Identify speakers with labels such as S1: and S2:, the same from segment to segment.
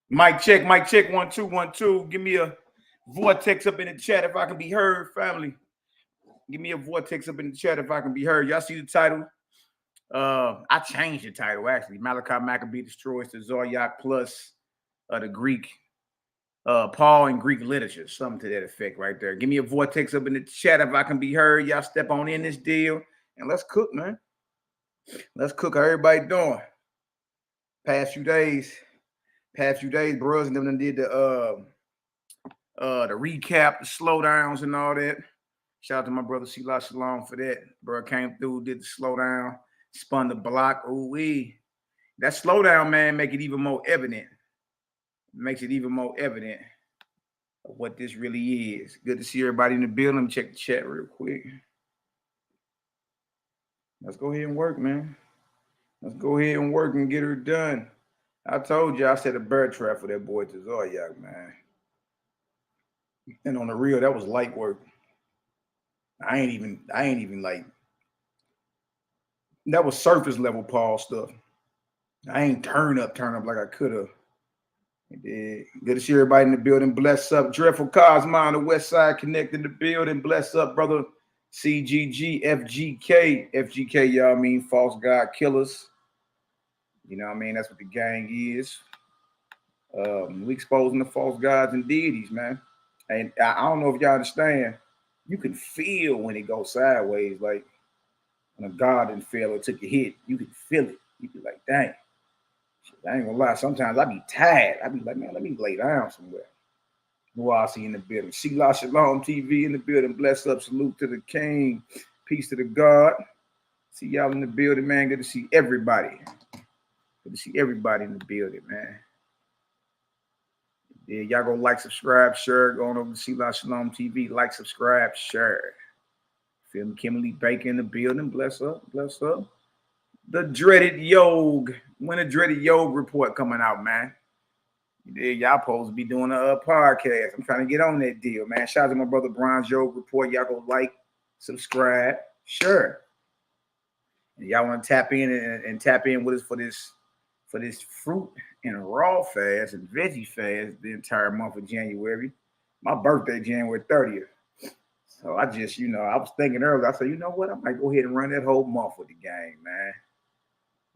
S1: Mic check, 1 2 1 2. Give me a vortex up in the chat if I can be heard, family. Give me a vortex up in the chat if I can be heard. Y'all see the title? I changed the title actually. Malachi Macabee destroys the Tazaryach plus the Greek, Paul in Greek literature, something to that effect right there. Give me a vortex up in the chat if I can be heard. Y'all step on in this deal and let's cook, man. Let's cook. How everybody doing? Past few days, bros, and then did the recap, the slowdowns and all that. Shout out to my brother SHALOM for that. Bro came through, did the slowdown, spun the block. Ooh-wee. That slowdown, man, make it even more evident. Makes it even more evident of what this really is. Good to see everybody in the building. Let me check the chat real quick. Let's go ahead and work, man. Let's go ahead and work and get her done. I told you I set a bird trap for that boy Tazaryach, man. And on the real, that was light work. I ain't even like, that was surface level Paul stuff. I ain't turn up like I could have. Good to see everybody in the building. Bless up. Dreadful Cosmo on the west side connected the building. Bless up, brother. CGG, FGK. FGK, y'all mean false god killers. You know what I mean? That's what the gang is. We exposing the false gods and deities, man. And I don't know if y'all understand. You can feel when it goes sideways, like when a god didn't fail or took a hit. You can feel it. You be like, dang. I ain't gonna lie. Sometimes I be tired. I be like, man, let me lay down somewhere. Who I see in the building? SHALOM TV in the building. Bless up. Salute to the king. Peace to the God. See y'all in the building, man. Good to see everybody. Good to see everybody in the building, man. Yeah, y'all go like, subscribe, share. Going over to SHALOM TV. Like, subscribe, share. Feel me? Kimberly Baker in the building. Bless up. Bless up. The dreaded Yog. When the dreaded Yog report coming out, man? Yeah, y'all supposed to be doing a podcast. I'm trying to get on that deal, man. Shout out to my brother Brian's Yog report. Y'all go like, subscribe, sure. And y'all want to tap in and tap in with us for this fruit and raw fast and veggie fast the entire month of January. My birthday, January 30th. So I just, I was thinking earlier. I said, you know what? I might go ahead and run that whole month with the gang, man.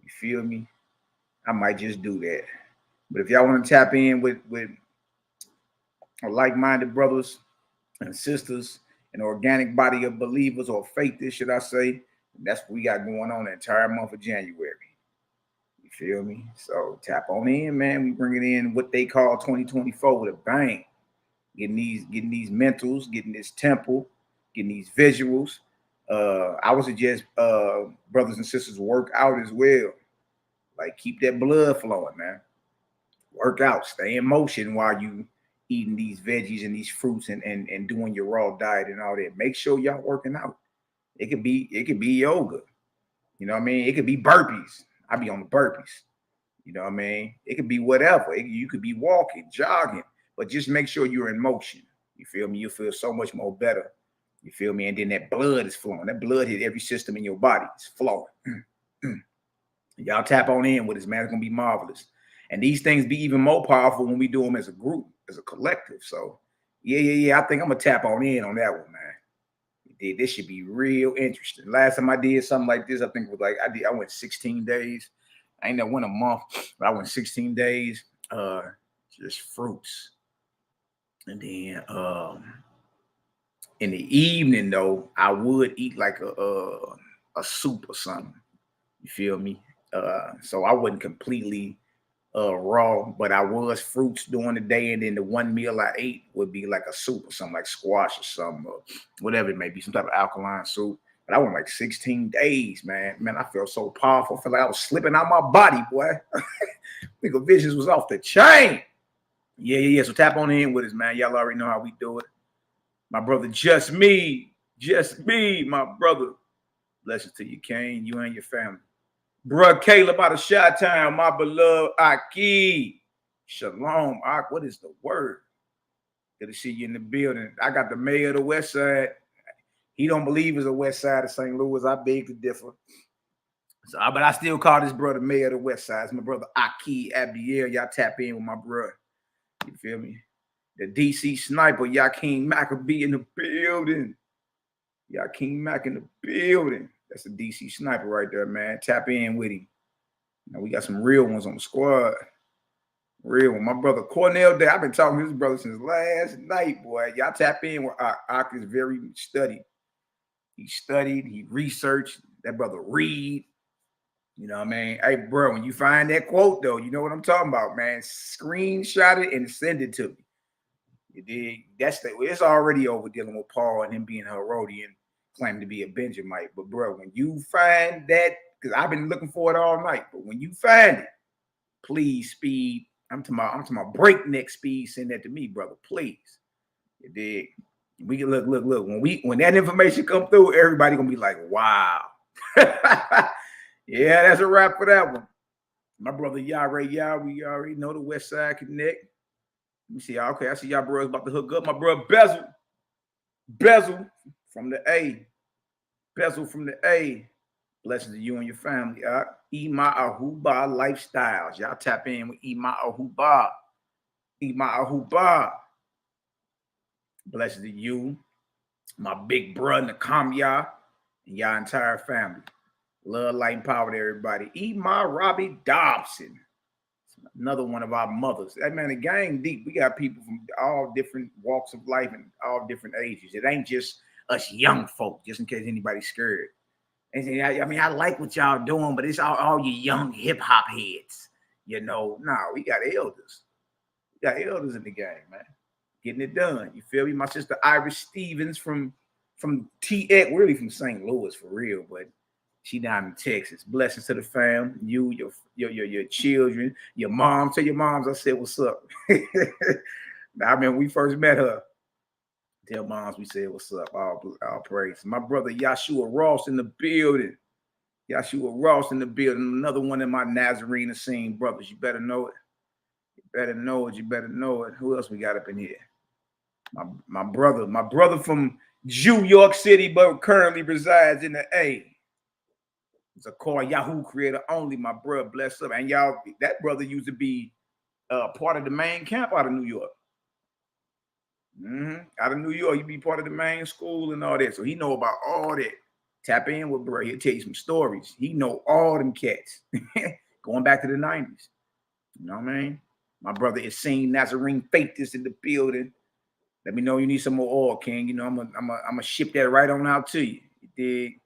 S1: You feel me? I might just do that. But if y'all want to tap in with like-minded brothers and sisters, an organic body of believers or faithists, should I say, that's what we got going on the entire month of January. You feel me? So tap on in, man. We bring it in what they call 2024 with a bang. Getting these mentals, getting this temple, getting these visuals. I would suggest brothers and sisters work out as well. Like keep that blood flowing, man. Work out, stay in motion while you eating these veggies and these fruits and doing your raw diet and all that. Make sure y'all working out. It could be yoga. You know what I mean? It could be burpees. I be on the burpees. You know what I mean? It could be whatever. You could be walking, jogging, but just make sure you're in motion. You feel me? You'll feel so much more better. You feel me? And then that blood is flowing. That blood hit every system in your body. It's flowing. Y'all tap on in with us, man. It's going to be marvelous. And these things be even more powerful when we do them as a group, as a collective. So, yeah. I think I'm going to tap on in on that one, man. This should be real interesting. Last time I did something like this, I think it was like I went 16 days. I ain't never went a month, but I went 16 days, just fruits. And then in the evening, though, I would eat like a soup or something. You feel me? So I wasn't completely raw, but I was fruits during the day, and then the one meal I ate would be like a soup or something, like squash or something, or whatever it may be, some type of alkaline soup. But I went like 16 days, man. Man, I felt so powerful. I felt like I was slipping out my body, boy. Nigga, visions was off the chain. Yeah. So tap on in with us, man. Y'all already know how we do it. My brother, just me, my brother. Blessings to you, Kane, you and your family. Bruh, Caleb out of Chi-Town, my beloved YAH'KI. Shalom, Ak. What is the word? Good to see you in the building. I got the mayor of the West Side. He don't believe it's a West Side of St. Louis. I beg to differ. So, but I still call this brother mayor of the West Side. It's my brother YAH'KI Abiel. Y'all tap in with my brother. You feel me? The DC sniper, YAH'KI Macabee in the building. YAH'KI Mac in the building. That's a DC sniper right there, man. Tap in with him. Now we got some real ones on the squad. Real one. My brother Cornell Day. I've been talking to his brother since last night, boy. Y'all tap in with YAH'KI is very studied. He studied, he researched. That brother read. You know what I mean? Hey, bro, when you find that quote, though, you know what I'm talking about, man. Screenshot it and send it to me. You dig? It's already over dealing with Paul and him being Herodian, claiming to be a Benjamite. But, bro, when you find that, because I've been looking for it all night, but when you find it, please speed. I'm talking about breakneck speed. Send that to me, brother, please. You dig? We can look. When that information come through, everybody gonna be like, wow. Yeah, that's a wrap for that one. My brother YAH, we already know the West Side Connect. Let me see y'all. Okay, I see y'all brothers about to hook up. My brother Bezel from the A. Bezel from the A. Blessings to you and your family. MINISTRIES Lifestyles. Y'all tap in with MINISTRIES. Blessings to you, my big brother, NehemiYAH, and y'all entire family. Love, light, and power to everybody. Robbie Dobson. Another one of our mothers. Hey, man, the gang deep. We got people from all different walks of life and all different ages. It ain't just us young folk, just in case anybody's scared. And I mean, I like what y'all doing, but it's all you young hip-hop heads. You know, no, we got elders. We got elders in the game, man. Getting it done. You feel me? My sister Iris Stevens from TX, really from St. Louis for real, but she down in Texas. Blessings to the fam, you, your children, your mom. Tell your moms I said what's up. I remember we first met her. Tell moms we said what's up. All praise. My brother Yahshua Ross in the building. Yahshua Ross in the building. Another one of my Nazarene scene brothers. You better know it. You better know it. You better know it. Who else we got up in here? My brother from New York City, but currently resides in the A. It's a call Yahoo creator only. My brother, bless up. And y'all, that brother used to be part of the main camp out of New York. Out of New York, you be part of the main school and all that. So he know about all that. Tap in with bro. He'll tell you some stories. He know all them cats. Going back to the 90s. You know what I mean? My brother is seen Nazarene Faithist in the building. Let me know you need some more oil, King. You know, I'm gonna ship that right on out to you. You dig?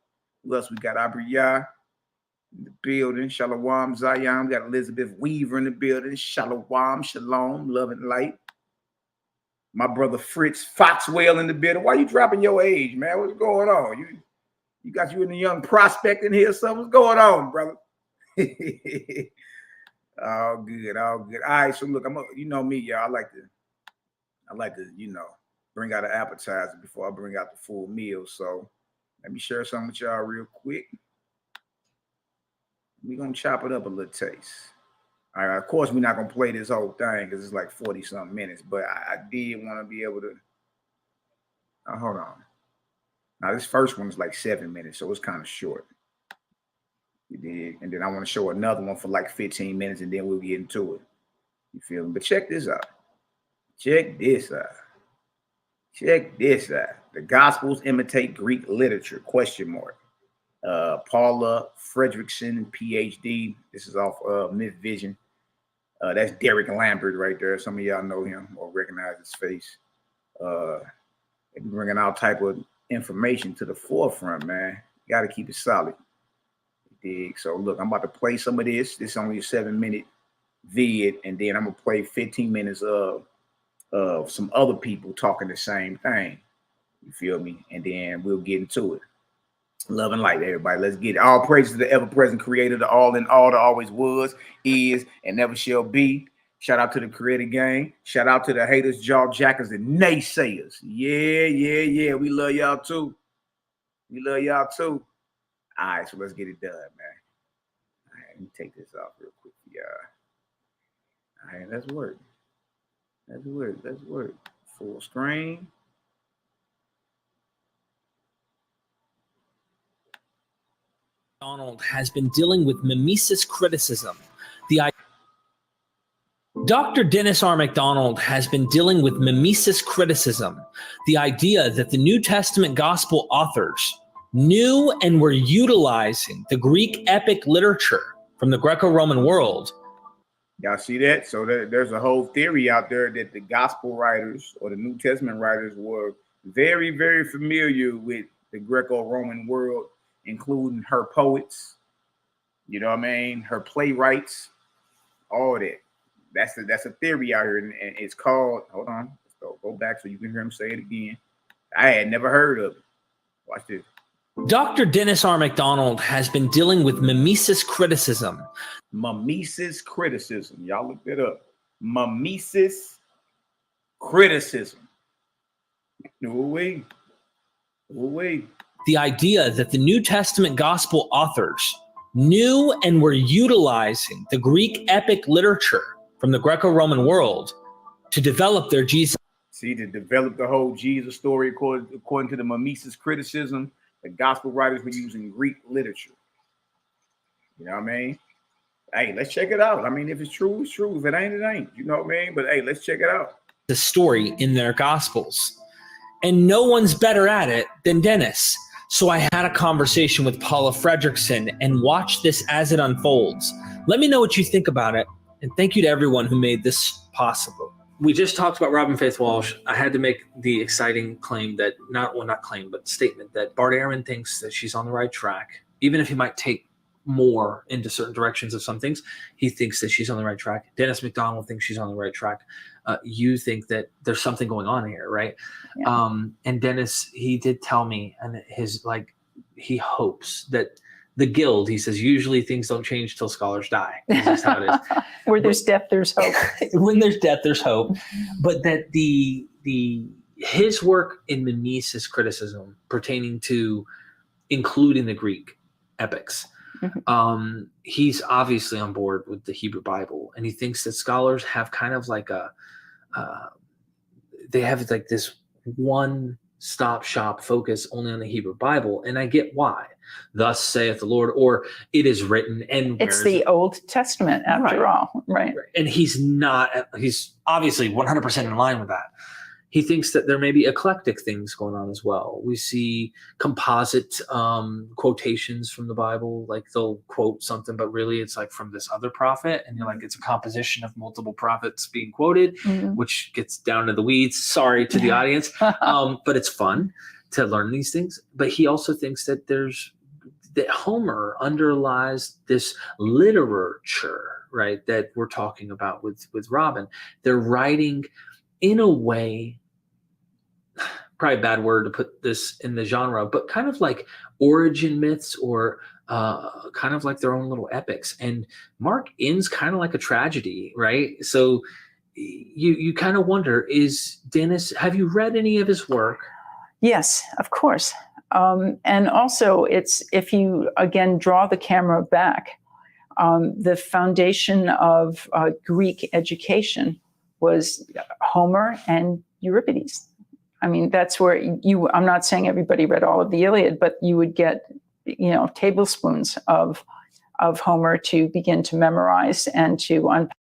S1: Who else we got? Abriya in the building. Shalom, Zion. We got Elizabeth Weaver in the building. Shalom, shalom, love and light. My brother Fritz Foxwell in the building. Why you dropping your age, man? What's going on? You got you in the young prospect in here. So what's going on, brother? All good, all good. All right, so look, you know me, y'all. I like to, you know, bring out an appetizer before I bring out the full meal. So let me share something with y'all real quick. We're gonna chop it up a little taste. All right, of course, we're not gonna play this whole thing because it's like 40-something minutes, but I did want to be able to. Hold on. Now this first one is like 7 minutes, so it's kind of short. You did, and then I want to show another one for like 15 minutes, and then we'll get into it. You feel me? But check this out. Check this out. Check this out. The Gospels imitate Greek literature? ? Paula Fredrickson, PhD. This is off Myth Vision. That's Derek Lambert right there. Some of y'all know him or recognize his face. They be bringing all type of information to the forefront, man. You got to keep it solid. Dig? So look, I'm about to play some of this. This is only a 7-minute vid, and then I'm gonna play 15 minutes of some other people talking the same thing. You feel me? And then we'll get into it. Love and light, everybody. Let's get it. All praise to the ever-present creator, the all in all, that always was, is, and never shall be. Shout out to the creator gang. Shout out to the haters, jaw jackers, and naysayers. Yeah. We love y'all too. We love y'all too. All right, so let's get it done, man. All right, let me take this off real quick for y'all. All right, let's work. Let's work. Full screen.
S2: Donald has been dealing with mimesis criticism. Dr. Dennis R. MacDonald has been dealing with mimesis criticism, the idea that the New Testament gospel authors knew and were utilizing the Greek epic literature from the Greco-Roman world.
S1: Y'all see that? So there's a whole theory out there that the gospel writers or the New Testament writers were very, very familiar with the Greco-Roman world, including her poets, you know what I mean, her playwrights, all that. That's a theory out here, and it's called, hold on, so go back so you can hear him say it again. I had never heard of it. Watch this.
S2: Dr. Dennis R. MacDonald has been dealing with mimesis criticism.
S1: Mimesis criticism. Y'all look that up. Mimesis criticism. Ooh-wee. Ooh-wee.
S2: The idea that the New Testament gospel authors knew and were utilizing the Greek epic literature from the Greco-Roman world to develop their Jesus.
S1: See, to develop the whole Jesus story according to the mimesis criticism, the gospel writers were using Greek literature. You know what I mean? Hey, let's check it out. I mean, if it's true, it's true. If it ain't, it ain't. You know what I mean? But hey, let's check it out.
S2: The story in their gospels. And no one's better at it than Dennis. So I had a conversation with Paula Fredrickson and watched this as it unfolds. Let me know what you think about it. And thank you to everyone who made this possible. We just talked about Robin Faith Walsh. I had to make the exciting claim that, not claim, but statement that Bart Ehrman thinks that she's on the right track. Even if he might take more into certain directions of some things, he thinks that she's on the right track. Dennis MacDonald thinks she's on the right track. You think that there's something going on here, right? Yeah. And Dennis, he did tell me, and he hopes that the guild, he says, usually things don't change till scholars die. That's how it is.
S3: Where there's death, there's hope.
S2: When there's death, there's hope. But that his work in mimesis criticism pertaining to including the Greek epics, he's obviously on board with the Hebrew Bible, and he thinks that scholars have kind of like they have like this one-stop shop focus only on the Hebrew Bible, and I get why. Thus saith the Lord, or it is written, and
S3: it's the Old Testament after all, right?
S2: And he's obviously 100% in line with that. He thinks that there may be eclectic things going on as well. We see composite quotations from the Bible, like they'll quote something, but really it's like from this other prophet, and you're like, it's a composition of multiple prophets being quoted, which gets down to the weeds. Sorry to the audience, but it's fun to learn these things. But he also thinks that that Homer underlies this literature, right, that we're talking about with Robin. They're writing in a way, probably a bad word to put this in the genre, but kind of like origin myths or kind of like their own little epics. And Mark ends kind of like a tragedy, right? So you kind of wonder, Dennis, have you read any of his work?
S3: Yes, of course. And also, if you, again, draw the camera back, the foundation of Greek education was Homer and Euripides. I mean, that's where I'm not saying everybody read all of the Iliad, but you would get, tablespoons of Homer to begin to memorize and to unpack.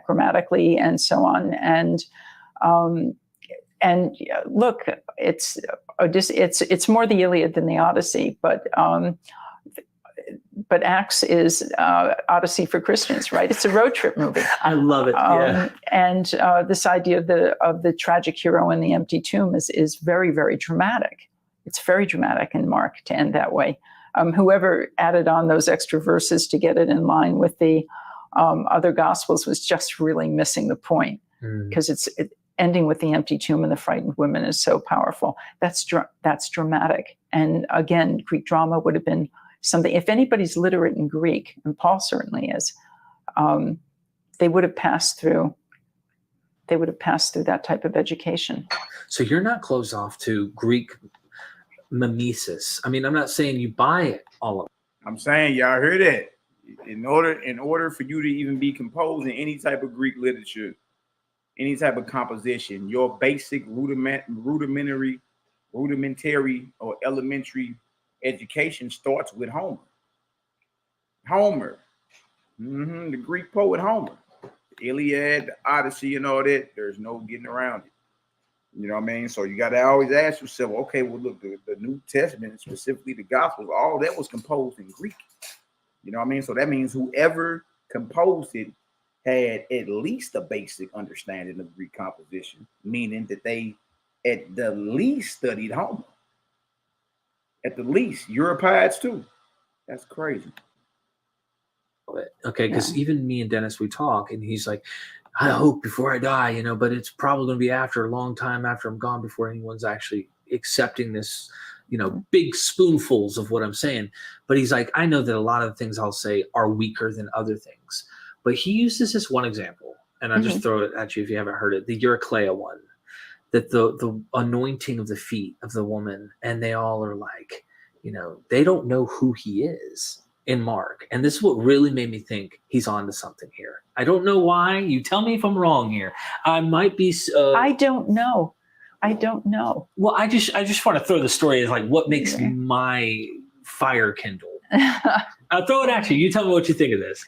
S3: Grammatically and so on, and look, it's more the Iliad than the Odyssey, but Acts is Odyssey for Christians, right? It's a road trip movie.
S2: I love it. Yeah.
S3: And this idea of the tragic hero in the empty tomb is very, very dramatic. It's very dramatic in Mark to end that way. Whoever added on those extra verses to get it in line with the other Gospels was just really missing the point. because ending with the empty tomb and the frightened women is so powerful. That's dramatic. And again, Greek drama would have been something, if anybody's literate in Greek, and Paul certainly is, they would have passed through that type of education.
S2: So you're not closed off to Greek mimesis. I mean, I'm not saying you buy it all of it.
S1: I'm saying, y'all heard that. In order for you to even be composed in any type of Greek literature, any type of composition, your basic rudimentary or elementary education starts with Homer. The Greek poet Homer. The Iliad, the Odyssey, and all that. There's no getting around it. You know what I mean? So you got to always ask yourself, okay, well, look, the New Testament, specifically the Gospels, all that was composed in Greek. You know what I mean? So that means whoever composed it had at least a basic understanding of Greek composition, meaning that they at the least studied Homer. At the least, Euripides too. That's crazy.
S2: Okay, because even me and Dennis, we talk, and he's like, I hope before I die, but it's probably going to be after a long time after I'm gone before anyone's actually accepting this, big spoonfuls of what I'm saying. But he's like, I know that a lot of the things I'll say are weaker than other things. But he uses this one example, and I'll just throw it at you if you haven't heard it, the Eurycleia one, that the anointing of the feet of the woman, and they all are like, they don't know who he is in Mark. And this is what really made me think he's on to something here. I don't know why. You tell me if I'm wrong here. I might be.
S3: I don't know.
S2: Well, I just want to throw the story as like what makes my fire kindle. I'll throw it at you. You tell me what you think of this.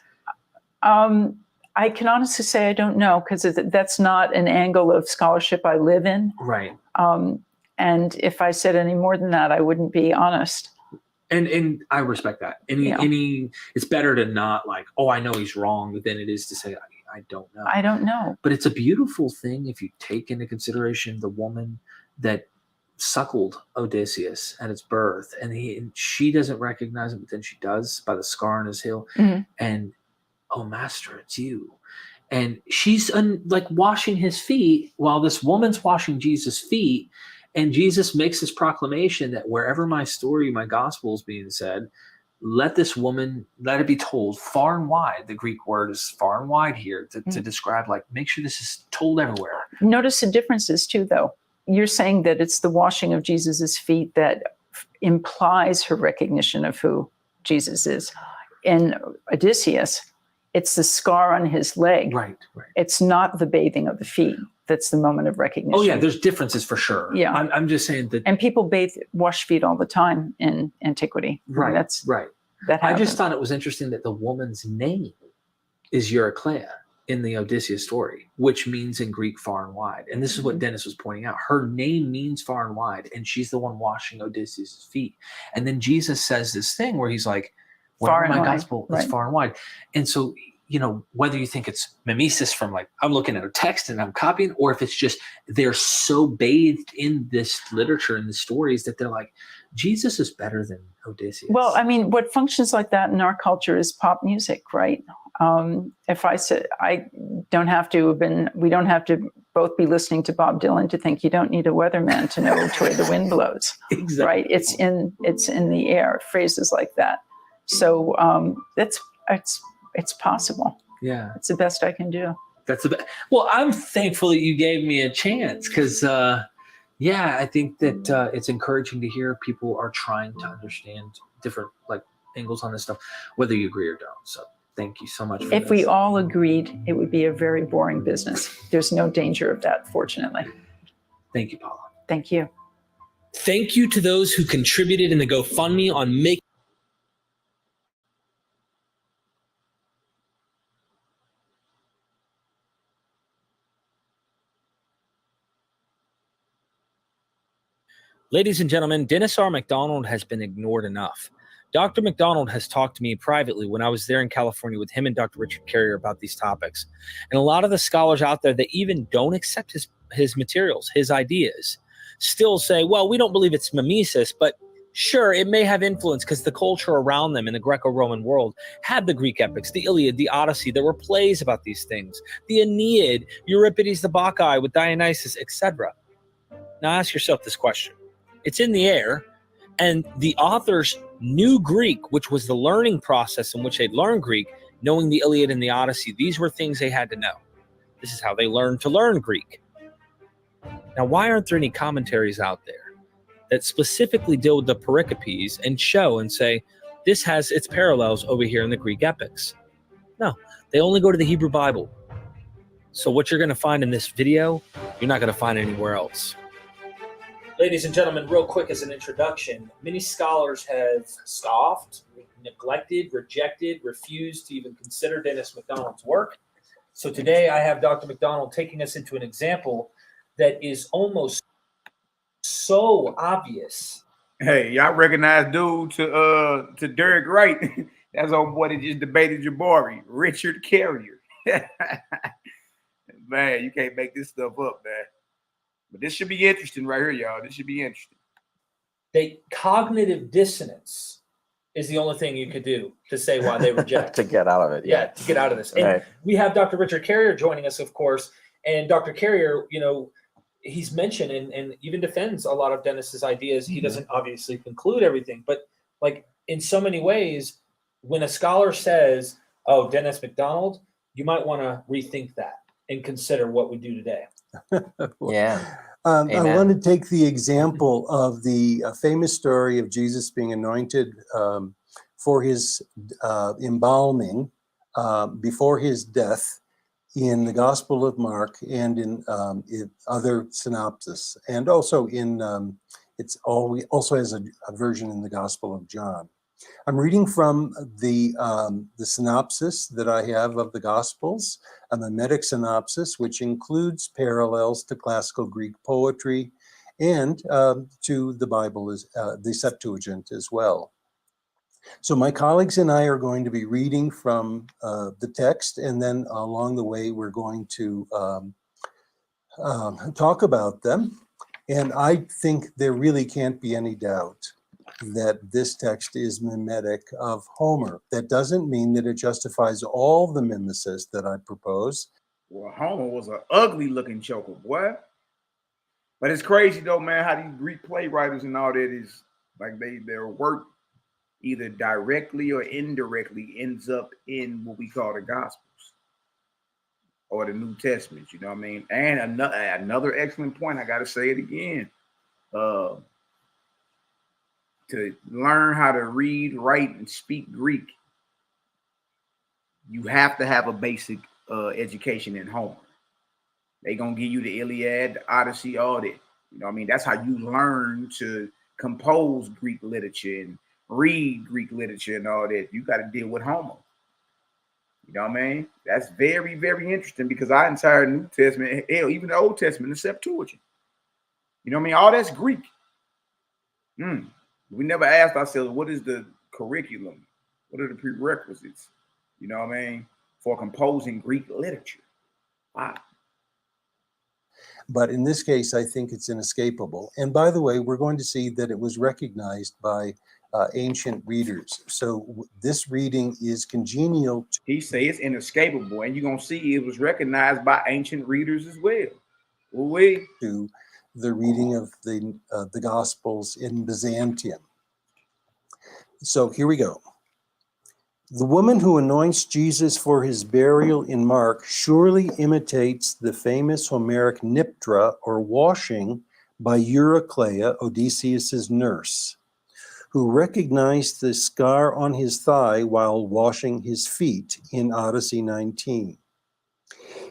S3: I can honestly say I don't know, because that's not an angle of scholarship I live in.
S2: Right.
S3: And if I said any more than that, I wouldn't be honest.
S2: And I respect that. It's better to not like, oh, I know he's wrong, than it is to say, I don't know.
S3: I don't know.
S2: But it's a beautiful thing if you take into consideration the woman that suckled Odysseus at his birth, and she doesn't recognize him, but then she does by the scar on his heel. And, oh, master, it's you. And she's like washing his feet while this woman's washing Jesus' feet. And Jesus makes this proclamation that wherever my story, my gospel is being said, let it be told far and wide. The Greek word is far and wide here to describe, like, make sure this is told everywhere.
S3: Notice the differences too, though. You're saying that it's the washing of Jesus's feet that implies her recognition of who Jesus is. In Odysseus, it's the scar on his leg.
S2: Right.
S3: It's not the bathing of the feet. That's the moment of recognition.
S2: Oh yeah, there's differences for sure.
S3: Yeah,
S2: I'm just saying that.
S3: And people wash feet all the time in antiquity.
S2: Right.
S3: I mean, that's
S2: right.
S3: That
S2: I just thought it was interesting that the woman's name is Eurycleia in the Odysseus story, which means in Greek far and wide. And this is what Dennis was pointing out. Her name means far and wide, and she's the one washing Odysseus' feet. And then Jesus says this thing where he's like, "Whatever my gospel is far and wide." And so, whether you think it's mimesis from like, I'm looking at a text and I'm copying, or if it's just they're so bathed in this literature and the stories that they're like, Jesus is better than Odysseus.
S3: Well, I mean, what functions like that in our culture is pop music, right? If I said, we don't have to both be listening to Bob Dylan to think you don't need a weatherman to know which way the wind blows.
S2: Exactly.
S3: Right? It's in the air, phrases like that. So it's possible.
S2: Yeah.
S3: It's the best I can do.
S2: That's the best. Well, I'm thankful that you gave me a chance because, I think that it's encouraging to hear people are trying to understand different angles on this stuff, whether you agree or don't. So thank you so much.
S3: If we all agreed, it would be a very boring business. There's no danger of that, fortunately.
S2: Thank you, Paula.
S3: Thank you.
S2: Thank you to those who contributed in the GoFundMe on making. Ladies and gentlemen, Dennis R. McDonald has been ignored enough. Dr. McDonald has talked to me privately when I was there in California with him and Dr. Richard Carrier about these topics. And a lot of the scholars out there that even don't accept his materials, his ideas, still say, well, we don't believe it's mimesis, but Sure, it may have influence because the culture around them in the Greco-Roman world had the Greek epics, the Iliad, the Odyssey. There were plays about these things. The Aeneid, Euripides the Bacchae with Dionysus, etc. Now ask yourself this question. It's in the air, and the authors knew Greek, which was the learning process in which they'd learned Greek, knowing the Iliad and the Odyssey. These were things they had to know. This is how they learned to learn Greek. Now, why aren't there any commentaries out there that specifically deal with the pericopes and show and say, this has its parallels over here in the Greek epics? No, they only go to the Hebrew Bible. So what you're going to find in this video, you're not going to find anywhere else. Ladies and gentlemen, real quick as an introduction, many scholars have scoffed, neglected, rejected, refused to even consider Dennis MacDonald's work. So today I have Dr. MacDonald taking us into an example that is almost so obvious.
S1: Hey, y'all recognize dude to Derek Wright? That's old boy that just debated Jabari, Richard Carrier. Man, you can't make this stuff up, man. But this should be interesting right here, y'all. This should be interesting.
S2: Cognitive dissonance is the only thing you could do to say why they reject.
S4: To get out of it.
S2: Yeah, to get out of this. And
S4: right.
S2: We have Dr. Richard Carrier joining us, of course. And Dr. Carrier, you know, he's mentioned and even defends a lot of Dennis's ideas. He doesn't obviously conclude everything, but like in so many ways, when a scholar says, oh, Dennis MacDonald, you might want to rethink that and consider what we do today.
S4: Yeah.
S5: I want to take the example of the famous story of Jesus being anointed for his embalming before his death in the Gospel of Mark and in other synopsis, and also in also has a version in the Gospel of John. I'm reading from the synopsis that I have of the Gospels, a mimetic synopsis, which includes parallels to classical Greek poetry and to the Bible, the Septuagint as well. So my colleagues and I are going to be reading from the text, and then along the way we're going to talk about them. And I think there really can't be any doubt that this text is mimetic of Homer. That doesn't mean that it justifies all the mimesis that I propose.
S1: Well, Homer was an ugly looking choker, boy. But it's crazy though, man, how these Greek playwriters and all that is like their work either directly or indirectly ends up in what we call the Gospels or the New Testament, you know what I mean? And another excellent point, I got to say it again. To learn how to read, write, and speak Greek, you have to have a basic education in Homer. They're going to give you the Iliad, the Odyssey, all that. You know what I mean? That's how you learn to compose Greek literature and read Greek literature and all that. You got to deal with Homer. You know what I mean? That's very, very interesting because our entire New Testament, hell, even the Old Testament, the Septuagint. You know what I mean? All that's Greek. We never asked ourselves, what is the curriculum? What are the prerequisites? You know what I mean? For composing Greek literature. Wow.
S5: But in this case, I think it's inescapable. And by the way, we're going to see that it was recognized by ancient readers. So this reading is congenial.
S1: He says it's inescapable, and you're going to see it was recognized by ancient readers as well.
S5: To the reading of the Gospels in Byzantium. So here we go. The woman who anoints Jesus for his burial in Mark surely imitates the famous Homeric niptra, or washing, by Eurycleia, Odysseus's nurse, who recognized the scar on his thigh while washing his feet in Odyssey 19.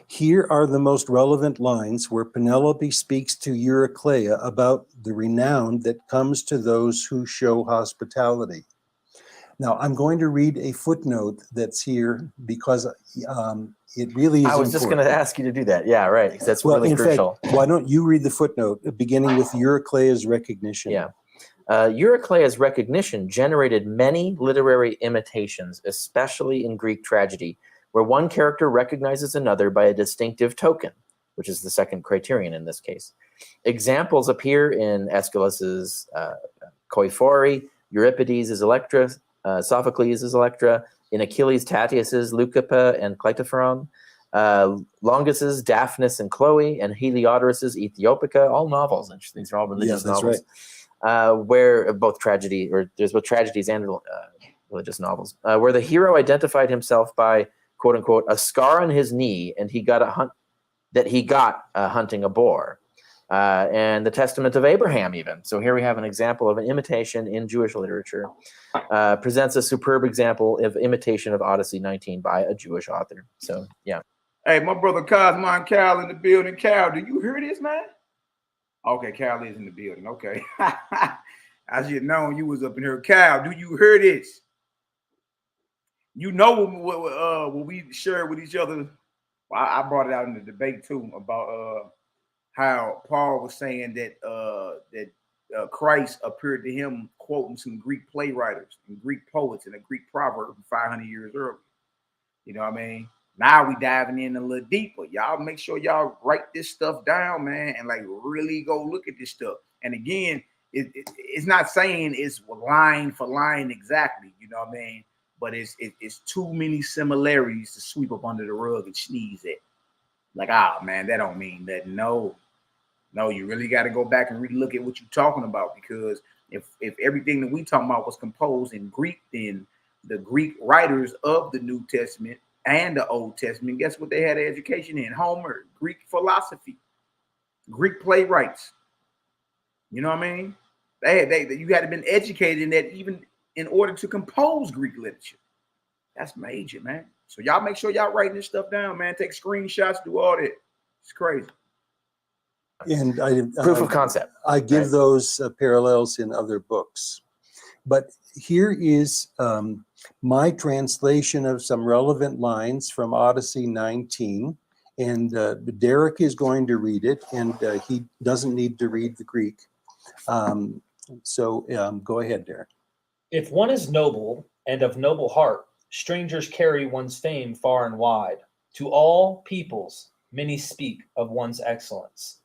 S5: Here are the most relevant lines where Penelope speaks to Eurycleia about the renown that comes to those who show hospitality. Now, I'm going to read a footnote that's here because it really is
S4: I was just going to ask you to do that. Yeah, right. Because that's really crucial.
S5: Fact, why don't you read the footnote, beginning with Eurycleia's recognition?
S4: Yeah. Eurycleia's recognition generated many literary imitations, especially in Greek tragedy, where one character recognizes another by a distinctive token, which is the second criterion in this case. Examples appear in Aeschylus's Koiphori. Euripides is Electra. Sophocles is Electra. In Achilles, Tatius is Leucippe and Cleitophon. Longus is Daphnis and Chloe, and Heliodorus is Ethiopica. All novels. These are all religious novels. Right. Where both tragedy, or there's both tragedies and religious novels, where the hero identified himself by quote unquote a scar on his knee, and he got hunting a boar. And the Testament of Abraham, even. So here we have an example of an imitation in Jewish literature. Presents a superb example of imitation of Odyssey 19 by a Jewish author. So, yeah.
S1: Hey, my brother Cosmo Cal in the building. Cal, do you hear this, man? Okay, Cal is in the building. Okay. I should have known you was up in here. Cal, do you hear this? You know what we shared with each other. Well, I brought it out in the debate, too, about how Paul was saying that Christ appeared to him quoting some Greek playwriters and Greek poets and a Greek proverb 500 years earlier. You know what I mean? Now we diving in a little deeper. Y'all make sure y'all write this stuff down, man, and like really go look at this stuff. And again, it's not saying it's line for line exactly, you know what I mean? But it's too many similarities to sweep up under the rug and sneeze at. Like, man, that don't mean that. No, you really got to go back and really look at what you're talking about, because if everything that we talking about was composed in Greek, then the Greek writers of the New Testament and the Old Testament, guess what they had an education in? Homer, Greek philosophy, Greek playwrights. You know what I mean? You had to been educated in that even in order to compose Greek literature. That's major, man. So y'all make sure y'all writing this stuff down, man. Take screenshots, do all that. It's crazy.
S5: And
S4: proof of concept.
S5: I give those parallels in other books. But here is my translation of some relevant lines from Odyssey 19. And Derek is going to read it, and he doesn't need to read the Greek. So go ahead, Derek.
S2: If one is noble and of noble heart, strangers carry one's fame far and wide. To all peoples, many speak of one's excellence.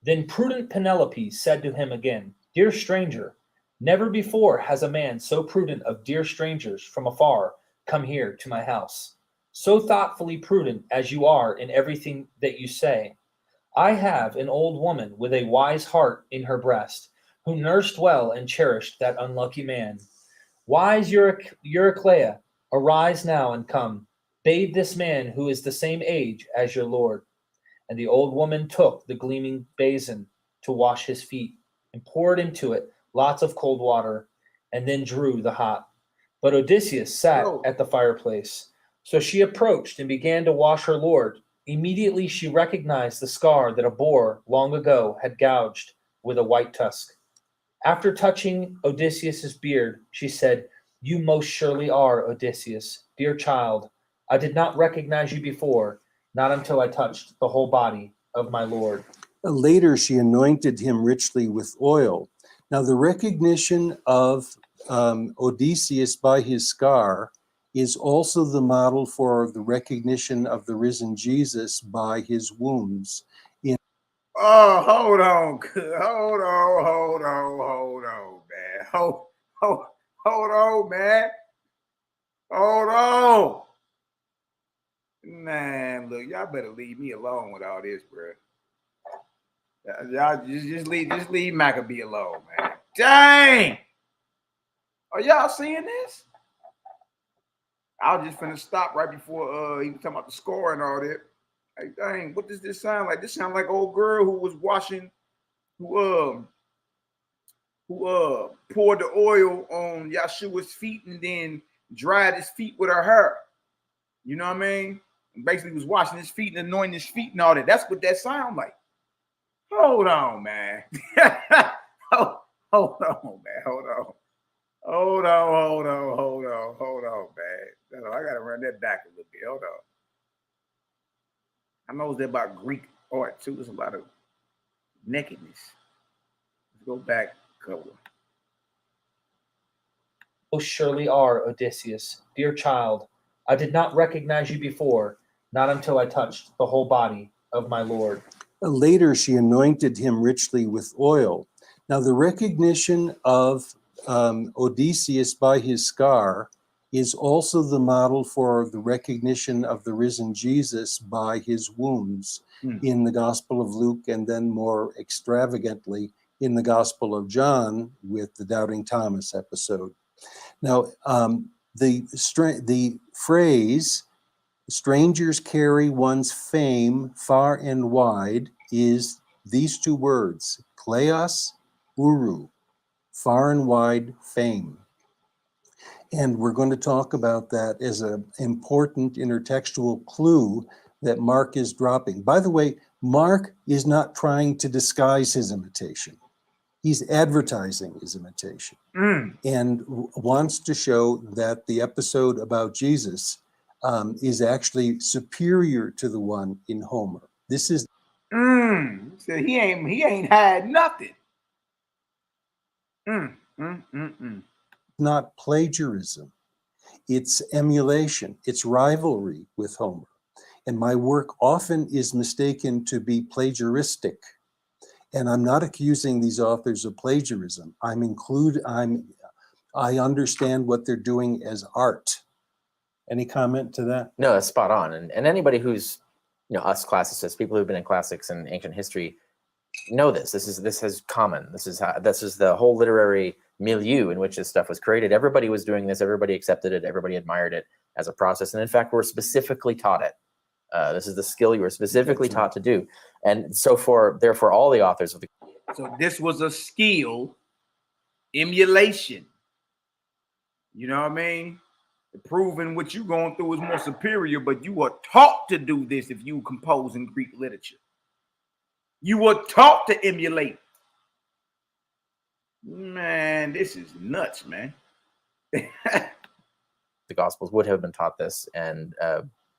S2: Then prudent Penelope said to him again, Dear stranger, never before has a man so prudent of dear strangers from afar come here to my house. So thoughtfully prudent as you are in everything that you say. I have an old woman with a wise heart in her breast, who nursed well and cherished that unlucky man. Wise Eurycleia, arise now and come, bathe this man who is the same age as your Lord. And the old woman took the gleaming basin to wash his feet, and poured into it lots of cold water, and then drew the hot. But Odysseus sat at the fireplace. So she approached and began to wash her lord. Immediately she recognized the scar that a boar long ago had gouged with a white tusk. After touching Odysseus's beard, she said, You most surely are Odysseus, dear child. I did not recognize you before, not until I touched the whole body of my lord.
S5: Later, she anointed him richly with oil. Now, the recognition of Odysseus by his scar is also the model for the recognition of the risen Jesus by his wounds.
S1: Oh, hold on, man. Hold on, man. Hold on. Man, look, y'all better leave me alone with all this, bro. Y'all just leave Macabee alone, man. Dang! Are y'all seeing this? I was just finna stop right before he was talking about the score and all that. Like, dang, what does this sound like? This sound like old girl who was washing, who poured the oil on Yahshua's feet and then dried his feet with her hair. You know what I mean? And basically was washing his feet and anointing his feet and all that. That's what that sound like. Hold on, man. Hold on, man. Hold on, man. I gotta run that back a little bit. Hold on. I know it's about Greek art too. There's a lot of nakedness. Let's go back a couple.
S2: Oh, surely are, Odysseus, dear child. I did not recognize you before, not until I touched the whole body of my lord.
S5: Later, she anointed him richly with oil. Now, the recognition of Odysseus by his scar is also the model for the recognition of the risen Jesus by his wounds in the Gospel of Luke, and then more extravagantly in the Gospel of John with the Doubting Thomas episode. Now, the phrase, strangers carry one's fame far and wide, is these two words, kleos, uru, far and wide fame. And we're going to talk about that as an important intertextual clue that Mark is dropping. By the way, Mark is not trying to disguise his imitation. He's advertising his imitation and wants to show that the episode about Jesus is actually superior to the one in Homer. This is
S1: So he ain't had nothing.
S5: not plagiarism. It's emulation. It's rivalry with Homer. And my work often is mistaken to be plagiaristic. And I'm not accusing these authors of plagiarism. I understand what they're doing as art. Any comment to that?
S4: No, that's spot on. And anybody who's, us classicists, people who've been in classics and ancient history, know this. This is common. This is the whole literary milieu in which this stuff was created. Everybody was doing this. Everybody accepted it. Everybody admired it as a process. And in fact, we're specifically taught it. This is the skill you were specifically taught to do. And so therefore, all the authors of the...
S1: So this was a skill, emulation. You know what I mean? Proving what you're going through is more superior, but you were taught to do this if you compose in Greek literature. You were taught to emulate. Man, this is nuts, man.
S4: The Gospels would have been taught this and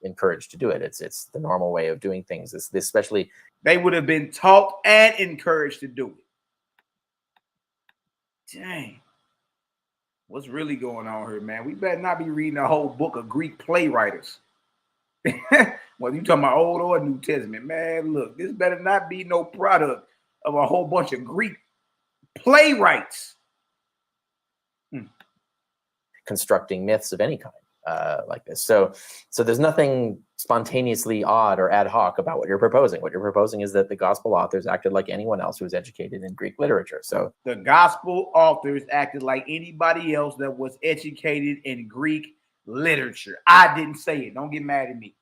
S4: encouraged to do it. It's the normal way of doing things. This especially...
S1: They would have been taught and encouraged to do it. Dang. What's really going on here, man? We better not be reading a whole book of Greek playwriters. Whether you talking about Old or New Testament, man, look, this better not be no product of a whole bunch of Greek playwrights.
S4: Constructing myths of any kind like this. So there's nothing spontaneously odd or ad hoc about what you're proposing. What you're proposing is that the gospel authors acted like anyone else who was educated in Greek literature. So
S1: the gospel authors acted like anybody else that was educated in Greek literature. I didn't say it. Don't get mad at me.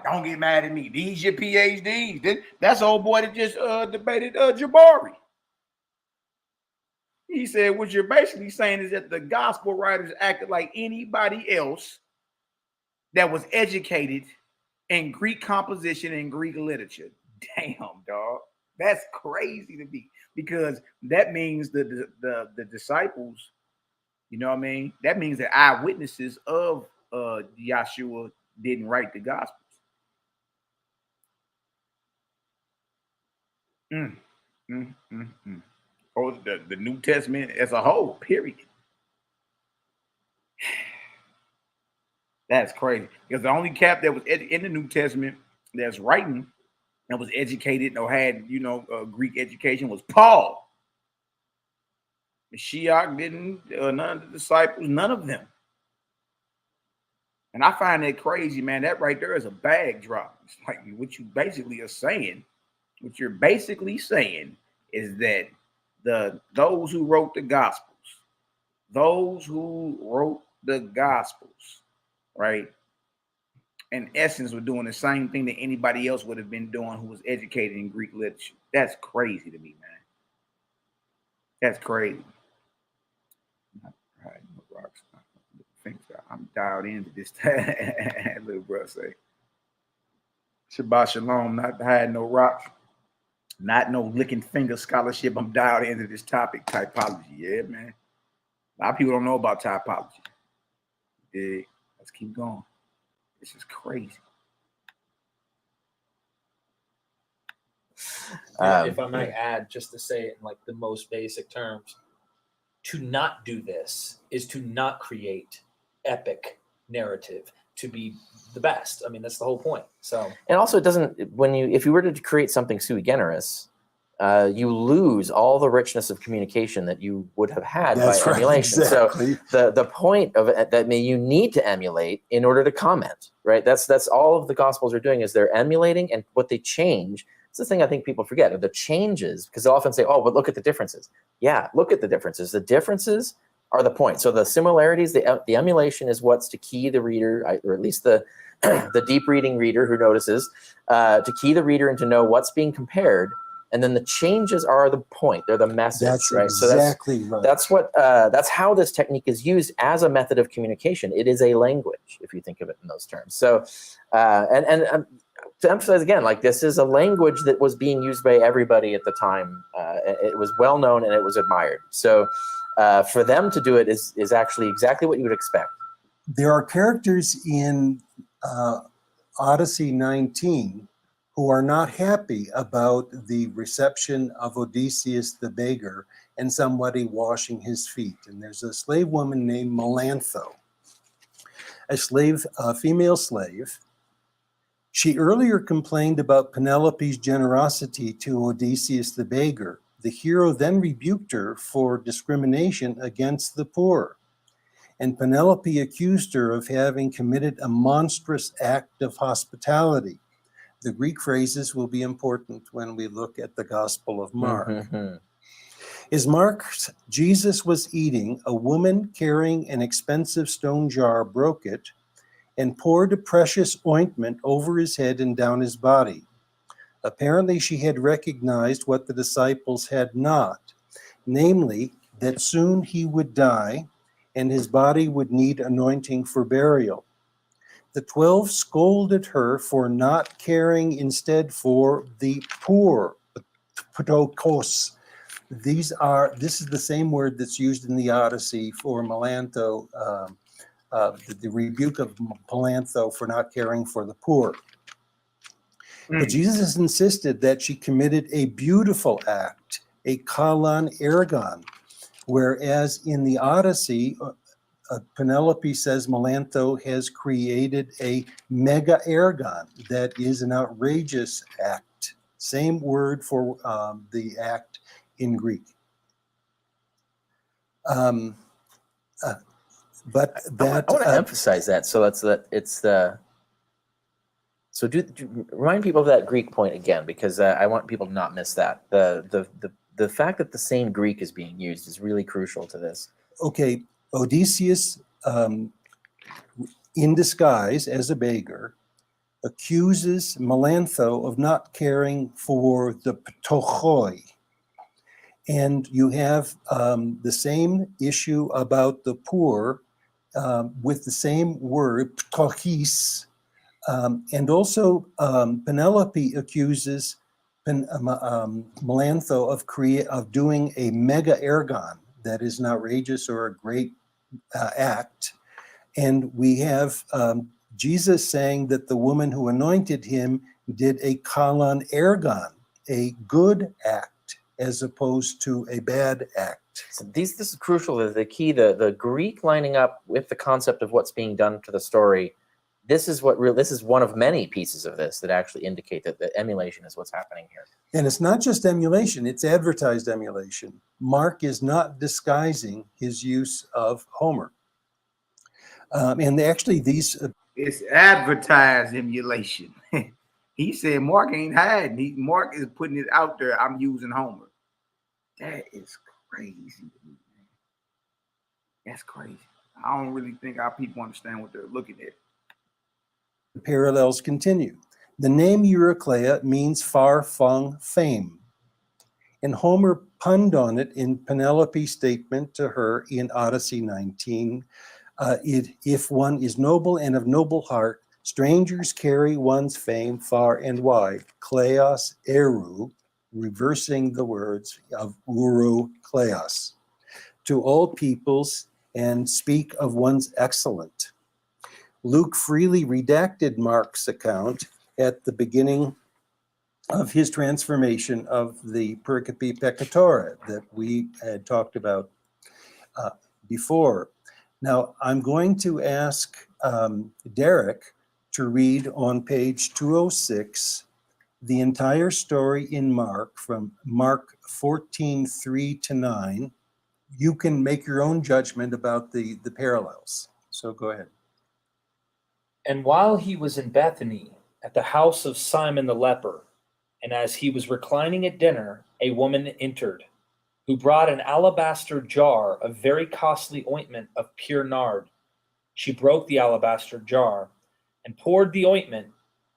S1: Don't get mad at me. These your PhDs. That's old boy that just debated Jabari. He said, what you're basically saying is that the gospel writers acted like anybody else that was educated in Greek composition and Greek literature. Damn, dog. That's crazy to me, because that means the disciples, you know what I mean? That means that eyewitnesses of Yahshua didn't write the gospels. Or the New Testament as a whole, period. That's crazy. Because the only cap that was in the New Testament that's writing and was educated or had, Greek education was Paul. Mashiach didn't, none of the disciples, none of them. And I find that crazy, man. That right there is a bag drop. It's like what you're basically saying is that those who wrote the Gospels, right, in essence, were doing the same thing that anybody else would have been doing who was educated in Greek literature. That's crazy to me, man. That's crazy. I'm dialed into this. Little bro say, Shabbat Shalom, not hiding no rocks. Not no licking finger scholarship. I'm dialed into this topic, typology. Yeah, man. A lot of people don't know about typology. Yeah, let's keep going. This is crazy.
S2: If I might add, just to say it in like the most basic terms, to not do this is to not create epic narrative, to be the best. I mean, that's the whole point. So,
S4: and also it doesn't, if you were to create something sui generis, you lose all the richness of communication that you would have had
S5: That's
S4: by
S5: right,
S4: emulation.
S5: exactly.
S4: So the point of it that you need to emulate in order to comment, right? That's all of the Gospels are doing, is they're emulating, and what they change. It's the thing I think people forget, are the changes, because they'll often say, oh, but look at the differences. Yeah, look at the differences. The differences are the point. So the similarities, the emulation is what's to key the reader, or at least the the deep reading reader who notices, to key the reader and to know what's being compared. And then the changes are the point. They're the message,
S5: That's
S4: right?
S5: exactly right.
S4: That's how this technique is used as a method of communication. It is a language, if you think of it in those terms. So, and to emphasize again, like, this is a language that was being used by everybody at the time. It was well known and it was admired. So, for them to do it is actually exactly what you would expect.
S5: There are characters in Odyssey 19 who are not happy about the reception of Odysseus the beggar and somebody washing his feet. And there's a slave woman named Melantho, a female slave. She earlier complained about Penelope's generosity to Odysseus the beggar. The hero then rebuked her for discrimination against the poor. And Penelope accused her of having committed a monstrous act of hospitality. The Greek phrases will be important when we look at the Gospel of Mark.
S4: Mm-hmm.
S5: Is Mark's Jesus was eating, a woman carrying an expensive stone jar broke it and poured a precious ointment over his head and down his body. Apparently she had recognized what the disciples had not, namely that soon he would die and his body would need anointing for burial. The 12 scolded her for not caring instead for the poor, ptokos. This is the same word that's used in the Odyssey for Melantho, the rebuke of Melantho for not caring for the poor. But Jesus insisted that she committed a beautiful act, a kalan ergon, whereas in the Odyssey, Penelope says Melantho has created a mega ergon, that is an outrageous act. Same word for the act in Greek. But that
S4: I want to emphasize that. So remind people of that Greek point again, because I want people to not miss that. The fact that the same Greek is being used is really crucial to this.
S5: Okay, Odysseus, in disguise as a beggar, accuses Melantho of not caring for the ptochoi. And you have the same issue about the poor with the same word, ptochis. And also Penelope accuses Melantho of doing a mega ergon, that is an outrageous or a great act. And we have Jesus saying that the woman who anointed him did a kalan ergon, a good act, as opposed to a bad act.
S4: So this is crucial. The key, the Greek lining up with the concept of what's being done to the story. This is one of many pieces of this that actually indicate that the emulation is what's happening here.
S5: And it's not just emulation, it's advertised emulation. Mark is not disguising his use of Homer. And actually these...
S1: It's advertised emulation. He said Mark ain't hiding. Mark is putting it out there. I'm using Homer. That is crazy. That's crazy. I don't really think our people understand what they're looking at.
S5: The parallels continue. The name Eurycleia means far-flung fame. And Homer punned on it in Penelope's statement to her in Odyssey 19. If one is noble and of noble heart, strangers carry one's fame far and wide. Kleos eru, reversing the words of uru kleos, to all peoples, and speak of one's excellent. Luke freely redacted Mark's account at the beginning of his transformation of the pericope peccatora that we had talked about before. Now, I'm going to ask Derek to read on page 206 the entire story in Mark, from Mark 14:3-9. You can make your own judgment about the parallels. So go ahead.
S2: And while he was in Bethany, at the house of Simon the leper, and as he was reclining at dinner, a woman entered, who brought an alabaster jar of very costly ointment of pure nard. She broke the alabaster jar and poured the ointment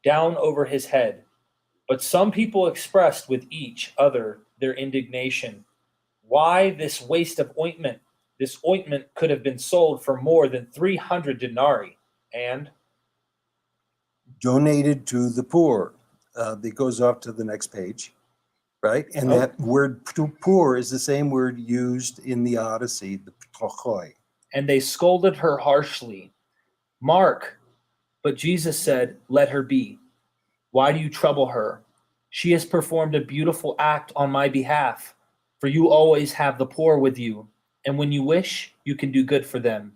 S2: down over his head. But some people expressed with each other their indignation. Why this waste of ointment? This ointment could have been sold for more than 300 denarii and
S5: donated to the poor. It goes off to the next page, right? And that word poor is the same word used in the Odyssey, the ptochoi.
S2: And they scolded her harshly. Mark, but Jesus said, let her be. Why do you trouble her? She has performed a beautiful act on my behalf, for you always have the poor with you, and when you wish, you can do good for them.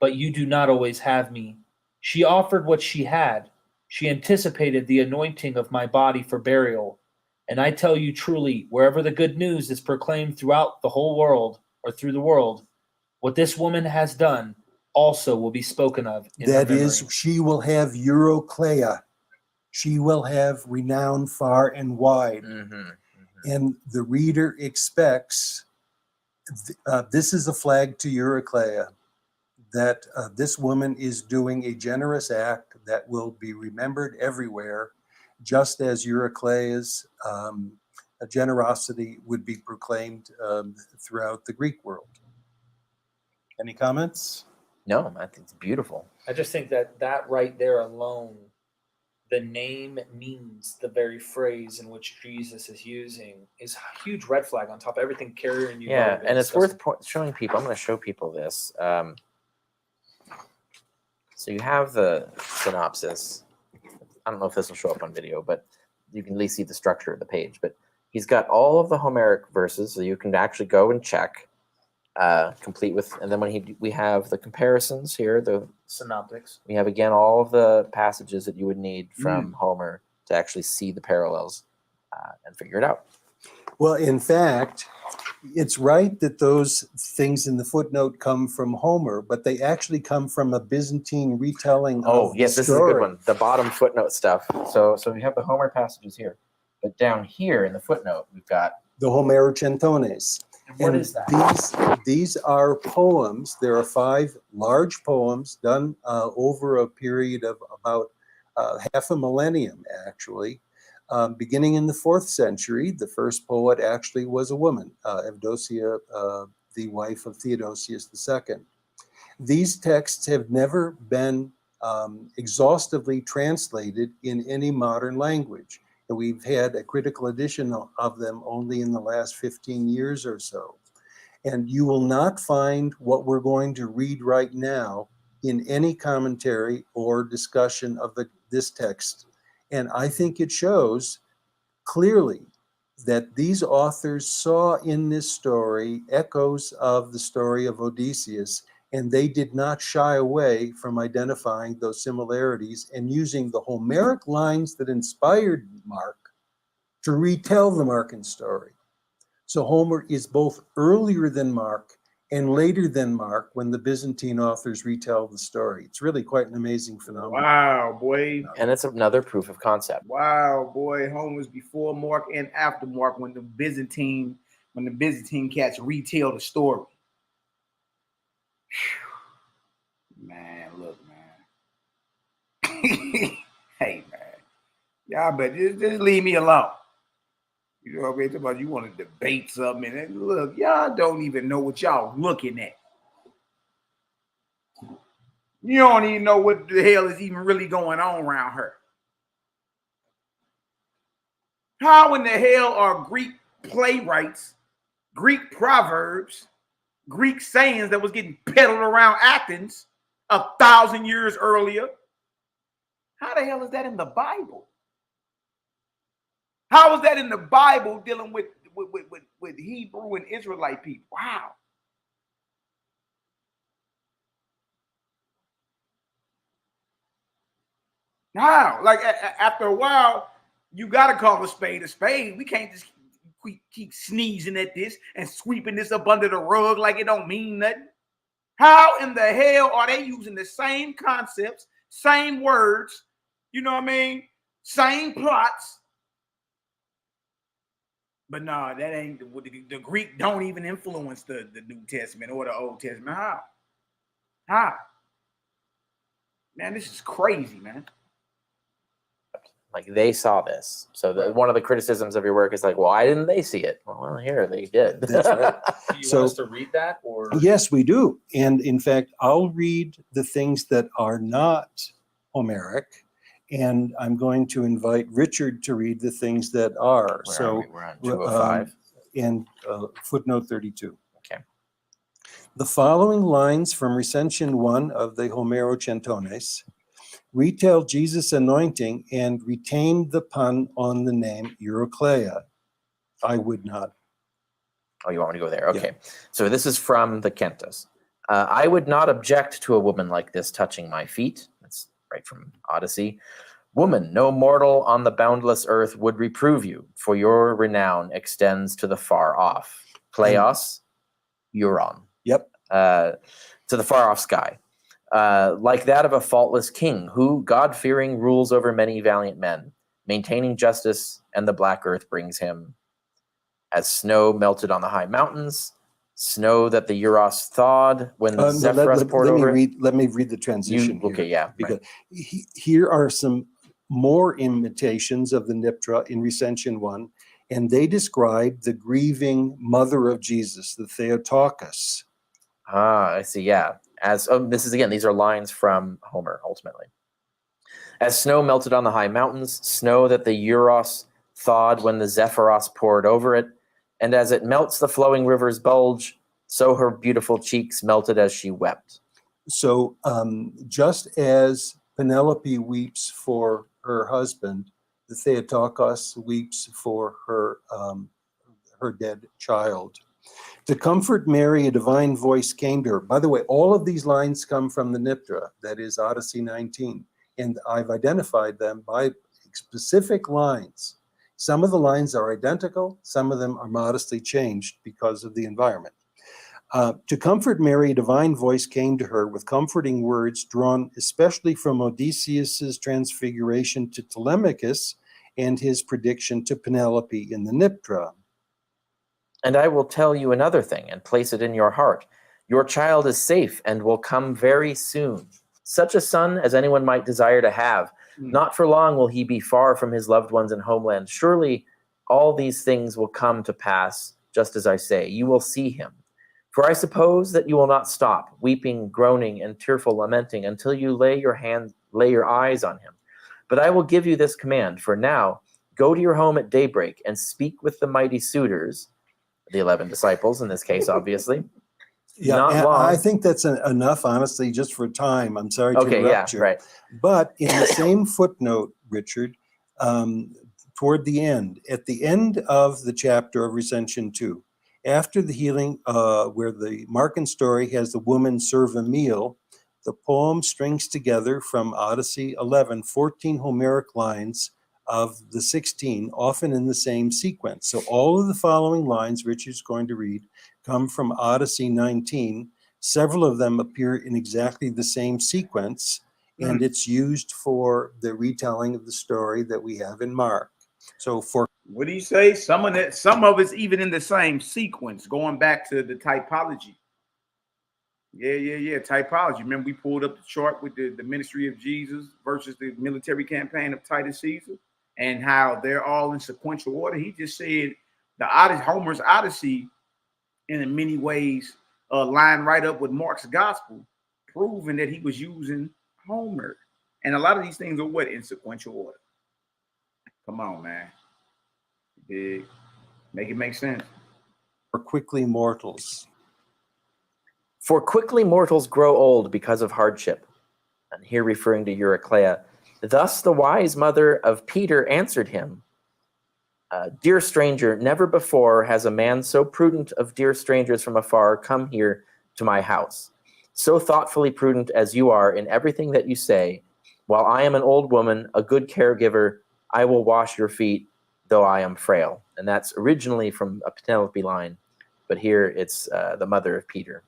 S2: But you do not always have me. She offered what she had. She anticipated the anointing of my body for burial. And I tell you truly, wherever the good news is proclaimed throughout the whole world, or through the world, what this woman has done also will be spoken of in her
S5: That
S2: memory.
S5: is, she will have Eurocleia. She will have renown far and wide. And the reader expects, this is a flag to Eurocleia, that this woman is doing a generous act that will be remembered everywhere, just as Eurocleia's generosity would be proclaimed throughout the Greek world. Any comments?
S4: No, I think it's beautiful.
S2: I just think that right there alone, the name means the very phrase in which Jesus is using is a huge red flag on top of everything Carrier and you.
S4: Yeah, and it's worth showing people. I'm going to show people this. So you have the synopsis. I don't know if this will show up on video, but you can at least see the structure of the page. But he's got all of the Homeric verses, so you can actually go and check, complete with. And then when we have the comparisons here, the
S2: synoptics.
S4: We have again all of the passages that you would need from Homer to actually see the parallels and figure it out.
S5: Well, in fact, it's right that those things in the footnote come from Homer, but they actually come from a Byzantine retelling of
S4: yes,
S5: the
S4: this is a
S5: story.
S4: good one. The bottom footnote stuff. So we have the Homer passages here, but down here in the footnote, we've got
S5: The Homerocentones.
S2: And what is that?
S5: These are poems. There are 5 large poems done over a period of about half a millennium, actually. Beginning in the 4th century, the first poet actually was a woman, Evdokia, the wife of Theodosius II. These texts have never been exhaustively translated in any modern language. And we've had a critical edition of them only in the last 15 years or so. And you will not find what we're going to read right now in any commentary or discussion of this text. And I think it shows clearly that these authors saw in this story echoes of the story of Odysseus, and they did not shy away from identifying those similarities and using the Homeric lines that inspired Mark to retell the Markan story. So Homer is both earlier than Mark and later than Mark when the Byzantine authors retell the story. It's really quite an amazing phenomenon.
S1: Wow, boy.
S4: and it's another proof of concept.
S1: Wow, boy. Homer's before Mark and after Mark when the Byzantine cats retell the story. Whew. Man, look, man. Hey, man. Y'all but just leave me alone. You know what I'm talking about? You want to debate something, and look, y'all don't even know what y'all looking at. You don't even know what the hell is even really going on around her. How in the hell are Greek playwrights, Greek proverbs, Greek sayings that was getting peddled around Athens 1,000 years earlier? How the hell is that in the Bible? How is that in the Bible dealing with Hebrew and Israelite people? Wow. How? Like after a while, You got to call a spade a spade. We can't just keep sneezing at this and sweeping this up under the rug like it don't mean nothing. How in the hell are they using the same concepts, same words, you know what I mean? Same plots. But no, that ain't the Greek don't even influence the New Testament or the Old Testament. How? Man, this is crazy, man.
S4: Like they saw this. So one of the criticisms of your work is like, well, why didn't they see it? Well, here they did.
S5: That's right.
S2: Do you want us to read that, or
S5: Yes, we do. And in fact, I'll read the things that are not Homeric, and I'm going to invite Richard to read the things that are.
S4: We're on 205.
S5: And footnote 32.
S4: Okay.
S5: The following lines from Recension 1 of the Homerocentones retell Jesus' anointing and retain the pun on the name Eurocleia. I would not.
S4: Oh, you want me to go there? Okay. Yeah. So this is from the Kentos. I would not object to a woman like this touching my feet. That's right from Odyssey. Woman, no mortal on the boundless earth would reprove you, for your renown extends to the far off. Pleios, Euron.
S5: Yep.
S4: To the far off sky. Like that of a faultless king who, God-fearing, rules over many valiant men, maintaining justice, and the black earth brings him as snow melted on the high mountains, snow that the Euros thawed when the Zephyros poured over it.
S5: Let me read the transition here.
S4: Okay, yeah.
S5: Because here are some more imitations of the Niptra in Recension 1, and they describe the grieving mother of Jesus, the Theotokos.
S4: Ah, I see, yeah. This is again, these are lines from Homer, ultimately. As snow melted on the high mountains, snow that the Euros thawed when the Zephyros poured over it, and as it melts the flowing rivers bulge, so her beautiful cheeks melted as she wept.
S5: So just as Penelope weeps for her husband, the Theotokos weeps for her dead child. To comfort Mary, a divine voice came to her. By the way, all of these lines come from the Niptra, that is Odyssey 19, and I've identified them by specific lines. Some of the lines are identical, some of them are modestly changed because of the environment. To comfort Mary, a divine voice came to her with comforting words drawn especially from Odysseus's transfiguration to Telemachus and his prediction to Penelope in the Niptra.
S4: And I will tell you another thing and place it in your heart. Your child is safe and will come very soon. Such a son as anyone might desire to have. Not for long will he be far from his loved ones and homeland. Surely all these things will come to pass, just as I say. You will see him. For I suppose that you will not stop, weeping, groaning, and tearful lamenting, until you lay your eyes on him. But I will give you this command. For now, go to your home at daybreak and speak with the mighty suitors, the 11 disciples in this case, obviously.
S5: Yeah,
S4: Not long.
S5: I think that's enough, honestly, just for time. I'm sorry to interrupt you.
S4: Right.
S5: But in the same footnote, Richard, toward the end, at the end of the chapter of Recension 2, after the healing, where the Markan story has the woman serve a meal, the poem strings together from Odyssey 11, 14 Homeric lines of the 16, often in the same sequence. So all of the following lines Richard's going to read come from Odyssey 19. Several of them appear in exactly the same sequence, and it's used for the retelling of the story that we have in Mark. So for
S1: what do you say? Some of it's even in the same sequence, going back to the typology. Yeah. Typology. Remember, we pulled up the chart with the ministry of Jesus versus the military campaign of Titus Caesar, and how they're all in sequential order. He just said Homer's Odyssey, in many ways, line right up with Mark's gospel, proving that he was using Homer. And a lot of these things are what? In sequential order. Come on, man. Big. Make it make sense.
S5: For quickly mortals.
S4: For quickly mortals grow old because of hardship. And here referring to Eurocleia. Thus the wise mother of Peter answered him, Dear stranger, never before has a man so prudent of dear strangers from afar come here to my house. So thoughtfully prudent as you are in everything that you say, while I am an old woman, a good caregiver, I will wash your feet, though I am frail. And that's originally from a Penelope line, but here it's the mother of Peter.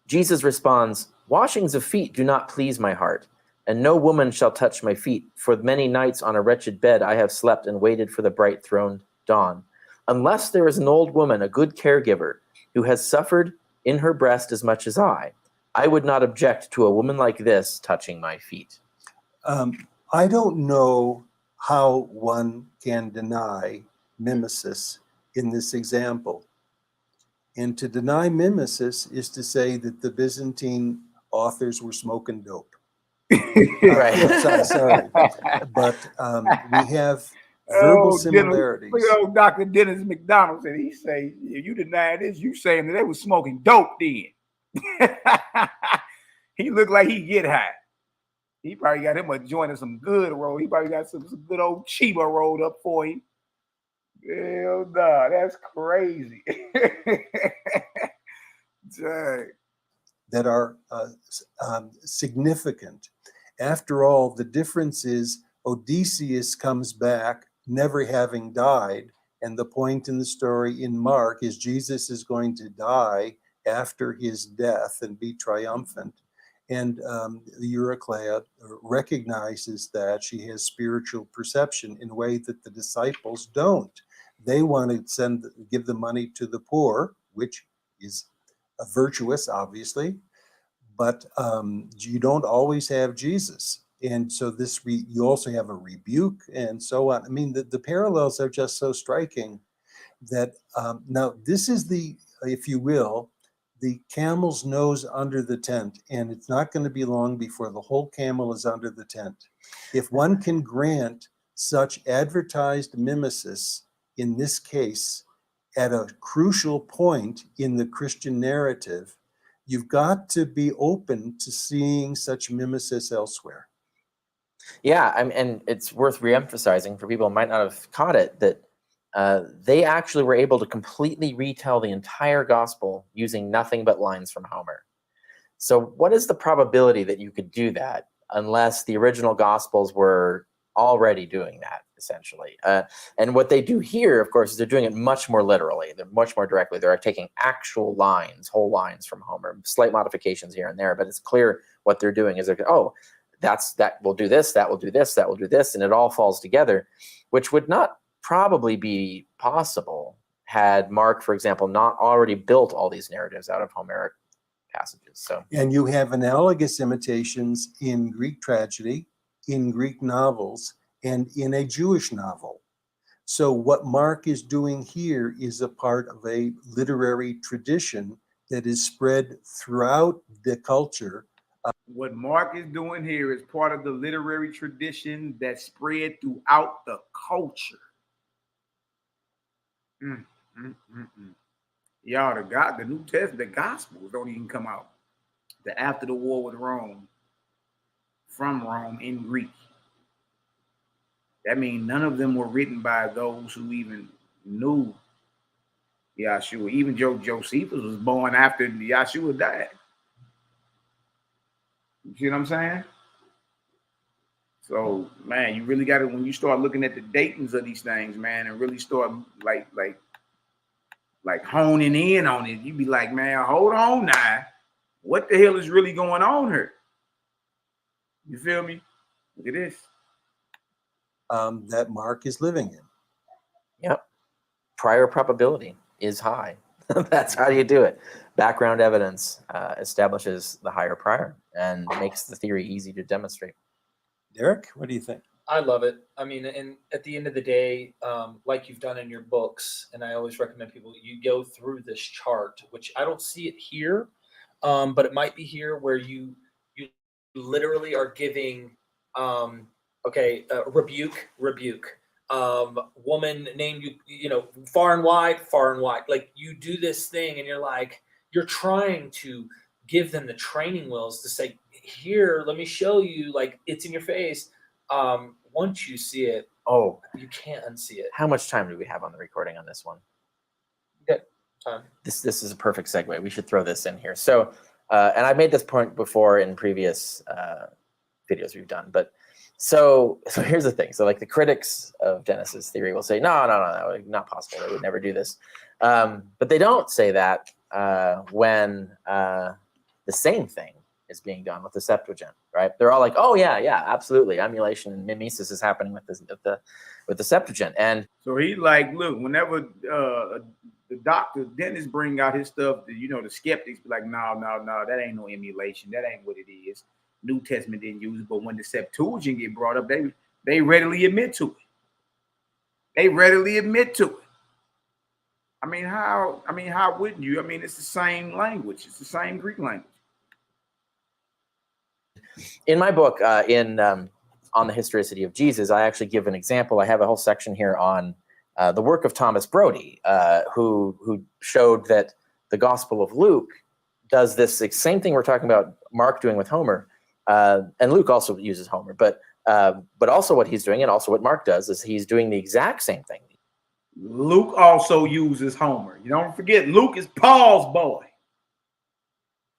S4: Jesus responds, washings of feet do not please my heart, and no woman shall touch my feet. For many nights on a wretched bed I have slept and waited for the bright-throned dawn. Unless there is an old woman, a good caregiver, who has suffered in her breast as much as I would not object to a woman like this touching my feet.
S5: I don't know how one can deny mimesis in this example. And to deny mimesis is to say that the Byzantine authors were smoking dope.
S4: Right.
S5: Sorry. But we have verbal similarities.
S1: Look at old Dr. Dennis McDonald said, he say, if you deny this, you saying that they was smoking dope then. He looked like he get high. He probably got him a joint of some good roll. He probably got some good old Chiba rolled up for him. Hell nah, that's crazy.
S5: That are significant. After all, the difference is Odysseus comes back never having died, and the point in the story in Mark is Jesus is going to die after his death and be triumphant. And Eurycleia recognizes that she has spiritual perception in a way that the disciples don't. They want to give the money to the poor, which is virtuous, obviously, but you don't always have Jesus. And so you also have a rebuke and so on. I mean, the parallels are just so striking that now this is if you will, the camel's nose under the tent, and it's not going to be long before the whole camel is under the tent. If one can grant such advertised mimesis in this case at a crucial point in the Christian narrative, you've got to be open to seeing such mimesis elsewhere.
S4: Yeah, and it's worth reemphasizing for people who might not have caught it that they actually were able to completely retell the entire gospel using nothing but lines from Homer. So what is the probability that you could do that unless the original gospels were already doing that, essentially? And what they do here, of course, is they're doing it much more literally. They're much more directly. They're taking actual lines, whole lines from Homer, slight modifications here and there, but it's clear what they're doing is that will do this, that will do this, that will do this, and it all falls together, which would not probably be possible had Mark, for example, not already built all these narratives out of Homeric passages. So,
S5: and you have analogous imitations in Greek tragedy, in Greek novels, and in a Jewish novel. So what Mark is doing here is a part of a literary tradition that is spread throughout the culture.
S1: What Mark is doing here is part of the literary tradition that spread throughout the culture. Y'all, the New Testament, the Gospels don't even come out after the war with Rome, from Rome in Greek. That means none of them were written by those who even knew Yahshua. Even Josephus was born after Yahshua died. You see what I'm saying? So, man, you really got to, when you start looking at the datings of these things, man, and really start like honing in on it, you be like, man, hold on now. What the hell is really going on here? You feel me? Look at this.
S5: That Mark is living in.
S4: Yep. Prior probability is high. That's how you do it. Background evidence establishes the higher prior and makes the theory easy to demonstrate.
S5: Derek, what do you think?
S2: I love it. I mean, and at the end of the day, like you've done in your books, and I always recommend people, you go through this chart, which I don't see it here, but it might be here where you literally are giving, rebuke, woman named far and wide. Like you do this thing, and you're trying to give them the training wheels to say, here, let me show you, like it's in your face. Once you see it, you can't unsee it.
S4: How much time do we have on the recording on this one?
S2: Good time.
S4: This is a perfect segue. We should throw this in here. So, and I made this point before in previous videos we've done, but So here's the thing. So like the critics of Genesis theory will say, no, not possible. They would never do this. But they don't say that when the same thing is being done with the Septuagint, right? They're all like, oh yeah, absolutely. Emulation and mimesis is happening with the Septuagint. And
S1: so he like, look, whenever the doctor dentist bring out his stuff, the skeptics be like, no, that ain't no emulation. That ain't what it is. New Testament didn't use it, but when the Septuagint get brought up, they readily admit to it. They readily admit to it. I mean, how wouldn't you? I mean, it's the same language. It's the same Greek language.
S4: In my book, on the historicity of Jesus, I actually give an example. I have a whole section here on the work of Thomas Brodie, who showed that the Gospel of Luke does this same thing we're talking about Mark doing with Homer, and Luke also uses Homer, but also what he's doing and also what Mark does is he's doing the exact same thing.
S1: Luke also uses Homer. You don't forget, Luke is Paul's boy.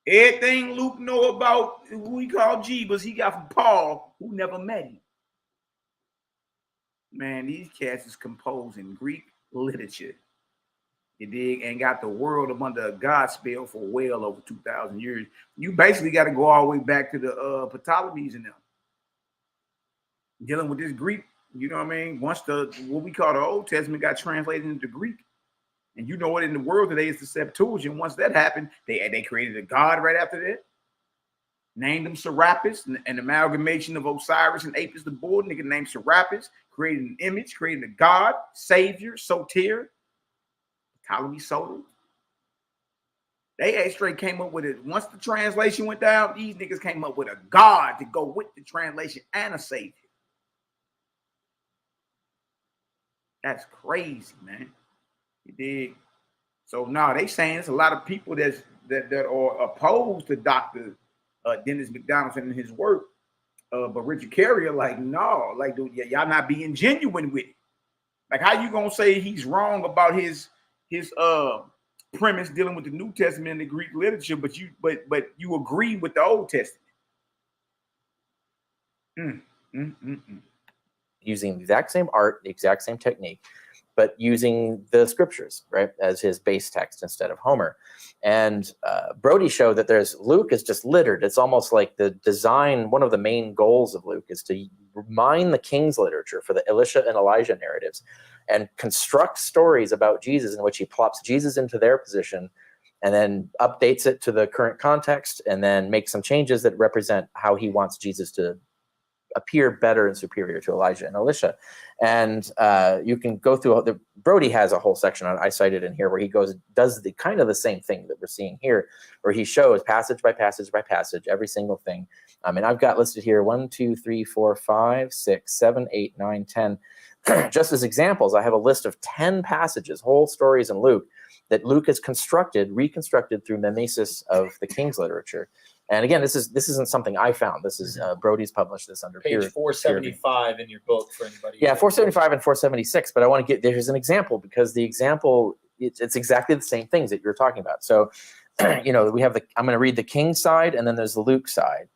S1: Everything Luke know about who he called Jeebus, he got from Paul, who never met him. Man, these cats is composing Greek literature. You dig? And got the world up under a God spell for well over 2,000 years. You basically got to go all the way back to the Ptolemies and them. Dealing with this Greek, you know what I mean? Once what we call the Old Testament got translated into Greek, and you know what in the world today is the Septuagint. Once that happened, they created a god right after that. Named him Serapis, an amalgamation of Osiris and Apis the bull. Nigga named Serapis, created an image, created a god, savior, soter, Ptolemy Soter. They straight came up with it. Once the translation went down, these niggas came up with a god to go with the translation and a savior. That's crazy, man. You dig? So now they saying there's a lot of people that are opposed to Dr. Dennis McDonald and his work. But Richard Carrier, like, no, like, dude, y'all not being genuine with it. Like, how you gonna say he's wrong about his premise dealing with the New Testament and the Greek literature, but you agree with the Old Testament?
S4: Using the exact same art, the exact same technique, but using the scriptures, right, as his base text instead of Homer. And Brodie showed that Luke is just littered. It's almost like the design, one of the main goals of Luke is to mine the King's literature for the Elisha and Elijah narratives and construct stories about Jesus in which he plops Jesus into their position and then updates it to the current context and then makes some changes that represent how he wants Jesus to appear better and superior to Elijah and Elisha. And you can go through Brodie has a whole section on, I cited in here, where he does the kind of the same thing that we're seeing here, where he shows passage by passage by passage, every single thing. And I've got listed here 1, 2, 3, 4, 5, 6, 7, 8, 9, 10. Just as examples, I have a list of 10 passages, whole stories in Luke, that Luke has reconstructed through mimesis of the King's literature. And again, this isn't something I found. This is Brodie's published this under
S2: page 475 in your book for anybody.
S4: Yeah, 475 and 476. But I want to there's an example, because the example, it's exactly the same things that you're talking about. So, we have I'm going to read the King side, and then there's the Luke side.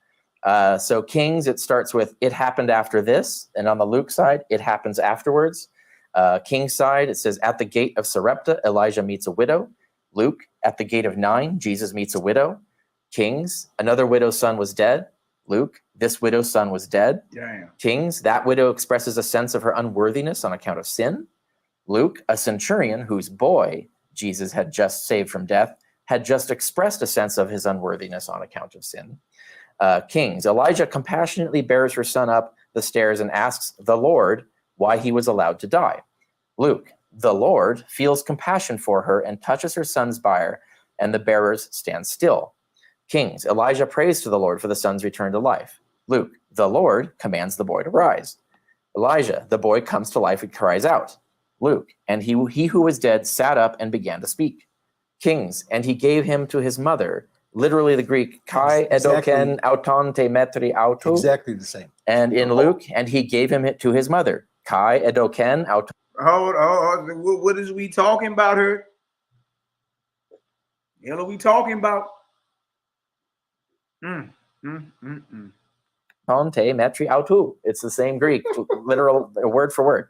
S4: So Kings, it starts with, it happened after this. And on the Luke side, it happens afterwards. King's side, it says, at the gate of Sarepta, Elijah meets a widow. Luke, at the gate of 9, Jesus meets a widow. Kings, another widow's son was dead. Luke, this widow's son was dead.
S1: Damn.
S4: Kings, that widow expresses a sense of her unworthiness on account of sin. Luke, a centurion whose boy Jesus had just saved from death, had just expressed a sense of his unworthiness on account of sin. Kings, Elijah compassionately bears her son up the stairs and asks the Lord why he was allowed to die. Luke, the Lord feels compassion for her and touches her son's bier, and the bearers stand still. Kings, Elijah prays to the Lord for the son's return to life. Luke, the Lord commands the boy to rise. Elijah, the boy comes to life and cries out. Luke, and he who was dead sat up and began to speak. Kings, and he gave him to his mother. Literally the Greek, kai edoken auton te metri auto.
S5: Exactly the same.
S4: And in Luke, and he gave him to his mother, kai edoken auton.
S1: Hold on. What is we talking about here? Hell are we talking about?
S4: te metri autou. It's the same Greek, literal word for word.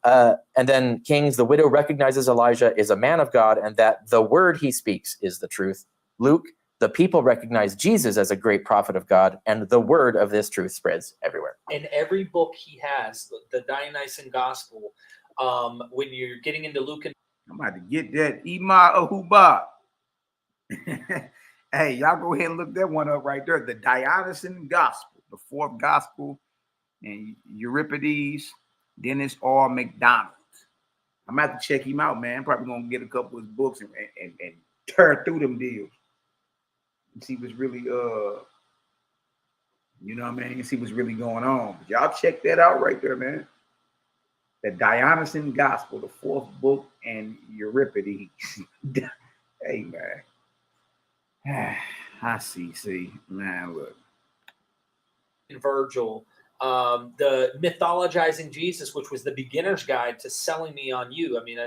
S4: And then Kings, the widow recognizes Elijah is a man of God and that the word he speaks is the truth. Luke, the people recognize Jesus as a great prophet of God, and the word of this truth spreads everywhere.
S2: In every book he has, the Dionysian Gospel, when you're getting into Luke and
S1: I'm about to get that Ahuba. Hey, y'all go ahead and look that one up right there. The Dionysian Gospel, the fourth Gospel, and Euripides, Dennis R. McDonald. I'm about to check him out, man. Probably gonna get a couple of his books and tear through them deals and see what's really you know what I mean, and see what's really going on. But y'all check that out right there, man. The Dionysian Gospel, the fourth book, and Euripides. Hey, man. I see. Man, look.
S2: Virgil, the mythologizing Jesus, which was the beginner's guide to selling me on you. I mean,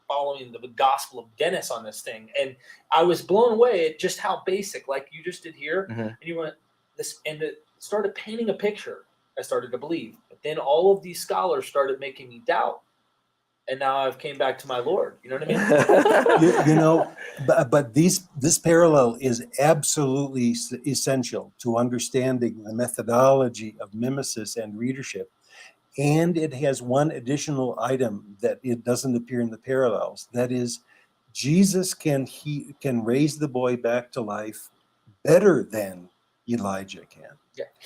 S2: following the Gospel of Dennis on this thing, and I was blown away at just how basic, like you just did here. And you went this, and it started painting a picture. I started to believe, but then all of these scholars started making me doubt, and now I've came back to my Lord. You know what I mean?
S5: you know, but this parallel is absolutely essential to understanding the methodology of mimesis and readership. And it has one additional item that it doesn't appear in the parallels. That is, Jesus can raise the boy back to life better than Elijah can.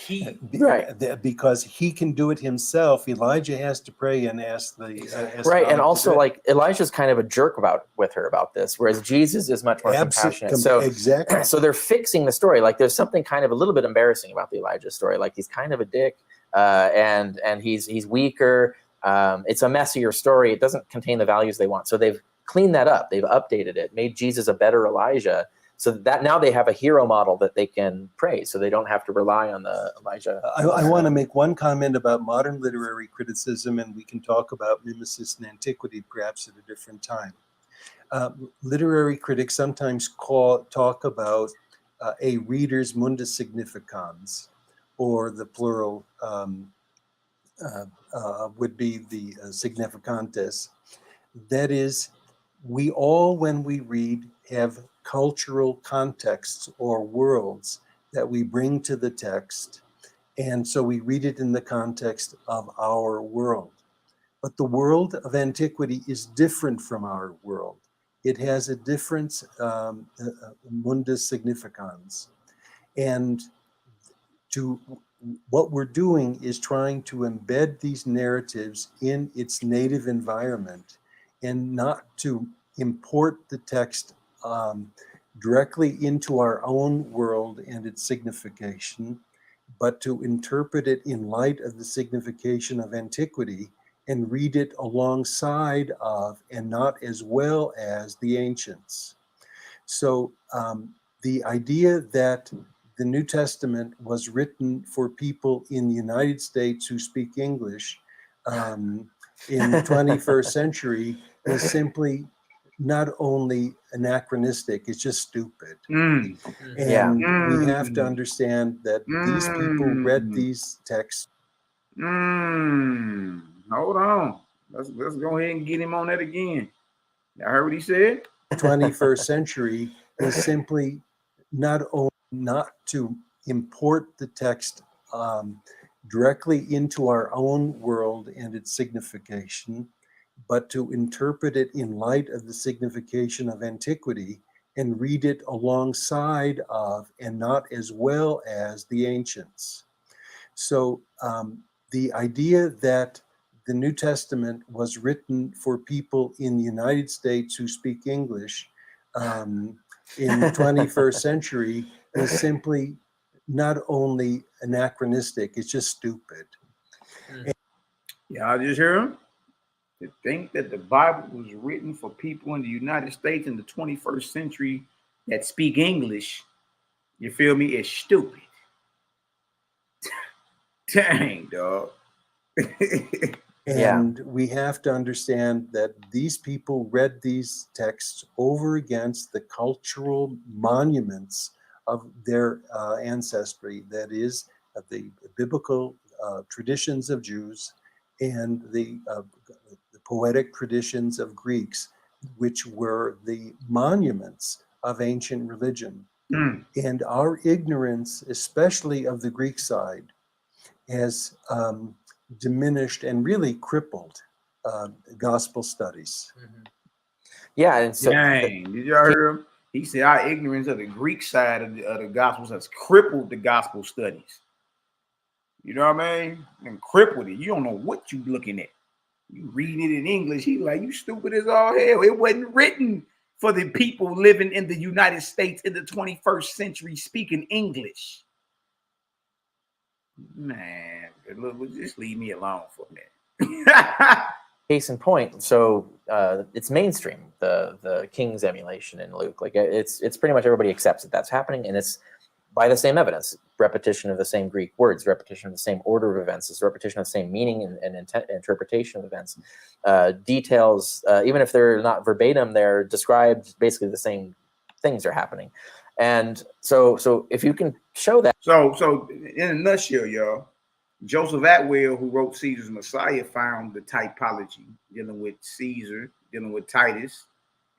S2: Yeah,
S4: right,
S5: because he can do it himself. Elijah has to pray and ask the
S4: right, and also like Elijah's kind of a jerk with her about this, whereas Jesus is much more compassionate. So
S5: exactly,
S4: so they're fixing the story. Like there's something kind of a little bit embarrassing about the Elijah story. Like he's kind of a dick, and he's weaker. It's a messier story. It doesn't contain the values they want. So they've cleaned that up. They've updated it, made Jesus a better Elijah. So that now they have a hero model that they can praise, so they don't have to rely on the Elijah.
S5: I want to make one comment about modern literary criticism, and we can talk about mimesis and antiquity perhaps at a different time. Literary critics sometimes talk about a reader's mundus significans, or the plural would be the significantes. That is, we all, when we read, have cultural contexts or worlds that we bring to the text, and so we read it in the context of our world. But the world of antiquity is different from our world. It has a different mundus significans, and what we're doing is trying to embed these narratives in its native environment and not to import the text directly into our own world and its signification, but to interpret it in light of the signification of antiquity and read it alongside of and not as well as the ancients. So the idea that the New Testament was written for people in the United States who speak English in the 21st century is simply not only anachronistic, it's just stupid. And we have to understand that these people read these texts.
S1: Hold on. Let's go ahead and get him on that again. Y'all heard what he said?
S5: 21st century is simply not to import the text directly into our own world and its signification, but to interpret it in light of the signification of antiquity and read it alongside of and not as well as the ancients. So the idea that the New Testament was written for people in the United States who speak English in the 21st century is simply not only anachronistic, it's just stupid.
S1: Y'all just hear him? To think that the Bible was written for people in the United States in the 21st century that speak English, you feel me, is stupid. Dang, dog.
S5: And we have to understand that these people read these texts over against the cultural monuments of their ancestry. That is, biblical traditions of Jews and the poetic traditions of Greeks, which were the monuments of ancient religion. And our ignorance, especially of the Greek side, has diminished and really crippled gospel studies.
S4: Yeah, and so
S1: Dang, did y'all hear him? He said our ignorance of the Greek side of the Gospels has crippled the gospel studies. You know what I mean? And crippled it. You don't know what you looking at. You reading it in English. He like, you stupid as all hell. It wasn't written for the people living in the United States in the 21st century speaking English. Man, just leave me alone for a minute.
S4: case in point, so it's mainstream, the King's emulation in Luke. Like it's pretty much everybody accepts that that's happening, and it's by the same evidence, repetition of the same Greek words, repetition of the same order of events, it's repetition of the same meaning and interpretation of events. Details, even if they're not verbatim, they're described basically the same things are happening. And so if you can show that.
S1: So in a nutshell, y'all, Joseph Atwell, who wrote Caesar's Messiah, found the typology dealing with Caesar, dealing with Titus,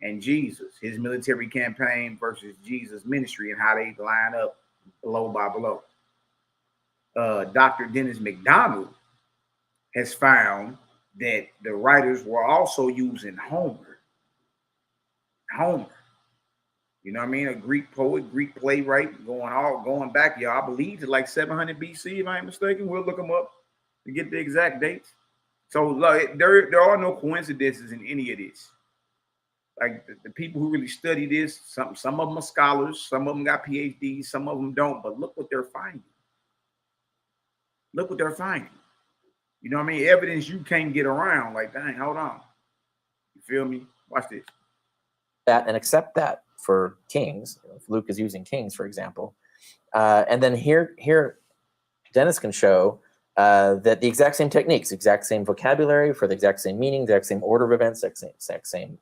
S1: and Jesus, his military campaign versus Jesus' ministry and how they line up blow by blow. Dr. Dennis McDonald has found that the writers were also using Homer. You know what I mean? A Greek poet, Greek playwright, going back, y'all. I believe to like 700 BC, if I ain't mistaken. We'll look them up to get the exact dates. So like, there are no coincidences in any of this. Like the people who really study this, some of them are scholars, some of them got PhDs, some of them don't. But look what they're finding. Look what they're finding. You know what I mean? Evidence you can't get around. Like, dang, hold on. You feel me? Watch this.
S4: That and accept that for Kings. If Luke is using Kings, for example, and then here Dennis can show that the exact same techniques, exact same vocabulary for the exact same meaning, the exact same order of events, exact same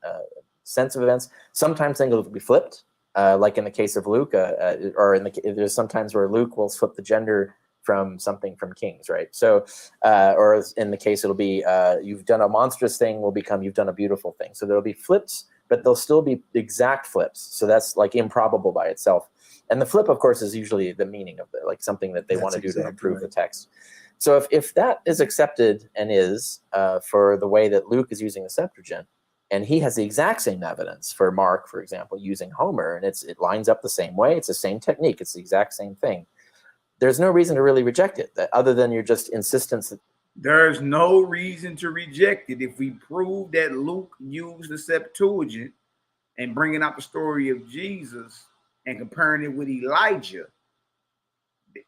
S4: sense of events. Sometimes things will be flipped, like in the case of Luke, or there's sometimes where Luke will flip the gender from something from Kings, right? So, or in the case it'll be you've done a monstrous thing will become you've done a beautiful thing. So there'll be flips, but they'll still be exact flips. So that's like improbable by itself. And the flip, of course, is usually the meaning of it, like something that they want to do to improve the text. So if that is accepted and is for the way that Luke is using the Septuagint, and he has the exact same evidence for Mark, for example, using Homer, and it lines up the same way, it's the same technique, it's the exact same thing. There's no reason to really reject it, other than your just insistence.
S1: There's no reason to reject it if we prove that Luke used the Septuagint and bringing out the story of Jesus and comparing it with Elijah.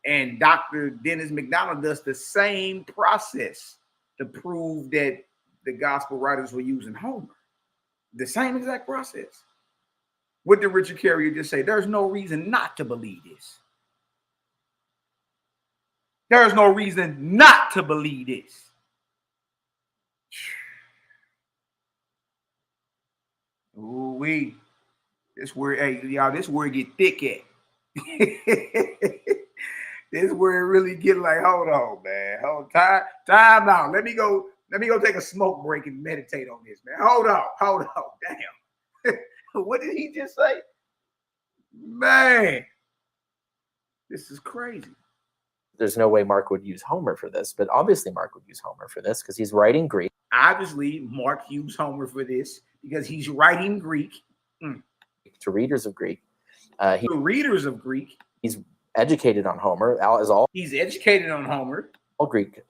S1: And Dr. Dennis McDonald does the same process to prove that the gospel writers were using Homer. The same exact process. What did Richard Carrier just say? There's no reason not to believe this. There's no reason not to believe this. Ooh-wee. This where, hey, y'all, this where it get thick at. This is where it really get like, hold on, man. Time out. Let me go take a smoke break and meditate on this, man. Hold on. Damn. What did he just say? Man, this is crazy.
S4: There's no way Mark would use Homer for this, but obviously Mark would use Homer for this because he's writing Greek.
S1: Obviously, Mark used Homer for this because he's writing Greek.
S4: To readers of Greek. He's educated on Homer, as all.
S1: He's educated on Homer.
S4: All Greek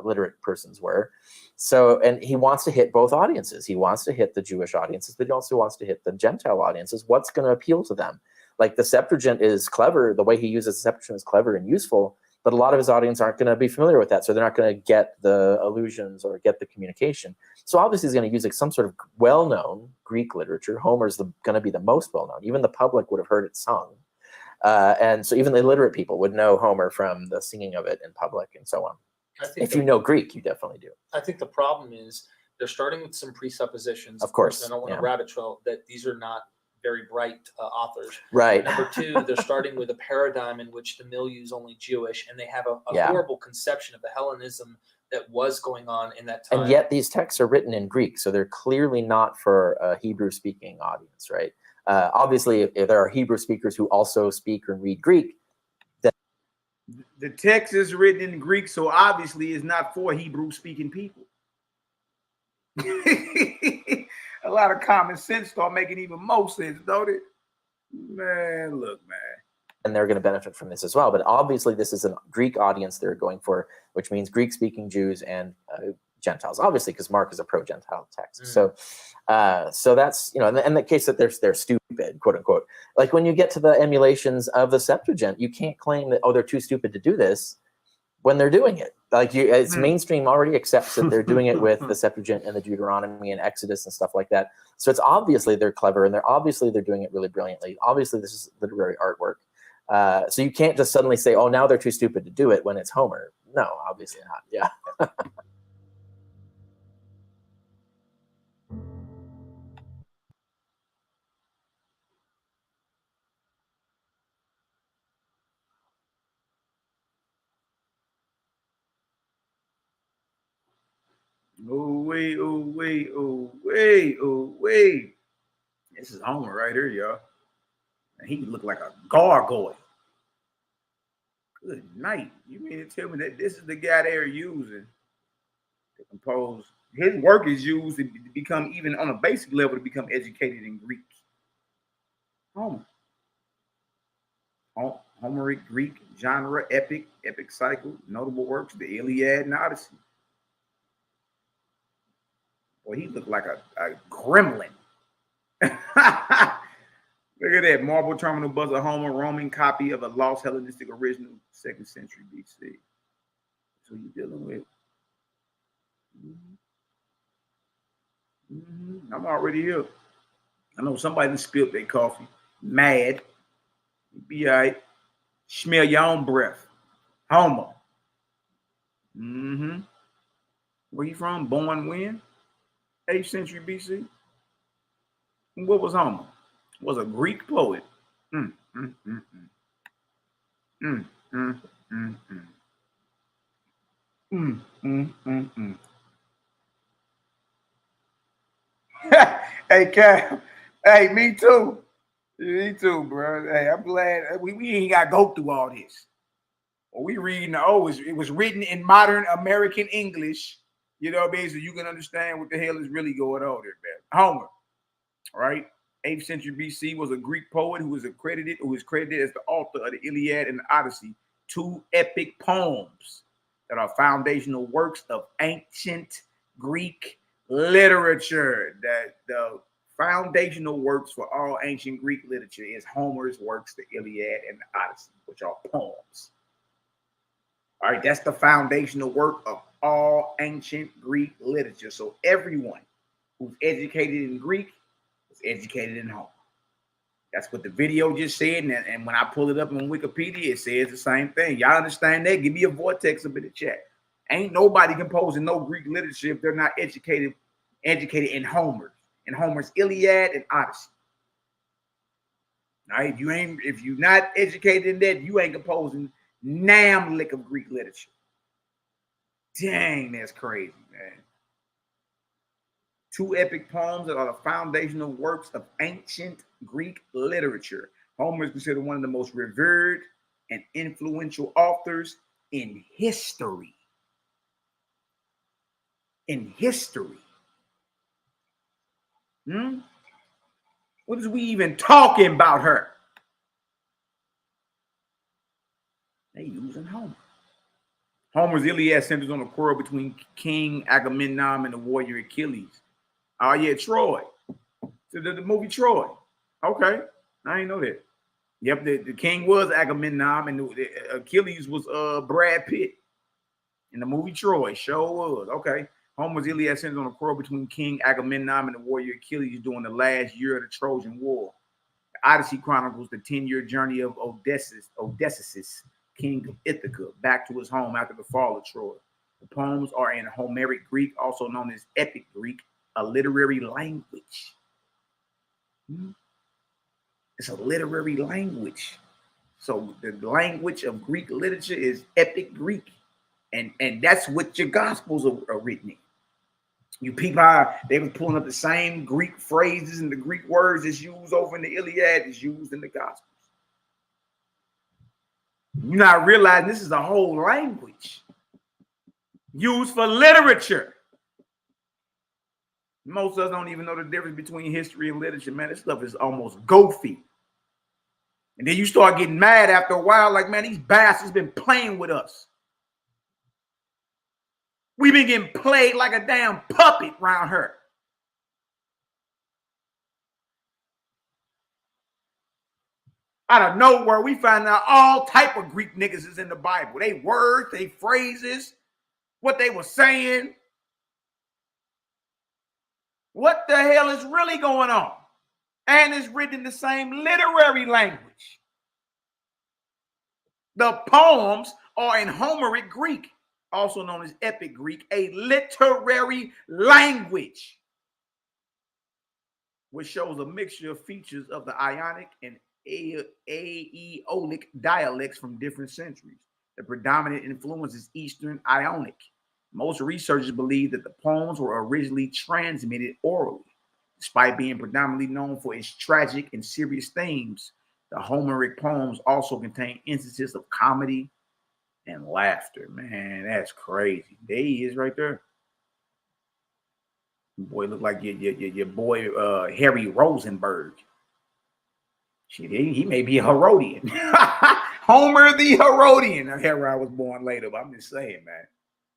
S4: literate persons were. So, and he wants to hit both audiences. He wants to hit the Jewish audiences, but he also wants to hit the Gentile audiences. What's going to appeal to them? Like the Septuagint is clever. The way he uses the Septuagint is clever and useful, but a lot of his audience aren't going to be familiar with that. So they're not going to get the allusions or get the communication. So obviously he's going to use like some sort of well-known Greek literature. Homer's going to be the most well-known. Even the public would have heard it sung. And so even the illiterate people would know Homer from the singing of it in public and so on. If you know Greek, you definitely do.
S2: I think the problem is they're starting with some presuppositions.
S4: Of course.
S2: I don't want to rabbit trail that these are not very bright authors.
S4: Right.
S2: Number two, they're starting with a paradigm in which the milieu is only Jewish, and they have a horrible conception of the Hellenism that was going on in that time.
S4: And yet these texts are written in Greek, so they're clearly not for a Hebrew-speaking audience, right? Obviously, if there are Hebrew speakers who also speak or read Greek, then
S1: the text is written in Greek, so obviously it's not for Hebrew-speaking people. A lot of common sense start making even more sense, don't it? Man, look, man.
S4: and they're going to benefit from this as well. But obviously, this is a Greek audience they're going for, which means Greek-speaking Jews and Gentiles, obviously, because Mark is a pro-Gentile text. So that's, in the case that they're stupid, quote unquote. Like when you get to the emulations of the Septuagint, you can't claim that, oh, they're too stupid to do this when they're doing it. Like it's mainstream already accepts that they're doing it with the Septuagint and the Deuteronomy and Exodus and stuff like that. So it's obviously they're clever, and they're doing it really brilliantly. Obviously, this is literary artwork. So you can't just suddenly say, oh, now they're too stupid to do it when it's Homer. No, obviously not. Yeah.
S1: Oh, wait, oh, wait, oh, wait, oh, wait. This is Homer right here, y'all. And he looked like a gargoyle. Good night. You mean to tell me that this is the guy they're using to compose? His work is used to become, even on a basic level, to become educated in Greek. Homer. Homeric Greek genre, epic cycle, notable works, the Iliad and Odyssey. Boy, he looked like a gremlin. Look at that marble terminal bust of Homer, Roman copy of a lost Hellenistic original, 2nd century BC. That's what you're dealing with. I'm already here. I know somebody done spilled their coffee. Mad. Be all right. Smell your own breath. Homer. Where you from? Born when? 8th century BC. What was Homer? Was a Greek poet. Hey, Cam. Hey, me too. Me too, bro. Hey, I'm glad we ain't got to go through all this. Well, we reading, it was written in modern American English. You know what I mean? So you can understand what the hell is really going on there, man. Homer, right? 8th century BC, was a Greek poet who is credited as the author of the Iliad and the Odyssey, 2 epic poems that are foundational works of ancient Greek literature. That the foundational works for all ancient Greek literature is Homer's works, the Iliad and the Odyssey, which are poems. All right, that's the foundational work of all ancient Greek literature. So everyone who's educated in Greek is educated in Homer. That's what the video just said, and when I pull it up on Wikipedia, it says the same thing. Y'all understand that? Give me a vortex up in the chat. Ain't nobody composing no Greek literature if they're not educated in Homer's Iliad and Odyssey. All right, if you're not educated in that, you ain't composing nam lick of Greek literature. Dang, that's crazy, man. 2 epic poems that are the foundational works of ancient Greek literature. Homer is considered one of the most revered and influential authors in history. In history. What is we even talking about her? They using Homer. Homer's Iliad centers on a quarrel between King Agamemnon and the warrior Achilles. Oh, yeah, Troy. So the movie Troy. Okay. I didn't know that. Yep, the king was Agamemnon, and the Achilles was Brad Pitt in the movie Troy. Sure was. Okay. Homer's Iliad centers on a quarrel between King Agamemnon and the warrior Achilles during the last year of the Trojan War. The Odyssey chronicles the 10-year journey of Odysseus, king of Ithaca, back to his home after the fall of Troy. The poems are in Homeric Greek, also known as Epic Greek, a literary language. It's a literary language. So the language of Greek literature is epic Greek. And that's what your gospels are written in. You people, how they were pulling up the same Greek phrases and the Greek words that's used over in the Iliad is used in the Gospels. You're not realizing this is a whole language used for literature. Most of us don't even know the difference between history and literature, man. This stuff is almost goofy. And then you start getting mad after a while, like, man, these bastards been playing with us. We've been getting played like a damn puppet around her. Out of nowhere, we find out all type of Greek niggas is in the Bible. They words, they phrases, what they were saying. What the hell is really going on? And it's written in the same literary language. The poems are in Homeric Greek, also known as Epic Greek, a literary language, which shows a mixture of features of the Ionic and Aeolic dialects from different centuries. The predominant influence is Eastern Ionic. Most researchers believe that the poems were originally transmitted orally. Despite being predominantly known for its tragic and serious themes, the Homeric poems also contain instances of comedy and laughter. Man, that's crazy. There he is right there. Boy, look like your boy Harry Rosenberg. Shit, he may be a Herodian. Homer the Herodian. Harry was born later, but I'm just saying, man.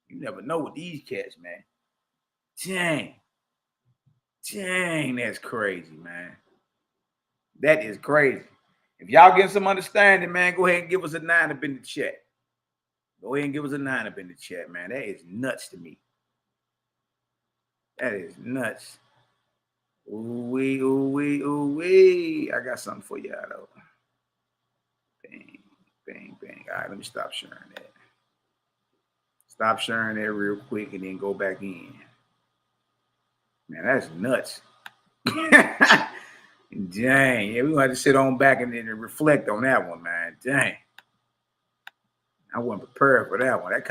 S1: You never know with these cats, man. Dang, that's crazy, man. That is crazy. If y'all get some understanding, man, go ahead and give us a 9 up in the chat. Go ahead and give us a 9 up in the chat, man. That is nuts to me. That is nuts. Ooh-wee, ooh-wee, ooh-wee. I got something for y'all, though. Bang, bang, bang. All right, let me stop sharing that. Stop sharing that real quick and then go back in. Man, that's nuts. Dang. Yeah, we're going to have to sit on back and then reflect on that one, man. Dang. I wasn't prepared for that one. That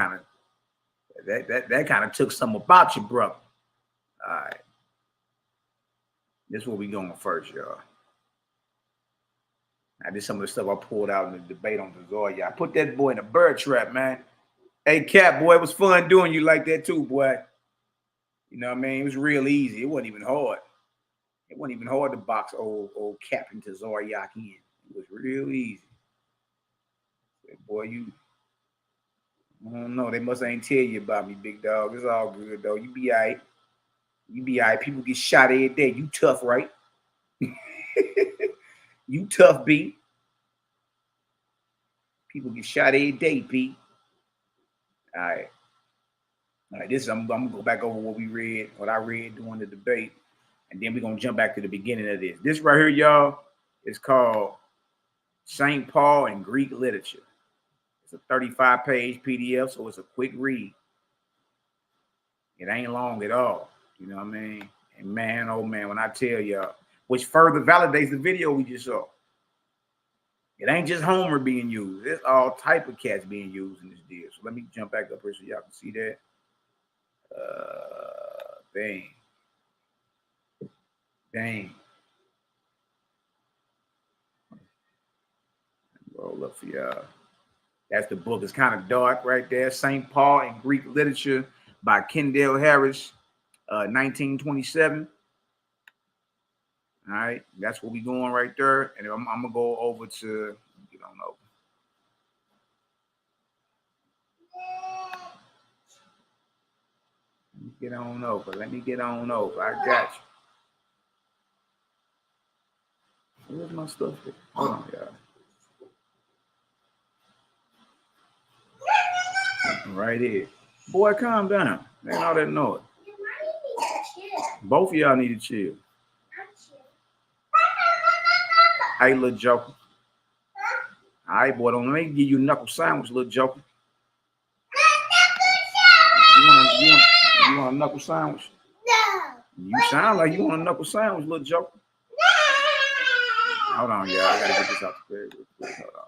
S1: kind of took something about you, brother. All right. This is where we going first, y'all. Now, this is some of the stuff I pulled out in the debate on Tazaryach. I put that boy in a bird trap, man. Hey, Cap, boy, it was fun doing you like that too, boy. You know what I mean? It was real easy. It wasn't even hard. It wasn't even hard to box old Captain Tazaryach in. It was real easy. Boy, I don't know. They must ain't tell you about me, big dog. It's all good, though. You be all right. You be all right. People get shot every day. You tough, right? You tough, B. People get shot every day, B. All right. All right, I'm going to go back over what I read during the debate, and then we're going to jump back to the beginning of this. This right here, y'all, is called St. Paul and Greek Literature. It's a 35-page PDF, so it's a quick read. It ain't long at all. You know what I mean? And man, oh man, when I tell y'all, which further validates the video we just saw. It ain't just Homer being used. There's all type of cats being used in this deal. So let me jump back up here so y'all can see that. Dang. Roll up for y'all. That's the book. It's kind of dark right there. St. Paul and Greek Literature by Kendall Harris, 1927. All right, that's where we going right there. And I'm gonna go over to get on over. Let me get on over. I got you. Where's my stuff? Hold on, y'all. Right here. Boy, calm down. Ain't all that noise. Both of y'all need to chill. Hey, little joker. All right, boy, don't let me give you a knuckle sandwich, little joker. You want a knuckle sandwich? No. You sound like you want a knuckle sandwich, little joker. Hold on, y'all. I gotta get this off the page real quick. Hold on.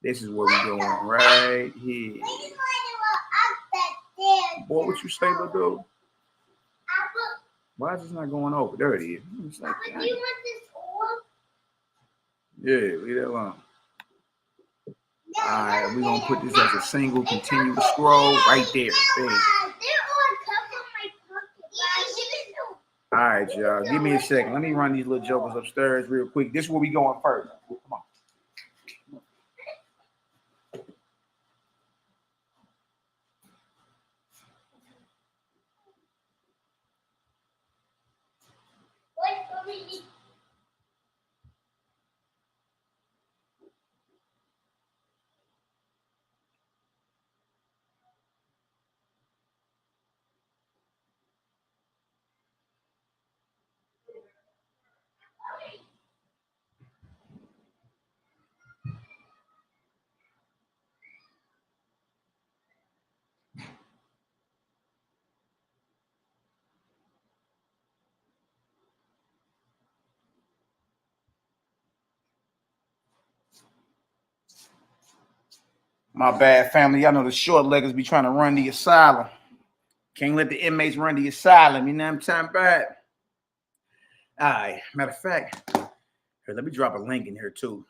S1: This is where we going right here. Boy, what you say, little dude? Why is this not going over? There it is. It's like,
S6: do you want this off?
S1: yeah, leave that alone. All right, we're gonna put this as a single continuous scroll right there. All right, y'all. Give me a second. Let me run these little jokers upstairs real quick. This is where we going first. Come on. My bad, family. Y'all know the short leggers be trying to run the asylum. Can't let the inmates run the asylum. You know what I'm talking about? All right. Matter of fact, here, let me drop a link in here too,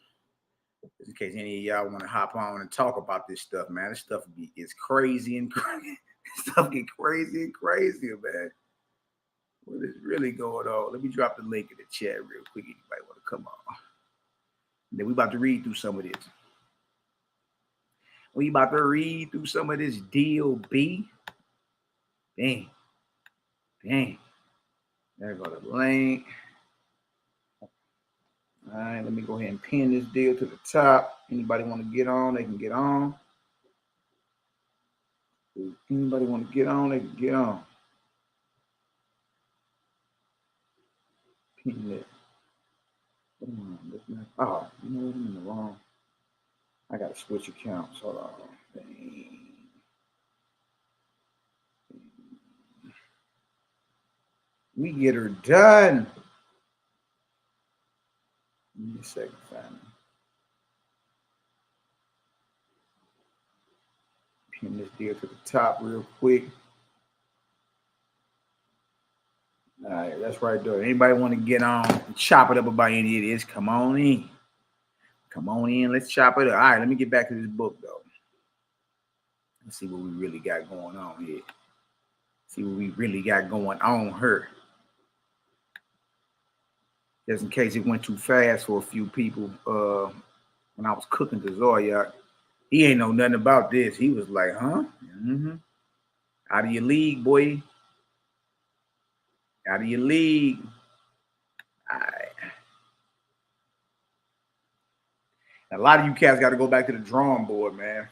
S1: just in case any of y'all want to hop on and talk about this stuff, man. This stuff is crazy and crazy. Stuff get crazy and crazier, man. What is really going on? Let me drop the link in the chat real quick. Anybody want to come on? And then we about to read through some of this. We about to read through some of this DOB. Dang. There go the link. All right, let me go ahead and pin this deal to the top. Anybody want to get on, they can get on. If anybody want to get on, they can get on. Pin it. Oh, you know what? I'm in the wrong. I got to switch accounts. Hold on. Dang. We get her done. Give me a second, family. Pin this deal to the top real quick. All right, that's right there. Anybody want to get on and chop it up about any of this? Come on in. Come on in. Let's chop it up. All right, let me get back to this book, though. Let's see what we really got going on here. See what we really got going on here. Just in case it went too fast for a few people. When I was cooking Tazaryach, he ain't know nothing about this. He was like, huh? Mm-hmm. Out of your league, boy. Out of your league. All right. A lot of you cats got to go back to the drawing board, man.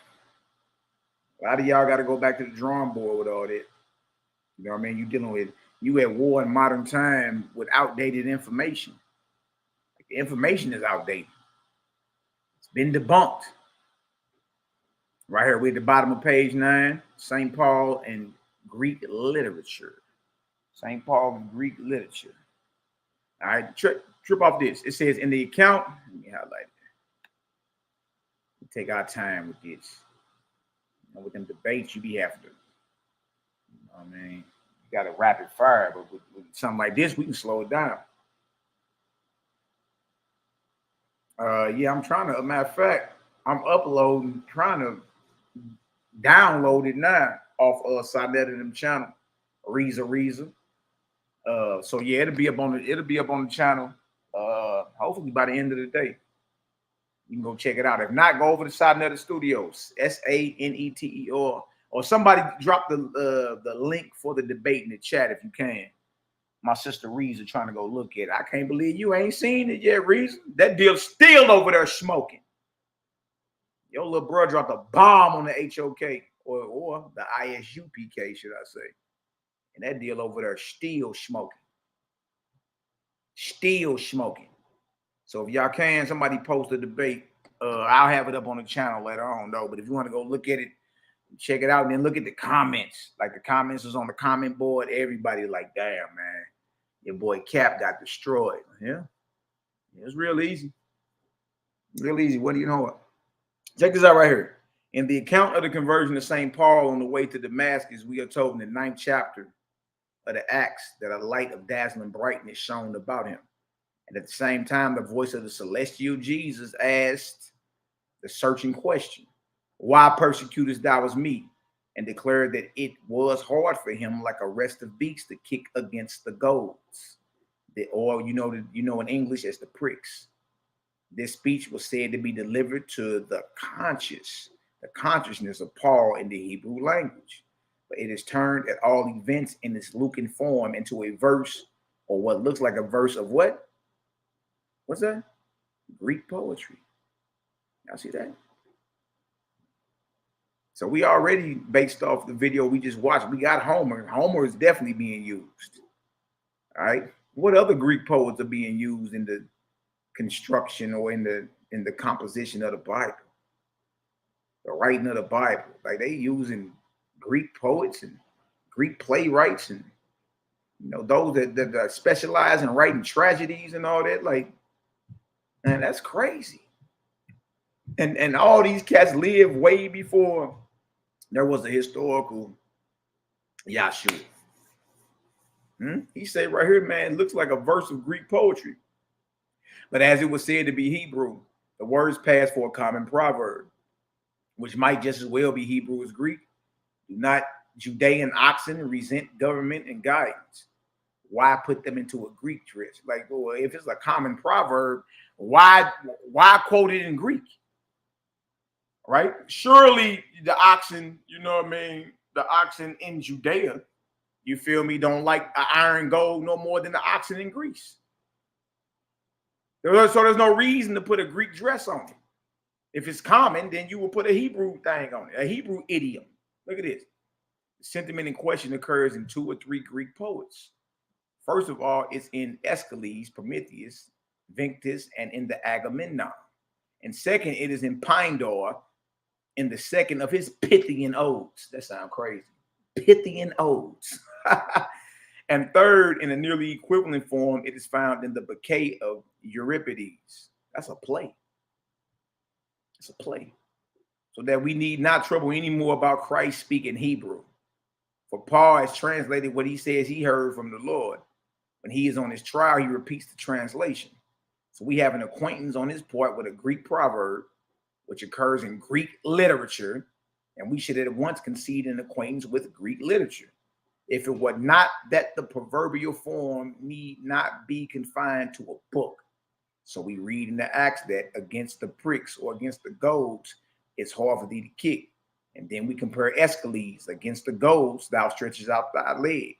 S1: A lot of y'all got to go back to the drawing board with all that. You know what I mean? You at war in modern time with outdated information. Like, the information is outdated. It's been debunked. Right here, we're at the bottom of page 9, St. Paul and Greek literature. St. Paul and Greek literature. All right, trip off this. It says in the account, let me highlight it. We take our time with this. You know, with them debates, you be having to, you know what I mean? You got a rapid fire, but with something like this, we can slow it down. Yeah, I'm trying to, matter of fact, I'm uploading, trying to download it now off Sadet and them channel, Reza. So yeah, it'll be up on the channel. Hopefully by the end of the day. You can go check it out. If not, go over to Sadet Studios, SANETER, or somebody drop the link for the debate in the chat if you can. My sister Reza trying to go look at it. I can't believe you ain't seen it yet, Reza. That deal's still over there smoking. Your little bro dropped a bomb on the HOK or the ISUPK, should I say. And that deal over there still smoking. Still smoking. So if y'all can, somebody post a debate. I'll have it up on the channel later on, though. But if you want to go look at it, check it out, and then look at the comments. Like, the comments is on the comment board. Everybody like, damn, man. Your boy Cap got destroyed. Yeah. It's real easy. Real easy. What do you know? Check this out right here. In the account of the conversion of St. Paul on the way to Damascus, we are told in the 9th chapter of the Acts that a light of dazzling brightness shone about him. And at the same time, the voice of the celestial Jesus asked the searching question, why persecutest thou me? And declared that it was hard for him like a restive beast to kick against the goads, or you know in English as the pricks. This speech was said to be delivered to the consciousness of Paul in the Hebrew language. But it is turned at all events in its Lucan form into a verse, or what looks like a verse of what? What's that? Greek poetry. Y'all see that? So we already, based off the video we just watched, we got Homer. Homer is definitely being used. All right. What other Greek poets are being used in the construction or in the composition of the Bible? The writing of the Bible. Like they using Greek poets and Greek playwrights and those that specialize in writing tragedies and all that. Like, man, that's crazy. And all these cats lived way before there was a historical Yahshua. He said right here, man, it looks like a verse of Greek poetry. But as it was said to be Hebrew, the words pass for a common proverb, which might just as well be Hebrew as Greek. Do not Judean oxen resent government and guidance. Why put them into a Greek dress? Like, well, if it's a common proverb, why quote it in Greek? Right? Surely the oxen, the oxen in Judea, you feel me, don't like iron gold no more than the oxen in Greece. So there's no reason to put a Greek dress on it. If it's common, then you will put a Hebrew thing on it, a Hebrew idiom. Look at this. The sentiment in question occurs in 2 or 3 Greek poets. First of all, it's in Aeschylus, Prometheus, Vinctus, and in the Agamemnon. And second, it is in Pindar, in the second of his Pythian odes. That sounds crazy. Pythian odes. And third, in a nearly equivalent form, it is found in the bouquet of Euripides. That's a play. It's a play. So that we need not trouble anymore about Christ speaking Hebrew. For Paul has translated what he says he heard from the Lord. When he is on his trial, he repeats the translation. So we have an acquaintance on his part with a Greek proverb, which occurs in Greek literature, and we should at once concede an acquaintance with Greek literature. If it were not that the proverbial form need not be confined to a book. So we read in the Acts that against the pricks or against the goads, it's hard for thee to kick. And then we compare Aeschylus, against the goads, thou stretches out thy leg,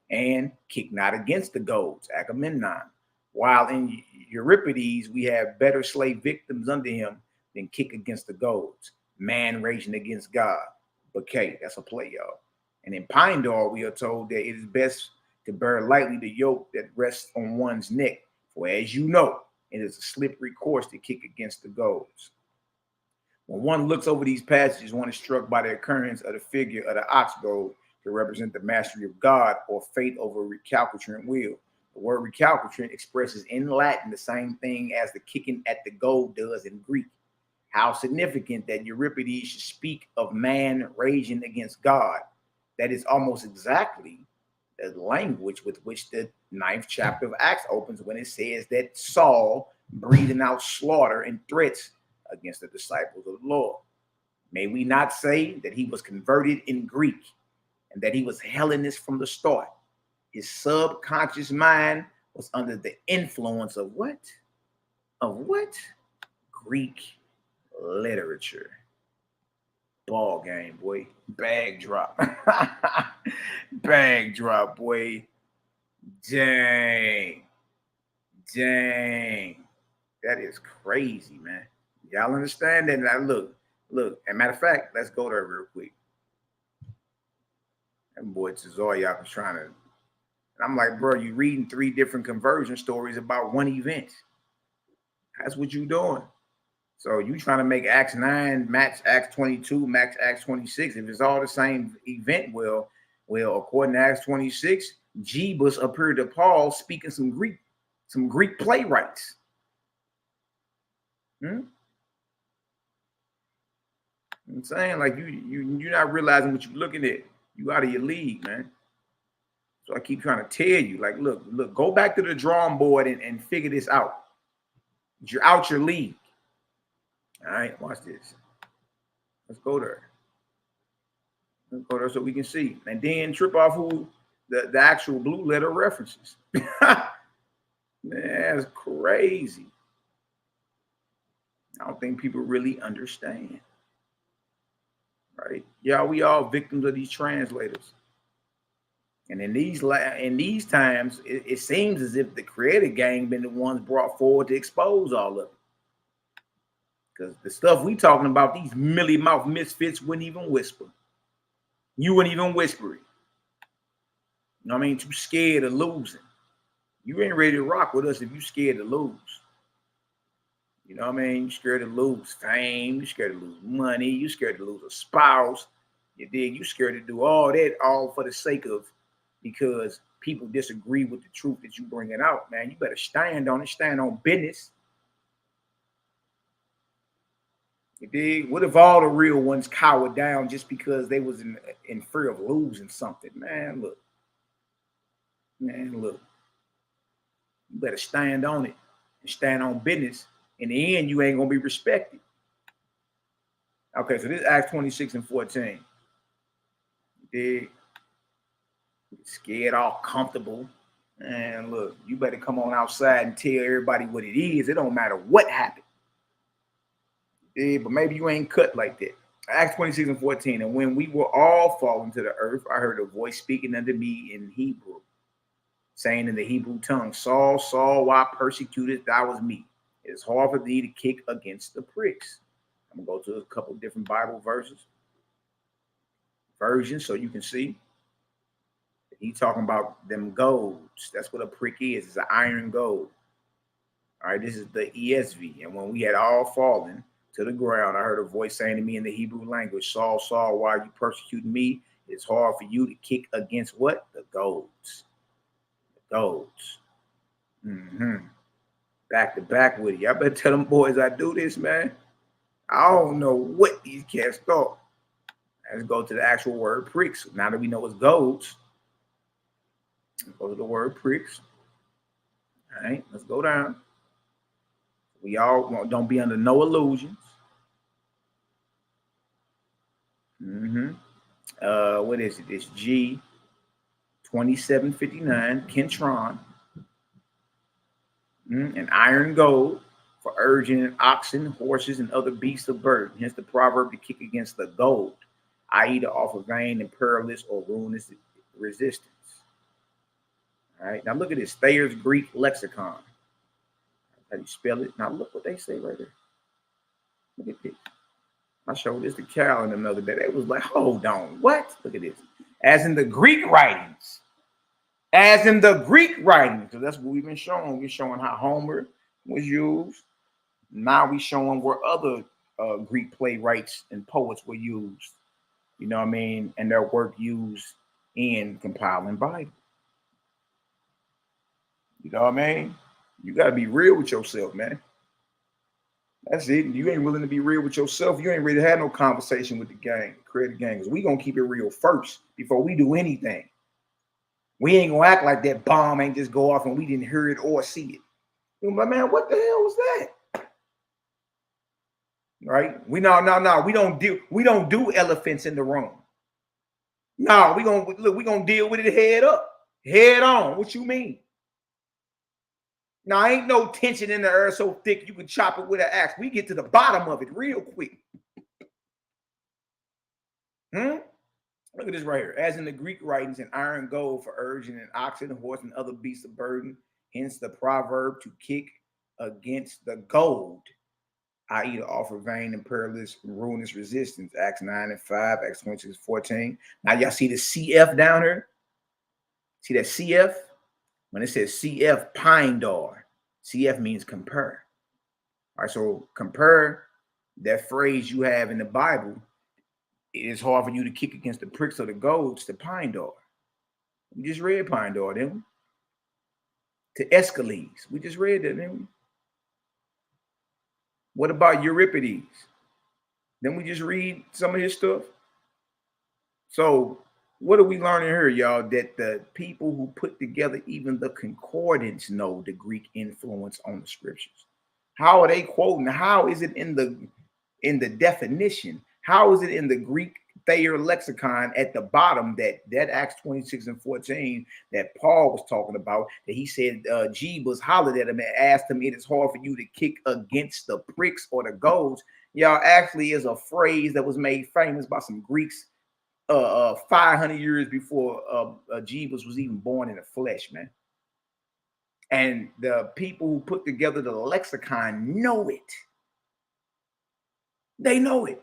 S1: and kick not against the goads, Agamemnon. While in Euripides, we have better slave victims under him than kick against the goads, man raging against God. Bouquet, that's a play, y'all. And in Pindar, we are told that it is best to bear lightly the yoke that rests on one's neck. For as you know, it is a slippery course to kick against the goads. When one looks over these passages, one is struck by the occurrence of the figure of the ox goad to represent the mastery of God or fate over recalcitrant will. The word recalcitrant expresses in Latin the same thing as the kicking at the goad does in Greek. How significant that Euripides should speak of man raging against God. That is almost exactly the language with which the 9th chapter of Acts opens when it says that Saul breathing out slaughter and threats against the disciples of the Lord. May we not say that he was converted in Greek and that he was Hellenist from the start. His subconscious mind was under the influence of what? Of what? Greek literature. Ball game, boy. Bag drop. Bag drop, boy. Dang. That is crazy, man. Y'all understand that? Now look. And matter of fact, let's go there real quick. That boy Tazaryach was trying to. And I'm like, bro, you reading 3 different conversion stories about one event. That's what you doing. So you trying to make Acts 9 match Acts 22, match Acts 26. If it's all the same event, well, according to Acts 26, Jebus appeared to Paul speaking some Greek playwrights. I'm saying, like, you're not realizing what you're looking at. You out of your league, man. So I keep trying to tell you, like, look, go back to the drawing board and figure this out. You're out your league. All right, watch this. Let's go there. Let's go there so we can see. And then trip off who the actual blue letter references. Man, that's crazy. I don't think people really understand. Right? Yeah, we all victims of these translators. And in these times, it seems as if the creative gang been the ones brought forward to expose all of it. Because the stuff we talking about, these mealy mouth misfits wouldn't even whisper. You wouldn't even whisper it. You know what I mean? Too scared of losing. You ain't ready to rock with us if you scared to lose. You know what I mean? You scared to lose fame. You scared to lose money. You scared to lose a spouse. You dig? You scared to do all that, all for the sake of, because people disagree with the truth that you bringing out, man. You better stand on it. Stand on business. You dig? What if all the real ones cowered down just because they was in fear of losing something? Man, look. Man, look. You better stand on it and stand on business. In the end, you ain't going to be respected. Okay, so this is Acts 26:14. You dig? Scared, all comfortable. And look, you better come on outside and tell everybody what it is. It don't matter what happened. Yeah, but maybe you ain't cut like that. Acts 26:14. And when we were all fallen to the earth, I heard a voice speaking unto me in Hebrew, saying in the Hebrew tongue, Saul, Saul, why persecutest thou me? It is hard for thee to kick against the pricks. I'm going to go to a couple of different Bible versions so you can see. He's talking about them golds. That's what a prick is. It's an iron gold. All right, this is the ESV. And when we had all fallen to the ground, I heard a voice saying to me in the Hebrew language, Saul, Saul, why are you persecuting me? It's hard for you to kick against what? The golds. The golds. Back to back with you. I better tell them boys I do this, man. I don't know what these cats thought. Let's go to the actual word pricks. Now that we know it's golds, let's go to the word pricks. All right, let's go down. We all don't be under no illusions. What is it? It's G 2759, Kentron. And iron gold for urging oxen, horses, and other beasts of burden. Hence the proverb to kick against the gold, i.e. to offer vain and perilous or ruinous resistance. All right, now look at this, Thayer's Greek lexicon. How do you spell it? Now look what they say right there. Look at this. I showed this to Carolyn another day. They was like, hold on, what? Look at this. As in the Greek writings. As in the Greek writings. So that's what we've been showing. We're showing how Homer was used. Now we're showing where other Greek playwrights and poets were used. You know what I mean? And their work used in compiling Bible. You know what I mean? You got to be real with yourself, man. That's it. You ain't willing to be real with yourself. You ain't ready to have no conversation with the gang, creative gang. Because we going to keep it real first before we do anything. We ain't going to act like that bomb ain't just go off and we didn't hear it or see it. You're like, man, what the hell was that? Right? We don't do elephants in the room. No, we gonna deal with it head on. What you mean? Now, ain't no tension in the earth so thick you can chop it with an axe. We get to the bottom of it real quick. Look at this right here. As in the Greek writings, an iron gold for urging an oxen, horse, and other beasts of burden. Hence the proverb to kick against the gold, i.e. to offer vain and perilous and ruinous resistance. Acts 9:5, Acts 26:14. Now y'all see the CF down here? See that CF? When it says CF, pindar, CF means compare. All right, so compare that phrase you have in the Bible. It is hard for you to kick against the pricks of the golds to pindar. We just read pindar, didn't we? To Escalades. We just read that, didn't we? What about Euripides? Then we just read some of his stuff. So what are we learning here, y'all? That the people who put together even the concordance know the Greek influence on the scriptures. How are they quoting? How is it in the definition? How is it in the Greek Thayer lexicon at the bottom that Acts 26:14 that Paul was talking about, that he said Jebus hollered at him and asked him, it is hard for you to kick against the pricks or the goads. Y'all, actually is a phrase that was made famous by some Greeks 500 years before Jebus was even born in the flesh, man. And the people who put together the lexicon know it. They know it.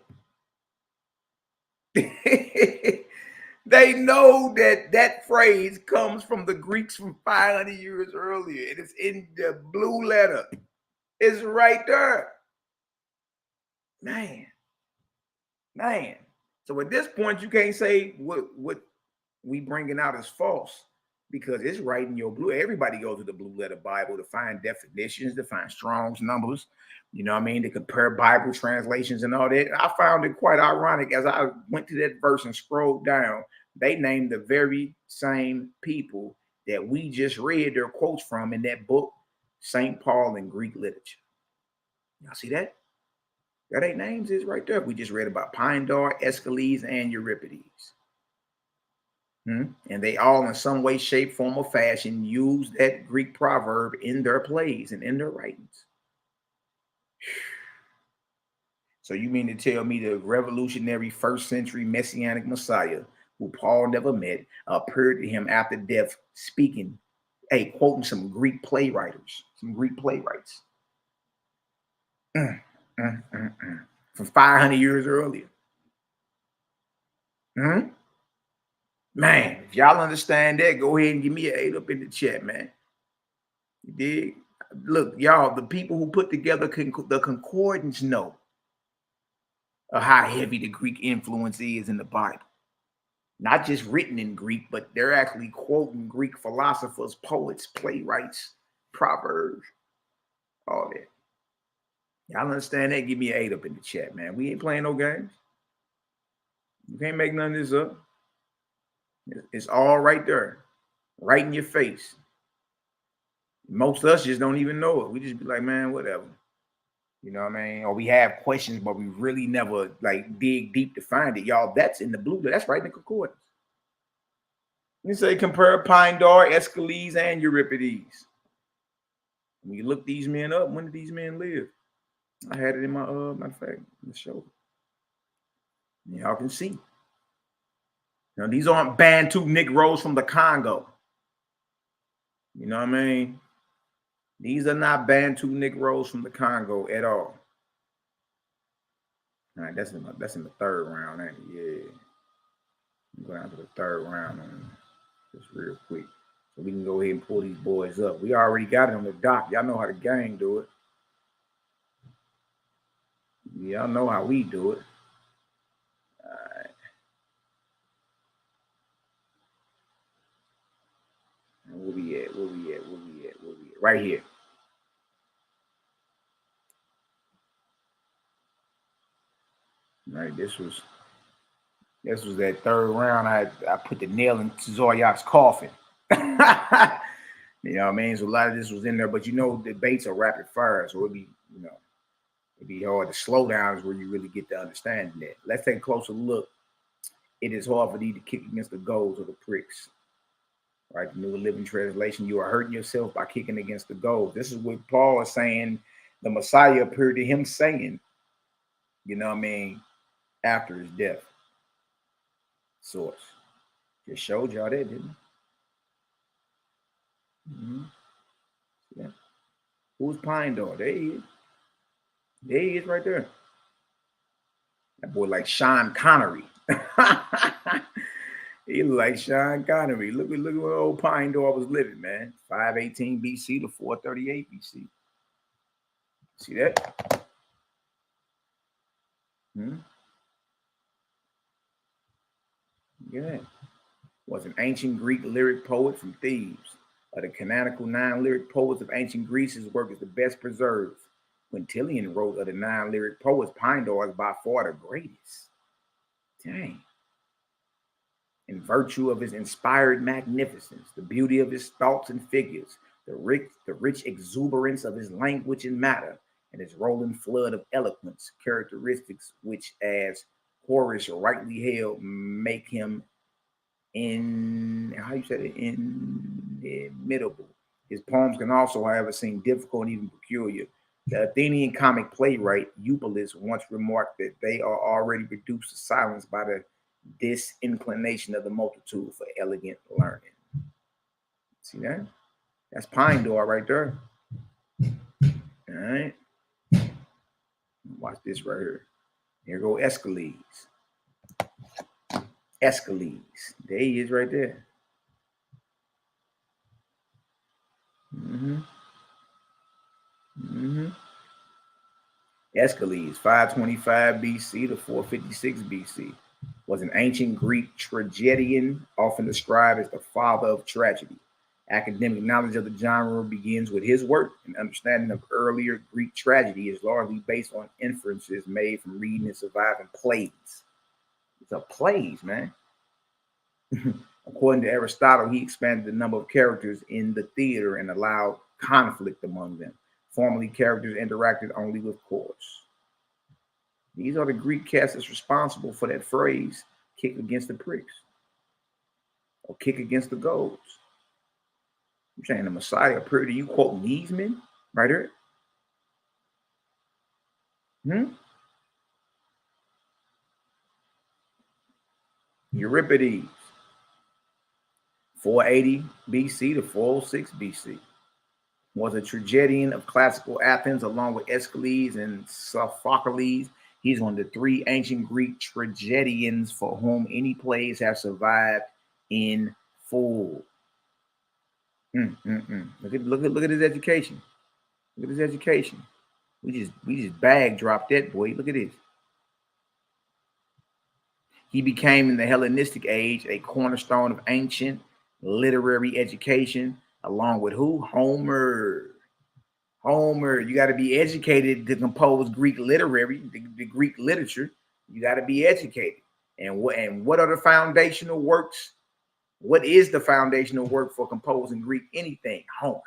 S1: They know that phrase comes from the Greeks from 500 years earlier. It is in the blue letter. It's right there. Man. So at this point, you can't say what we bringing out is false, because it's right in your blue. Everybody goes to the blue letter Bible to find definitions, to find Strong's numbers, you know what I mean, to compare Bible translations and all that. I found it quite ironic as I went to that verse and scrolled down. They named the very same people that we just read their quotes from in that book, St. Paul in Greek literature. Y'all see that? That ain't names is right there. We just read about Pindar, Aeschylus, and Euripides. And they all in some way, shape, form, or fashion use that Greek proverb in their plays and in their writings. So you mean to tell me the revolutionary first century messianic Messiah, who Paul never met, appeared to him after death speaking, quoting some Greek playwrights, from 500 years earlier. Man, if y'all understand that, go ahead and give me an 8 up in the chat, man. You dig? Look, y'all, the people who put together the concordance know of how heavy the Greek influence is in the Bible. Not just written in Greek, but they're actually quoting Greek philosophers, poets, playwrights, proverbs, all that. Y'all understand that? Give me an 8 up in the chat, man. We ain't playing no games. You can't make none of this up. It's all right there, right in your face. Most of us just don't even know it. We just be like, man, whatever. You know what I mean? Or we have questions, but we really never like dig deep to find it. Y'all, that's in the blue. That's right in the concordance. You say compare Pindar, Aeschylus, and Euripides. When you look these men up, when did these men live? I had it in my matter of fact, in the show. Y'all can see. Now, these aren't Bantu Negroes from the Congo. You know what I mean? These are not Bantu Negroes from the Congo at all. All right, that's in the third round, ain't it? Yeah. I'm going down to the third round on just real quick. So we can go ahead and pull these boys up. We already got it on the dock. Y'all know how the gang do it. Y'all know how we do it. All right. Where we at? Right here. All right, this was that third round. I put the nail in Tazaryach's coffin. You know what I mean? So a lot of this was in there, but you know, debates are rapid fire, so it'd be hard. The slow down is where you really get to understanding that. Let's take a closer look. It is hard for thee to kick against the goals of the pricks. Right, the New Living Translation, you are hurting yourself by kicking against the goals. This is what Paul is saying. The Messiah appeared to him saying, you know what I mean, after his death. Source. Just showed y'all that, didn't it? Yeah. Who's Pindar? There he is. There he is right there. That boy like Sean Connery. He look like Sean Connery. Look at what old Pindar was living, man. 518 BC to 438 BC. See that? Yeah. Was an ancient Greek lyric poet from Thebes. Of the canonical 9 lyric poets of ancient Greece, his work is the best preserved. Quintilian wrote of the 9 lyric poets, Pindar is by far the greatest. Dang. In virtue of his inspired magnificence, the beauty of his thoughts and figures, the rich exuberance of his language and matter, and his rolling flood of eloquence, characteristics which, as Horace rightly held, make him inimitable. His poems can also, however, seem difficult and even peculiar. The Athenian comic playwright Eupolis once remarked that they are already reduced to silence by the disinclination of the multitude for elegant learning. See that? That's Pindar right there. All right. Watch this right here. Here go Aeschylus. Aeschylus. There he is right there. Aeschylus, 525 BC to 456 BC, was an ancient Greek tragedian, often described as the father of tragedy. Academic knowledge of the genre begins with his work, and understanding of earlier Greek tragedy is largely based on inferences made from reading and surviving plays. It's a plays, man. According to Aristotle, he expanded the number of characters in the theater and allowed conflict among them. Formerly, characters interacted only with chords. These are the Greek cats that's responsible for that phrase, kick against the pricks, or kick against the goals. I'm saying the Messiah appeared to you, quoting these men right here. Euripides, 480 BC to 406 BC, was a tragedian of classical Athens, along with Aeschylus and Sophocles. He's one of the 3 ancient Greek tragedians for whom any plays have survived in full. Look at his education. Look at his education. We just bag dropped that boy. Look at this. He became in the Hellenistic age a cornerstone of ancient literary education, along with who? Homer. Homer. You got to be educated to compose Greek literary, the Greek literature. You got to be educated. And what are the foundational works? What is the foundational work for composing Greek anything? Homer.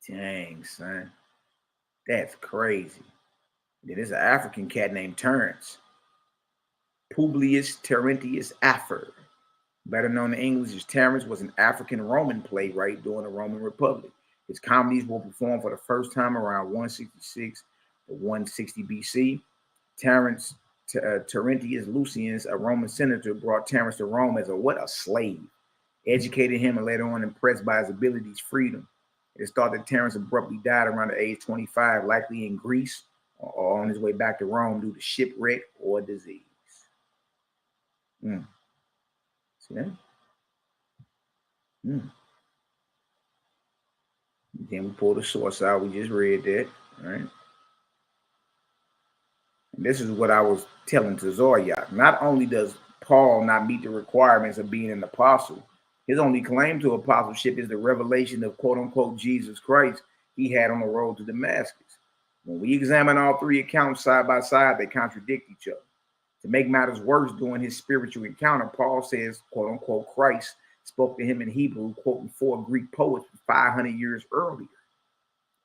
S1: Dang, son. That's crazy. Then there's an African cat named Terence. Publius Terentius Afer, better known in English as Terence, was an African Roman playwright during the Roman Republic. His comedies were performed for the first time around 166 to 160 BC. Terentius Lucius, a Roman senator, brought Terence to Rome as a slave, educated him, and later on, impressed by his abilities, freed him. It is thought that Terence abruptly died around the age 25, likely in Greece or on his way back to Rome due to shipwreck or disease. See that? Then we pull the source out. We just read that, right? And this is what I was telling Tazaryach. Not only does Paul not meet the requirements of being an apostle, his only claim to apostleship is the revelation of quote-unquote Jesus Christ he had on the road to Damascus. When we examine all 3 accounts side by side, they contradict each other. To make matters worse, during his spiritual encounter, Paul says, quote-unquote, Christ spoke to him in Hebrew, quoting 4 Greek poets 500 years earlier.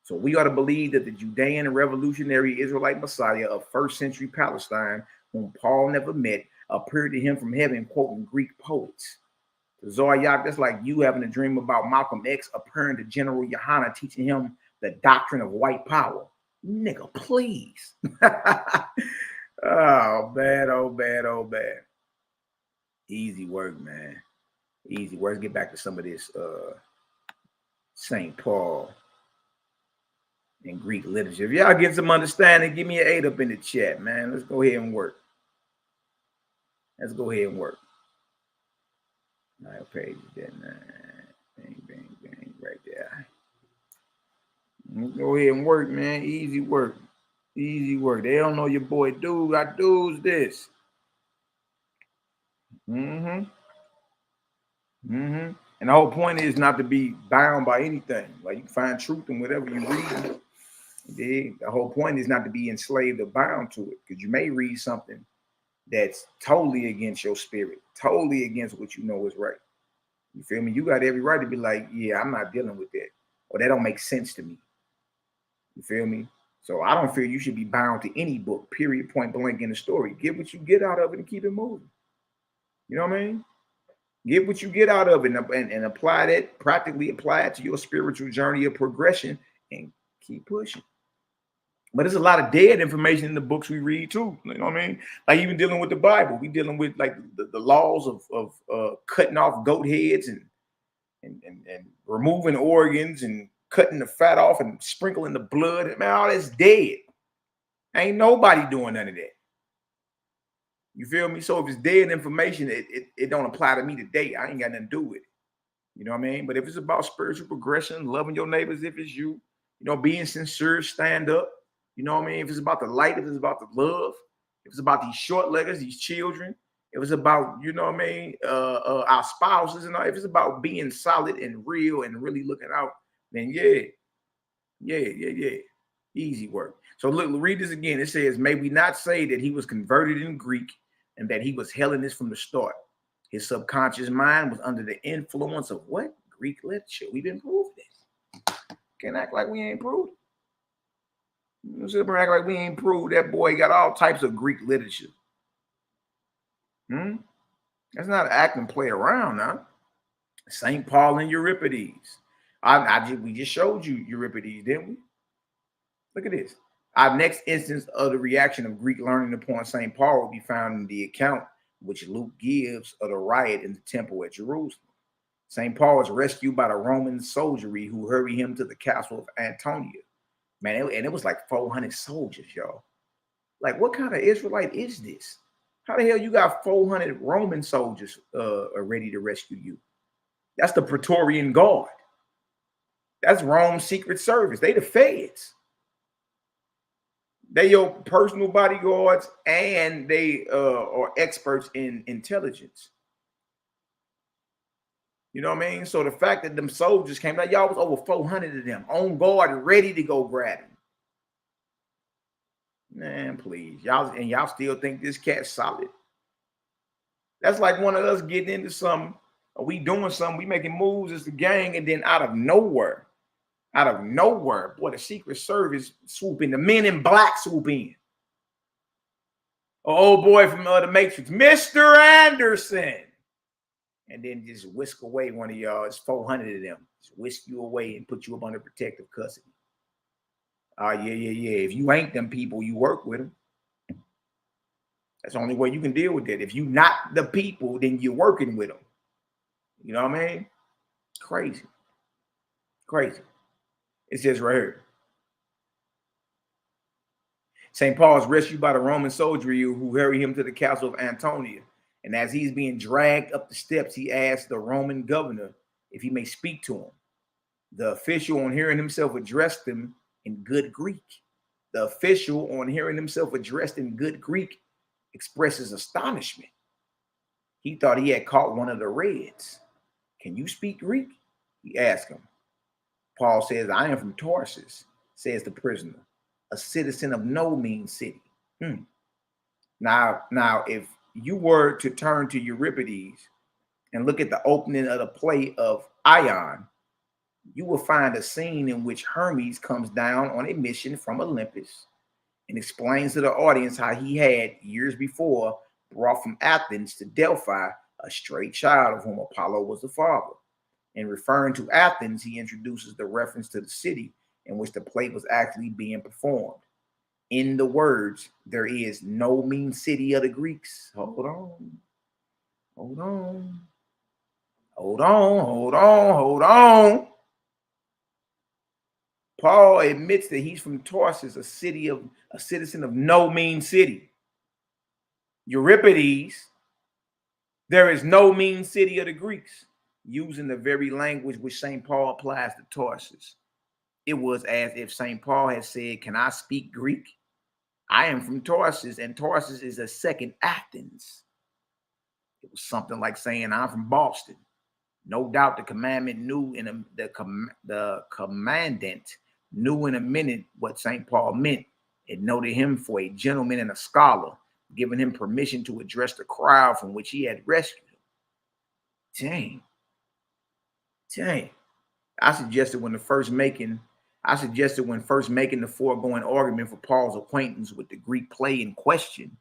S1: So we ought to believe that the Judean revolutionary Israelite Messiah of first century Palestine, whom Paul never met, appeared to him from heaven, quoting Greek poets. Tazaryach, that's like you having a dream about Malcolm X appearing to General YAH'KI, teaching him the doctrine of white power. Nigga, please. Oh, bad. Easy work, man. Easy work. Let's get back to some of this St. Paul and Greek literature. If y'all get some understanding, give me an 8 up in the chat, man. Let's go ahead and work. All right, page that, bang, right there. Let's go ahead and work, man. Easy work. They don't know your boy dude. I do's this. And the whole point is not to be bound by anything. Like, you can find truth in whatever you read. The whole point is not to be enslaved or bound to it, because you may read something that's totally against your spirit, totally against what you know is right. You feel me? You got every right to be like, yeah, I'm not dealing with that, or that don't make sense to me. You feel me? So I don't feel you should be bound to any book, period, point blank in the story. Get what you get out of it and keep it moving. You know what I mean? Get what you get out of it and apply that, practically apply it to your spiritual journey of progression and keep pushing. But there's a lot of dead information in the books we read too. You know what I mean? Like, even dealing with the Bible, we dealing with like the laws of cutting off goat heads and removing organs and cutting the fat off and sprinkling the blood. Man, all that's dead. Ain't nobody doing none of that. You feel me? So if it's dead information, it don't apply to me today. I ain't got nothing to do with it. You know what I mean? But if it's about spiritual progression, loving your neighbors if it's you, being sincere, stand up. You know what I mean? If it's about the light, if it's about the love, if it's about these short leggers, these children, if it's about, you know what I mean, our spouses, and if it's about being solid and real and really looking out, then yeah. Easy work. So look, read this again. It says, may we not say that he was converted in Greek and that he was Hellenist from the start. His subconscious mind was under the influence of what? Greek literature. We've been proved this. Can't act like we ain't proved it. Act like we ain't proved that boy got all types of Greek literature. That's not acting play around now. St. Paul and Euripides. We just showed you Euripides, didn't we? Look at this. Our next instance of the reaction of Greek learning upon St. Paul will be found in the account which Luke gives of the riot in the temple at Jerusalem. St. Paul is rescued by the Roman soldiery who hurry him to the castle of Antonia. Man, and it was like 400 soldiers, y'all. Like, what kind of Israelite is this? How the hell you got 400 Roman soldiers ready to rescue you? That's the Praetorian Guard. That's Rome's Secret Service. They the feds. They your personal bodyguards, and they are experts in intelligence. You know what I mean? So the fact that them soldiers came, like, y'all was over 400 of them on guard and ready to go grab him. Man, please. Y'all still think this cat's solid? That's like one of us getting into something, or we doing something, we making moves as the gang, and then out of nowhere, boy, the Secret Service swoop in. The men in black swoop in. Old boy from the Matrix, Mr. Anderson. And then just whisk away one of y'all. It's 400 of them. Just whisk you away and put you up under protective custody. Yeah. If you ain't them people, you work with them. That's the only way you can deal with that. If you not the people, then you're working with them. You know what I mean? Crazy. It says right here. St. Paul is rescued by the Roman soldiery who hurry him to the castle of Antonia. And as he's being dragged up the steps, he asks the Roman governor if he may speak to him. The official, on hearing himself addressed him in good Greek, expresses astonishment. He thought he had caught one of the Reds. Can you speak Greek? He asked him. Paul says, I am from Tarsus, says the prisoner, a citizen of no mean city. Now, if you were to turn to Euripides and look at the opening of the play of Ion, you will find a scene in which Hermes comes down on a mission from Olympus and explains to the audience how he had, years before, brought from Athens to Delphi a stray child of whom Apollo was the father. In referring to Athens, he introduces the reference to the city in which the play was actually being performed. In the words, there is no mean city of the Greeks. Hold on. Paul admits that he's from Tarsus, a citizen of no mean city. Euripides, there is no mean city of the Greeks, using the very language which St. Paul applies to Tarsus. It was as if St. Paul had said, can I speak Greek? I am from Tarsus, and Tarsus is a second Athens. It was something like saying, I'm from Boston. No doubt the commandant knew the commandant knew in a minute what St. Paul meant. It noted him for a gentleman and a scholar, giving him permission to address the crowd from which he had rescued him. Dang. I suggested when first making the foregoing argument for Paul's acquaintance with the Greek play in question,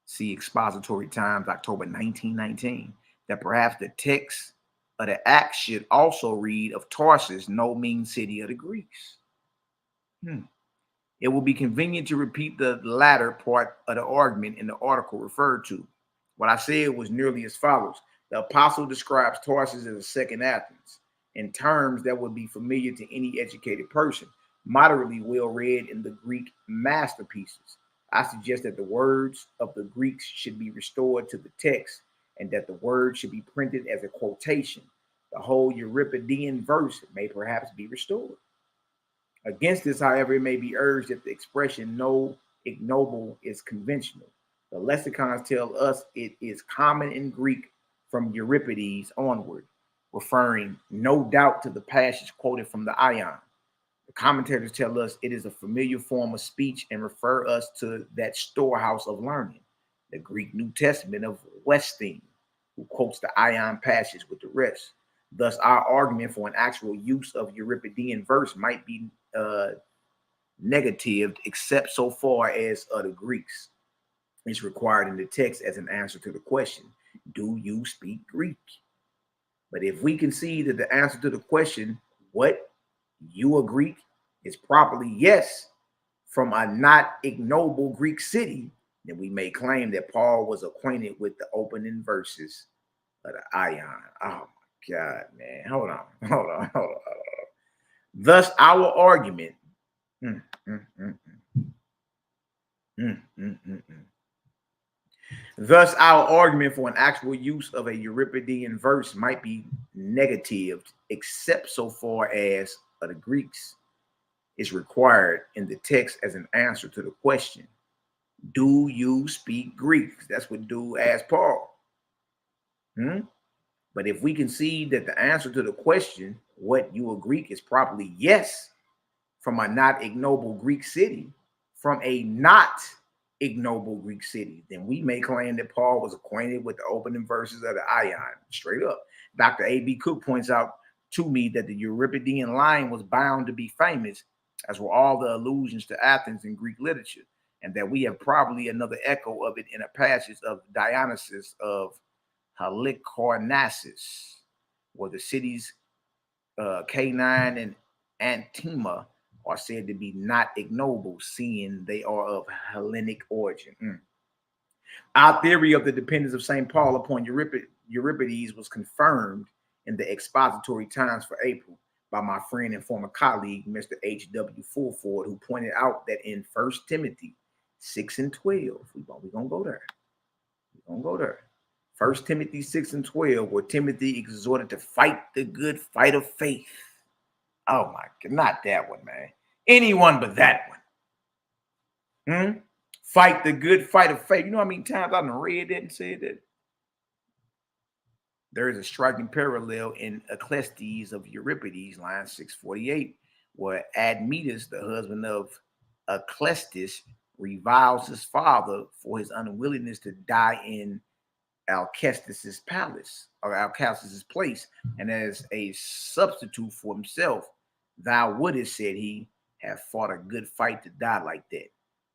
S1: see Expository Times, October 1919, that perhaps the text of the Acts should also read of Tarsus, no mean city of the Greeks. It will be convenient to repeat the latter part of the argument in the article referred to. What I said was nearly as follows. The apostle describes Tarsus as a second Athens in terms that would be familiar to any educated person, moderately well read in the Greek masterpieces. I suggest that the words of the Greeks should be restored to the text and that the word should be printed as a quotation. The whole Euripidean verse may perhaps be restored. Against this, however, it may be urged that the expression no ignoble is conventional. The lexicons tell us it is common in Greek from Euripides onward, referring no doubt to the passage quoted from the Ion. The commentators tell us it is a familiar form of speech and refer us to that storehouse of learning, the Greek New Testament of Westing, who quotes the Ion passage with the rest. Thus, our argument for an actual use of Euripidean verse might be negatived, except so far as the Greeks is required in the text as an answer to the question, do you speak Greek? But if we concede that the answer to the question, what, you a Greek, is properly yes, from a not ignoble Greek city, then we may claim that Paul was acquainted with the opening verses of the Ion. Oh my God, man. Hold on. Thus, our argument. Thus, our argument for an actual use of a Euripidean verse might be negatived, except so far as the Greeks is required in the text as an answer to the question, do you speak Greek? That's what do asked Paul. But if we concede that the answer to the question, what, you a Greek, is properly yes, from a not ignoble Greek city, from a not ignoble Greek city, then we may claim that Paul was acquainted with the opening verses of the Ion. Straight up. Dr. A.B. Cook points out to me that the Euripidean line was bound to be famous, as were all the allusions to Athens in Greek literature, and that we have probably another echo of it in a passage of Dionysius of Halicarnassus, where the cities Canine and Antema are said to be not ignoble, seeing they are of Hellenic origin. Our theory of the dependence of St. Paul upon Euripides was confirmed in the Expository Times for April by my friend and former colleague, Mr. H.W. Fulford, who pointed out that in 1 Timothy 6 and 12, we're going to go there. We're going to go there. 1 Timothy 6 and 12, where Timothy exhorted to fight the good fight of faith. Oh my God, not that one, man. Anyone but that one. Fight the good fight of faith. You know how many times I've read that and said that? There is a striking parallel in Ecclesiastes of Euripides, line 648, where Admetus, the husband of Ecclesiastes, reviles his father for his unwillingness to die in Alcestis's palace, or Alcestis's place, and as a substitute for himself, thou wouldest, said he, have fought a good fight to die like that.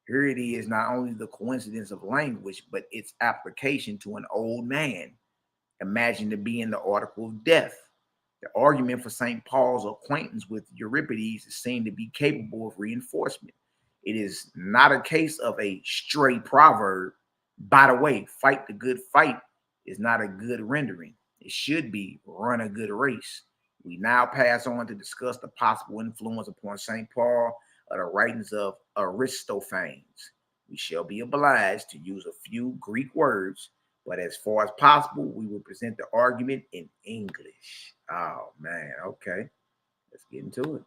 S1: Here it is, not only the coincidence of language, but its application to an old man, imagined to be in the article of death. The argument for St. Paul's acquaintance with Euripides is seen to be capable of reinforcement. It is not a case of a stray proverb. By the way, fight the good fight is not a good rendering. It should be run a good race. We now pass on to discuss the possible influence upon St. Paul of the writings of Aristophanes. We shall be obliged to use a few Greek words, but as far as possible, we will present the argument in English. Oh, man. Okay. Let's get into it.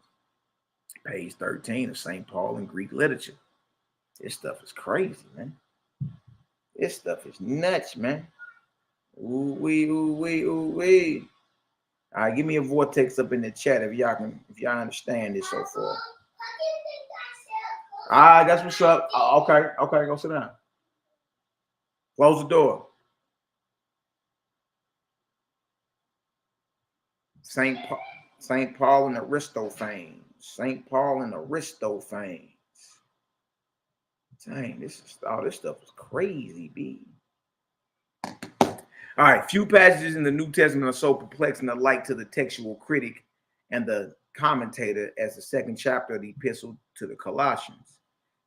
S1: Page 13 of St. Paul in Greek literature. This stuff is crazy, man. This stuff is nuts, man. Ooh-wee, ooh-wee, ooh-wee. All right, give me a vortex up in the chat if y'all understand this so far. All right, that's what's up. Okay, go sit down. Close the door. St. Paul and Aristophanes. St. Paul and Aristophanes. Dang, this stuff is crazy, B. All right, few passages in the New Testament are so perplexing alike to the textual critic and the commentator as the second chapter of the epistle to the Colossians,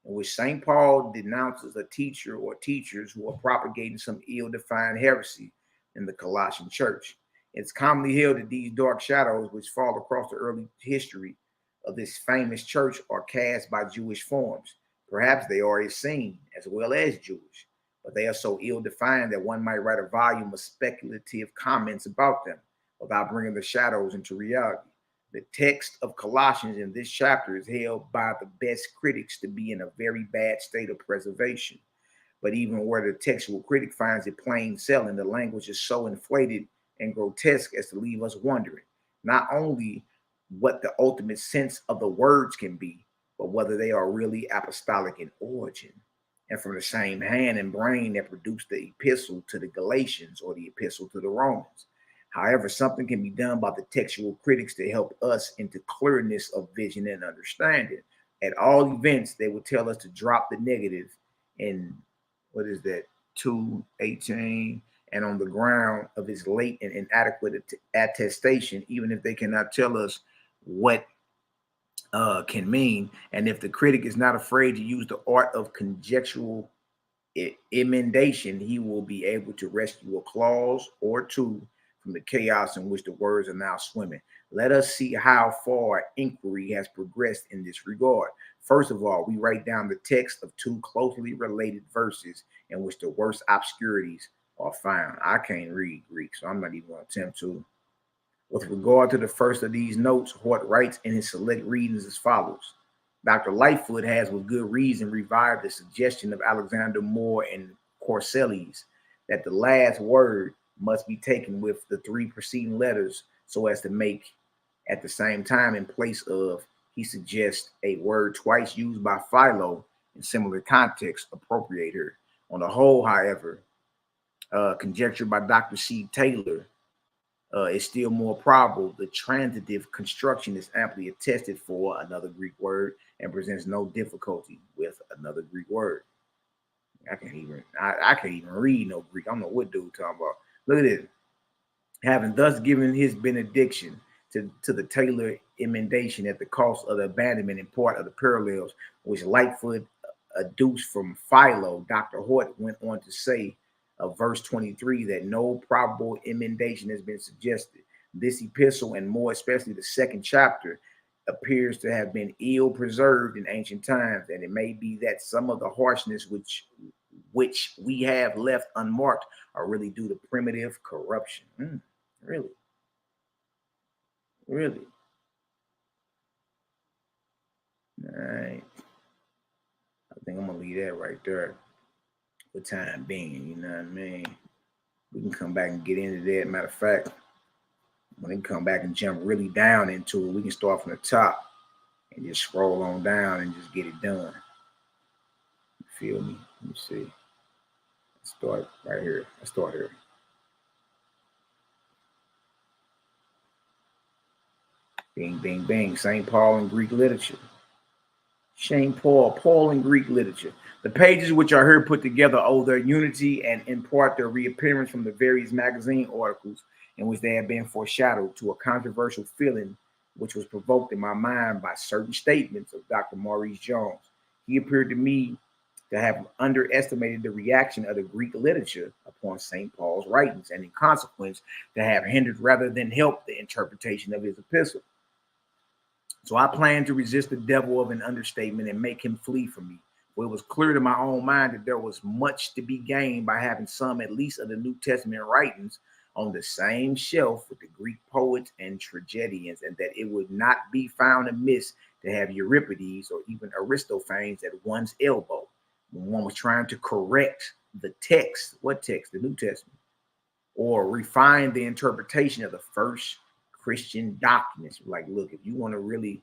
S1: in which St. Paul denounces a teacher or teachers who are propagating some ill-defined heresy in the Colossian church. It's commonly held that these dark shadows which fall across the early history of this famous church are cast by Jewish forms. Perhaps they are seen as well as Jewish, but they are so ill-defined that one might write a volume of speculative comments about them without bringing the shadows into reality. The text of Colossians in this chapter is held by the best critics to be in a very bad state of preservation. But even where the textual critic finds it plain sailing, the language is so inflated and grotesque as to leave us wondering not only what the ultimate sense of the words can be, but whether they are really apostolic in origin and from the same hand and brain that produced the epistle to the Galatians or the epistle to the Romans. However, something can be done by the textual critics to help us into clearness of vision and understanding. At all events, they will tell us to drop the negative in, 2:18, and on the ground of his late and inadequate attestation, even if they cannot tell us what can mean. And if the critic is not afraid to use the art of conjectural emendation, he will be able to rescue a clause or two from the chaos in which the words are now swimming. Let us see how far inquiry has progressed in this regard. First of all, we write down the text of two closely related verses in which the worst obscurities are found. I can't read Greek, so I'm not even going to attempt to. With regard to the first of these notes, Hort writes in his select readings as follows. Dr. Lightfoot has with good reason revived the suggestion of Alexander Moore and Corselles that the last word must be taken with the three preceding letters so as to make at the same time in place of, he suggests, a word twice used by Philo in similar context appropriate her. On the whole, however, conjecture by Dr. C. Taylor is still more probable. The transitive construction is amply attested for another Greek word and presents no difficulty with another Greek word. I can't even read no Greek. I don't know what dude talking about. Look at this. Having thus given his benediction to the Taylor emendation at the cost of the abandonment in part of the parallels which Lightfoot adduced from Philo, Dr. Hort went on to say of verse 23 that no probable emendation has been suggested. This epistle, and more especially the second chapter, appears to have been ill preserved in ancient times, and it may be that some of the harshness which we have left unmarked are really due to primitive corruption. Really? All right. I think I'm gonna leave that right there for the time being, you know what I mean? We can come back and get into that. Matter of fact, when they come back and jump really down into it, we can start from the top and just scroll on down and just get it done. You feel me? Let me see. Let's start right here. Let's start here. Bing, bing, bing. St. Paul in Greek literature. Paul in Greek literature. The pages which are here put together owe their unity and in part their reappearance from the various magazine articles in which they have been foreshadowed to a controversial feeling which was provoked in my mind by certain statements of Dr. Maurice Jones. He appeared to me to have underestimated the reaction of the Greek literature upon St. Paul's writings, and in consequence to have hindered rather than helped the interpretation of his epistle. So I plan to resist the devil of an understatement and make him flee from me. For it was clear to my own mind that there was much to be gained by having some, at least, of the New Testament writings on the same shelf with the Greek poets and tragedians, and that it would not be found amiss to have Euripides or even Aristophanes at one's elbow when one was trying to correct the text. What text? The New Testament. Or refine the interpretation of the first Christian documents. Like, look, if you want to really,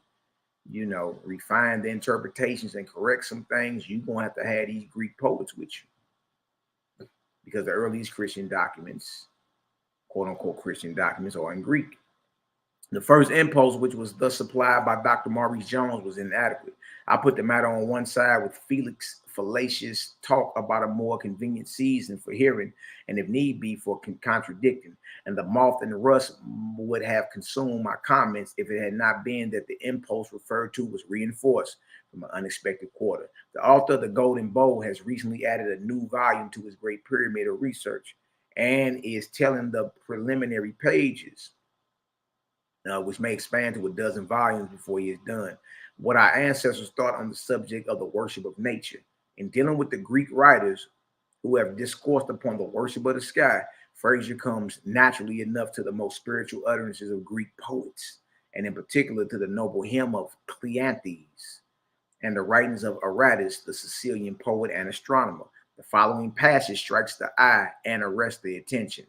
S1: you know, refine the interpretations and correct some things, you're going to have these Greek poets with you, because the earliest Christian documents, quote unquote Christian documents, are in Greek. The first impulse, which was thus supplied by Dr. Maurice Jones, was inadequate. I put the matter on one side with Felix fallacious talk about a more convenient season for hearing, and if need be for contradicting. And the moth and the rust would have consumed my comments if it had not been that the impulse referred to was reinforced from an unexpected quarter. The author of The Golden Bowl has recently added a new volume to his great pyramid of research and is telling the preliminary pages, which may expand to a dozen volumes before he is done, what our ancestors thought on the subject of the worship of nature. In dealing with the Greek writers who have discoursed upon the worship of the sky, Fraser comes naturally enough to the most spiritual utterances of Greek poets, and in particular to the noble hymn of Cleanthes and the writings of Aratus, the Sicilian poet and astronomer. The following passage strikes the eye and arrests the attention.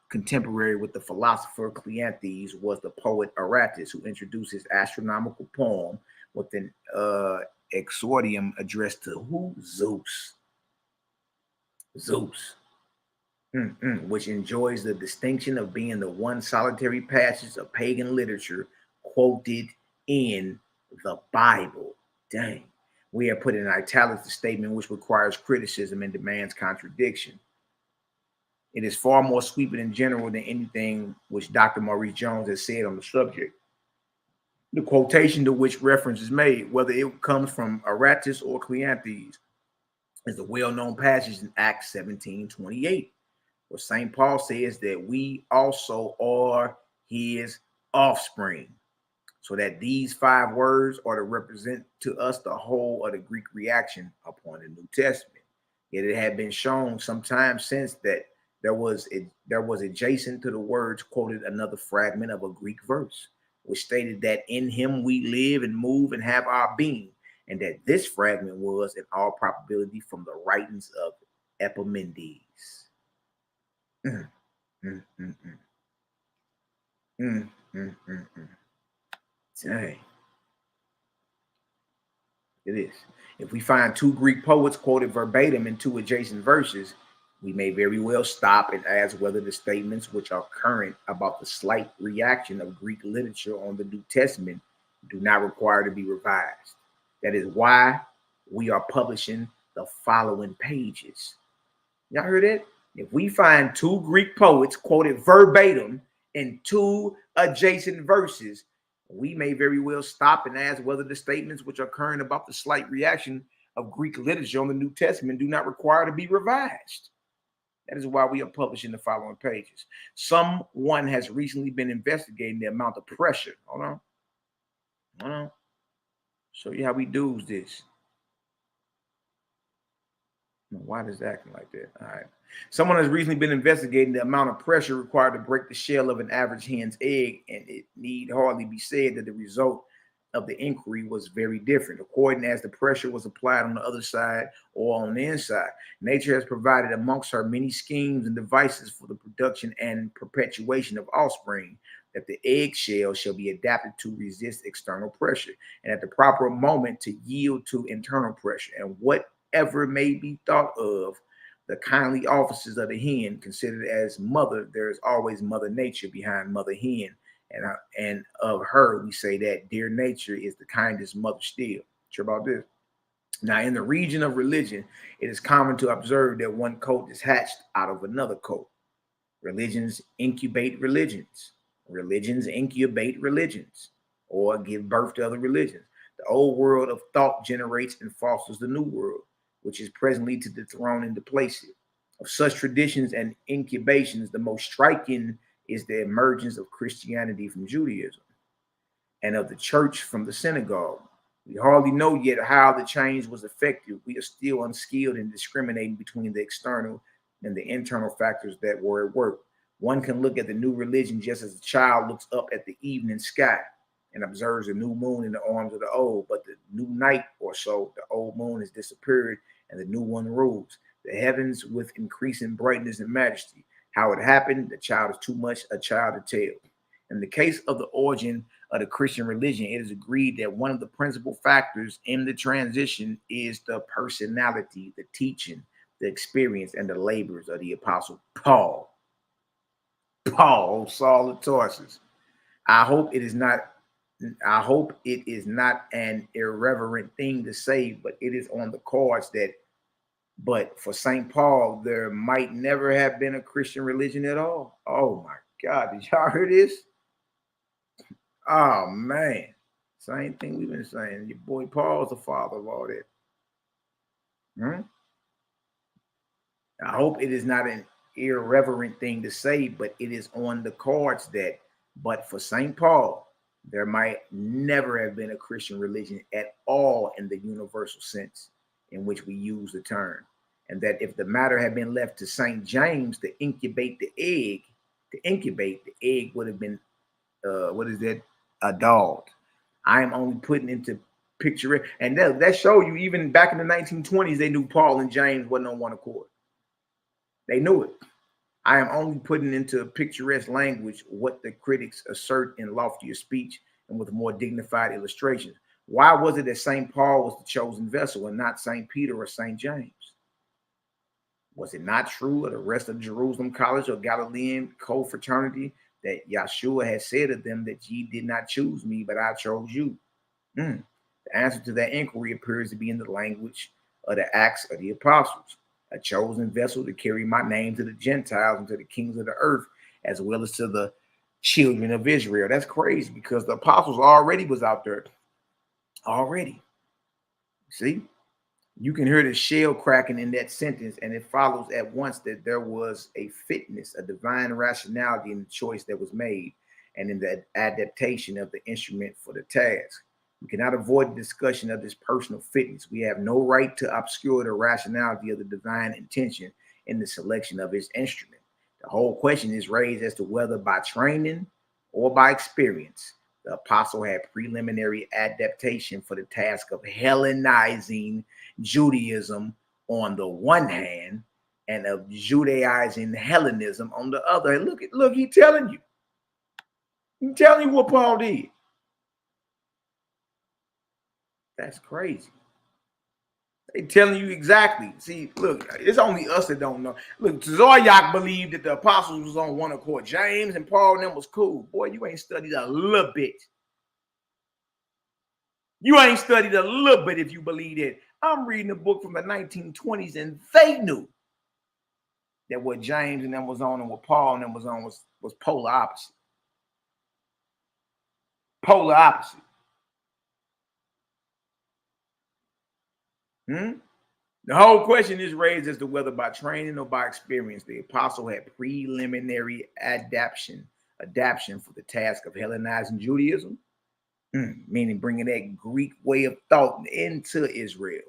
S1: Contemporary with the philosopher Cleanthes was the poet Aratus, who introduced his astronomical poem with an exordium addressed to who? Zeus. Which enjoys the distinction of being the one solitary passage of pagan literature quoted in the Bible. Dang. We have put in italics the statement which requires criticism and demands contradiction. It is far more sweeping in general than anything which Dr. Maurice Jones has said on the subject. The quotation to which reference is made, whether it comes from Aratus or Cleanthes, is the well-known passage in Acts 17:28, where St. Paul says that we also are his offspring. So that these 5 words are to represent to us the whole of the Greek reaction upon the New Testament. Yet it had been shown sometime since that there was adjacent to the words quoted another fragment of a Greek verse, which stated that in him we live and move and have our being, and that this fragment was in all probability from the writings of Epimenides. Dang. It is. If we find 2 Greek poets quoted verbatim in 2 adjacent verses, we may very well stop and ask whether the statements which are current about the slight reaction of Greek literature on the New Testament do not require to be revised. That is why we are publishing the following pages. Y'all heard it? If we find 2 Greek poets quoted verbatim in 2 adjacent verses, we may very well stop and ask whether the statements which are current about the slight reaction of Greek literature on the New Testament do not require to be revised. That is why we are publishing the following pages. Someone has recently been investigating the amount of pressure. Hold on. Show you how we do this. Why is it acting like that? All right. Someone has recently been investigating the amount of pressure required to break the shell of an average hen's egg, and it need hardly be said that the result of the inquiry was very different, according as the pressure was applied on the other side or on the inside. Nature has provided amongst her many schemes and devices for the production and perpetuation of offspring, that the eggshell shall be adapted to resist external pressure, and at the proper moment to yield to internal pressure. And whatever may be thought of the kindly offices of the hen, considered as mother, there is always Mother Nature behind Mother Hen. And of her, we say that dear nature is the kindest mother still. Sure about this? Now, in the region of religion, it is common to observe that one coat is hatched out of another coat. Religions incubate religions. Religions incubate religions, or give birth to other religions. The old world of thought generates and fosters the new world, which is presently to dethrone and displace it. Of such traditions and incubations, the most striking is the emergence of Christianity from Judaism and of the church from the synagogue. We hardly know yet how the change was effective. We are still unskilled in discriminating between the external and the internal factors that were at work. One can look at the new religion just as a child looks up at the evening sky and observes a new moon in the arms of the old, but the new night or so, the old moon has disappeared and the new one rules. The heavens with increasing brightness and majesty How it happened, the child is too much a child to tell. In the case of the origin of the Christian religion, it is agreed that one of the principal factors in the transition is the personality, the teaching, the experience, and the labors of the apostle Paul. Paul, Saul of Tarsus. I hope it is not an irreverent thing to say, but it is on the cards that, but for St. Paul, there might never have been a Christian religion at all. Oh my God, did y'all hear this? Oh man, same thing we've been saying. Your boy Paul's the father of all that. I hope it is not an irreverent thing to say, but it is on the cards that, but for St. Paul, there might never have been a Christian religion at all in the universal sense in which we use the term. And that if the matter had been left to St. James to incubate the egg, the egg would have been, a dog. I am only putting into picture, and that show you even back in the 1920s, they knew Paul and James wasn't on one accord. They knew it. I am only putting into picturesque language what the critics assert in loftier speech and with more dignified illustrations. Why was it that St. Paul was the chosen vessel and not St. Peter or St. James? Was it not true of the rest of Jerusalem College or Galilean co-fraternity that Yahshua had said to them that ye did not choose me, but I chose you? The answer to that inquiry appears to be in the language of the Acts of the Apostles. A chosen vessel to carry my name to the Gentiles and to the kings of the earth, as well as to the children of Israel. That's crazy because the apostles already was out there. Already. See? You can hear the shell cracking in that sentence, and it follows at once that there was a fitness, a divine rationality in the choice that was made, and in the adaptation of the instrument for the task. We cannot avoid the discussion of this personal fitness. We have no right to obscure the rationality of the divine intention in the selection of its instrument. The whole question is raised as to whether by training or by experience, the apostle had preliminary adaptation for the task of Hellenizing Judaism on the one hand and of Judaizing Hellenism on the other. Look, he's telling you. He's telling you what Paul did. That's crazy. They telling you exactly. See, look, it's only us that don't know. Look, Tazaryach believed that the apostles was on one accord. James and Paul and them was cool. Boy, you ain't studied a little bit. You ain't studied a little bit if you believe it. I'm reading a book from the 1920s, and they knew that what James and them was on and what Paul and them was on was polar opposite. Polar opposite. The whole question is raised as to whether by training or by experience the apostle had preliminary adaptation for the task of Hellenizing Judaism, meaning bringing that Greek way of thought into Israel,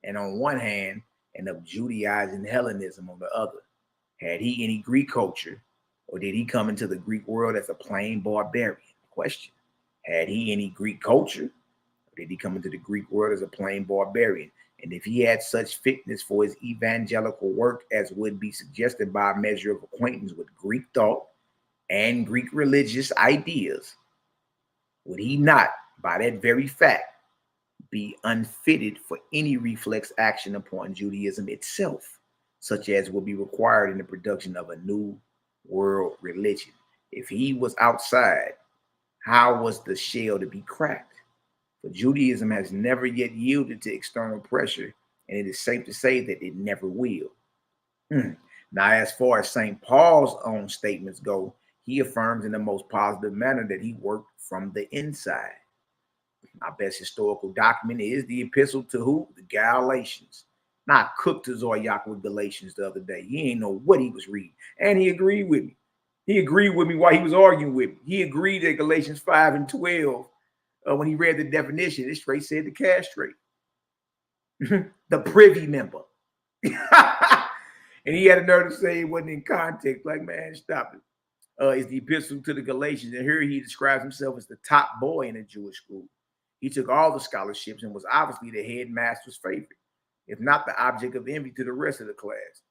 S1: and on one hand, and of Judaizing Hellenism on the other. Had he any Greek culture, or did he come into the Greek world as a plain barbarian? Question. Had he any Greek culture, or did he come into the Greek world as a plain barbarian? And if he had such fitness for his evangelical work as would be suggested by a measure of acquaintance with Greek thought and Greek religious ideas, would he not, by that very fact, be unfitted for any reflex action upon Judaism itself, such as would be required in the production of a new world religion? If he was outside, how was the shell to be cracked? For Judaism has never yet yielded to external pressure, and it is safe to say that it never will. Now, as far as St. Paul's own statements go, he affirms in the most positive manner that he worked from the inside. My best historical document is the epistle to who? The Galatians. Now, I cooked Tazaryach with Galatians the other day. He ain't know what he was reading, and he agreed with me. He agreed with me while he was arguing with me. He agreed that Galatians 5 and 12, when he read the definition, it straight said to castrate. The privy member. And he had a nerve to say it wasn't in context. Like, man, stop it. It's the epistle to the Galatians. And here he describes himself as the top boy in a Jewish school. He took all the scholarships and was obviously the headmaster's favorite, if not the object of envy to the rest of the class.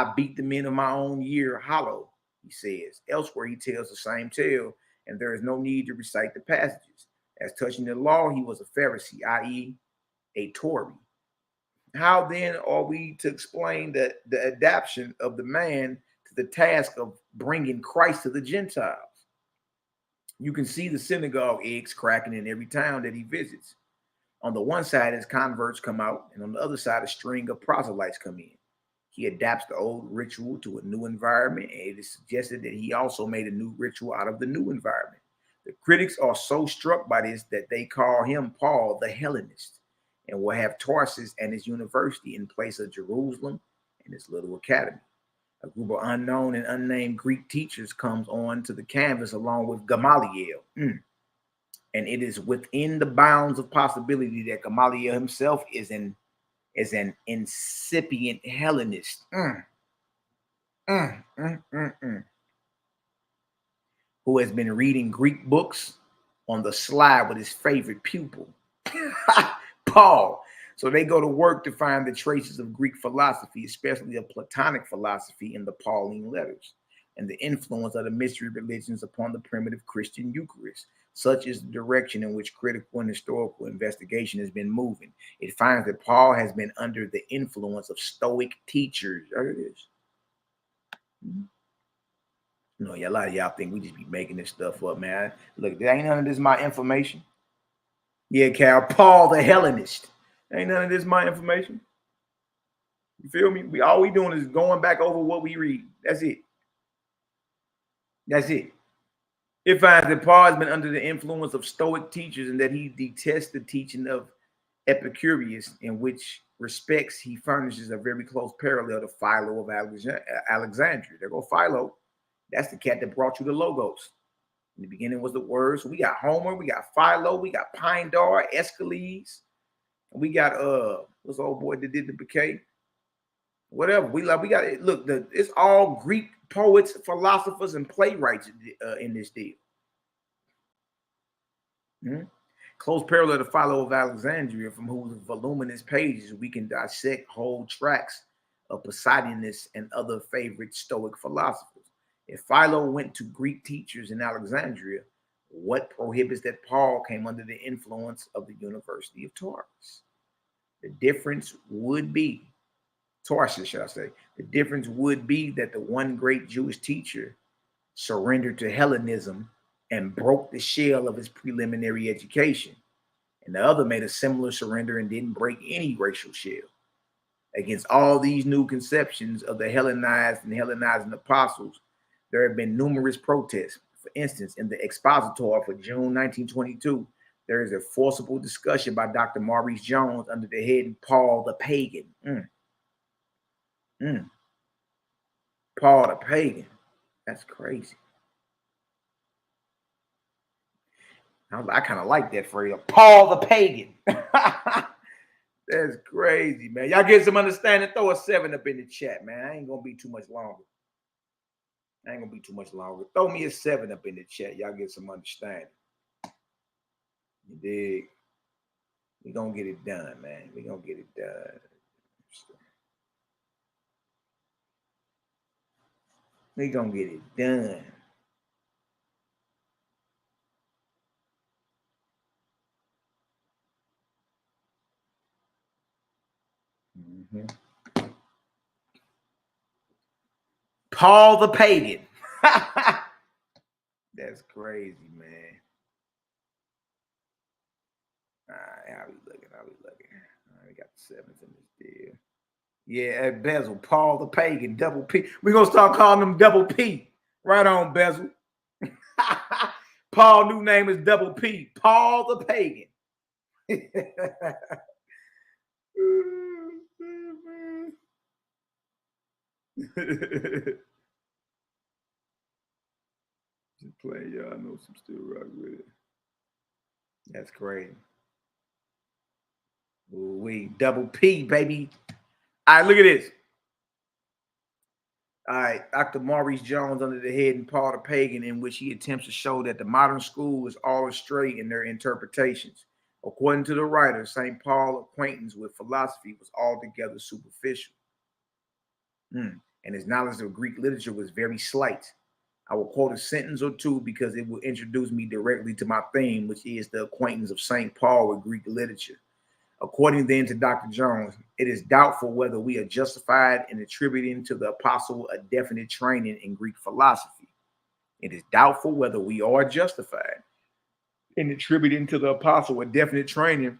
S1: I beat the men of my own year hollow, he says. Elsewhere, he tells the same tale, and there is no need to recite the passages. As touching the law, he was a Pharisee, i.e., a Tory. How then are we to explain the adaptation of the man to the task of bringing Christ to the Gentiles? You can see the synagogue eggs cracking in every town that he visits. On the one side, his converts come out, and on the other side, a string of proselytes come in. He adapts the old ritual to a new environment, and it is suggested that he also made a new ritual out of the new environment. The critics are so struck by this that they call him Paul the Hellenist, and will have Tarsus and his university in place of Jerusalem and his little academy. A group of unknown and unnamed Greek teachers comes on to the canvas along with Gamaliel. And it is within the bounds of possibility that Gamaliel himself is an incipient Hellenist. Who has been reading Greek books on the slide with his favorite pupil, Paul. So they go to work to find the traces of Greek philosophy, especially of Platonic philosophy, in the Pauline letters, and the influence of the mystery religions upon the primitive Christian Eucharist. Such is the direction in which critical and historical investigation has been moving. It finds that Paul has been under the influence of Stoic teachers. There it is. You know, a lot of y'all think we just be making this stuff up, man. Look, there ain't none of this my information. Yeah, Cal, Paul the Hellenist. Ain't none of this my information. You feel me? All we doing is going back over what we read. That's it. That's it. It finds that Paul has been under the influence of Stoic teachers and that he detests the teaching of Epicurus, in which respects he furnishes a very close parallel to Philo of Alexandria. There go Philo. That's the cat that brought you the logos. In the beginning was the word. So we got Homer, we got Philo, we got Pindar, Aeschylus, and we got what's the old boy that did the bouquet? Whatever. We got it. Look, it's all Greek poets, philosophers, and playwrights in this deal. Close parallel to Philo of Alexandria, from whose voluminous pages we can dissect whole tracts of Poseidonius and other favorite Stoic philosophers. If Philo went to Greek teachers in Alexandria, what prohibits that Paul came under the influence of the University of Tarsus? The difference would be, Tarsus, shall I say, the difference would be that the one great Jewish teacher surrendered to Hellenism and broke the shell of his preliminary education, and the other made a similar surrender and didn't break any racial shell. Against all these new conceptions of the Hellenized and Hellenizing apostles, there have been numerous protests. For instance, in the Expositor for June 1922, there is a forcible discussion by Dr. Maurice Jones under the heading Paul the Pagan. Paul the Pagan. That's crazy. I kind of like that phrase, Paul the Pagan. That's crazy, man. Y'all get some understanding. Throw a 7 up in the chat, man. I ain't going to be too much longer. Throw me a 7 up in the chat. Y'all get some understanding. You dig? We're going to get it done, man. We're going to get it done. We're going to get it done. Paul the Pagan. That's crazy, man. All right, how we looking? All right, we got the 7s in this deal. Yeah, at Bezel, Paul the Pagan, double P. We're going to start calling them double P. Right on, Bezel. Paul, new name is double P. Paul the Pagan. Just playing, y'all. I know some still rock with it. That's crazy. We double P, baby. All right, look at this. All right, Dr. Maurice Jones under the heading Paul the Pagan, in which he attempts to show that the modern school is all astray in their interpretations. According to the writer, St. Paul's acquaintance with philosophy was altogether superficial. And and his knowledge of Greek literature was very slight. I will quote a sentence or two because it will introduce me directly to my theme, which is the acquaintance of St. Paul with Greek literature. According then to Dr. Jones, it is doubtful whether we are justified in attributing to the apostle a definite training in Greek philosophy. It is doubtful whether we are justified in attributing to the apostle a definite training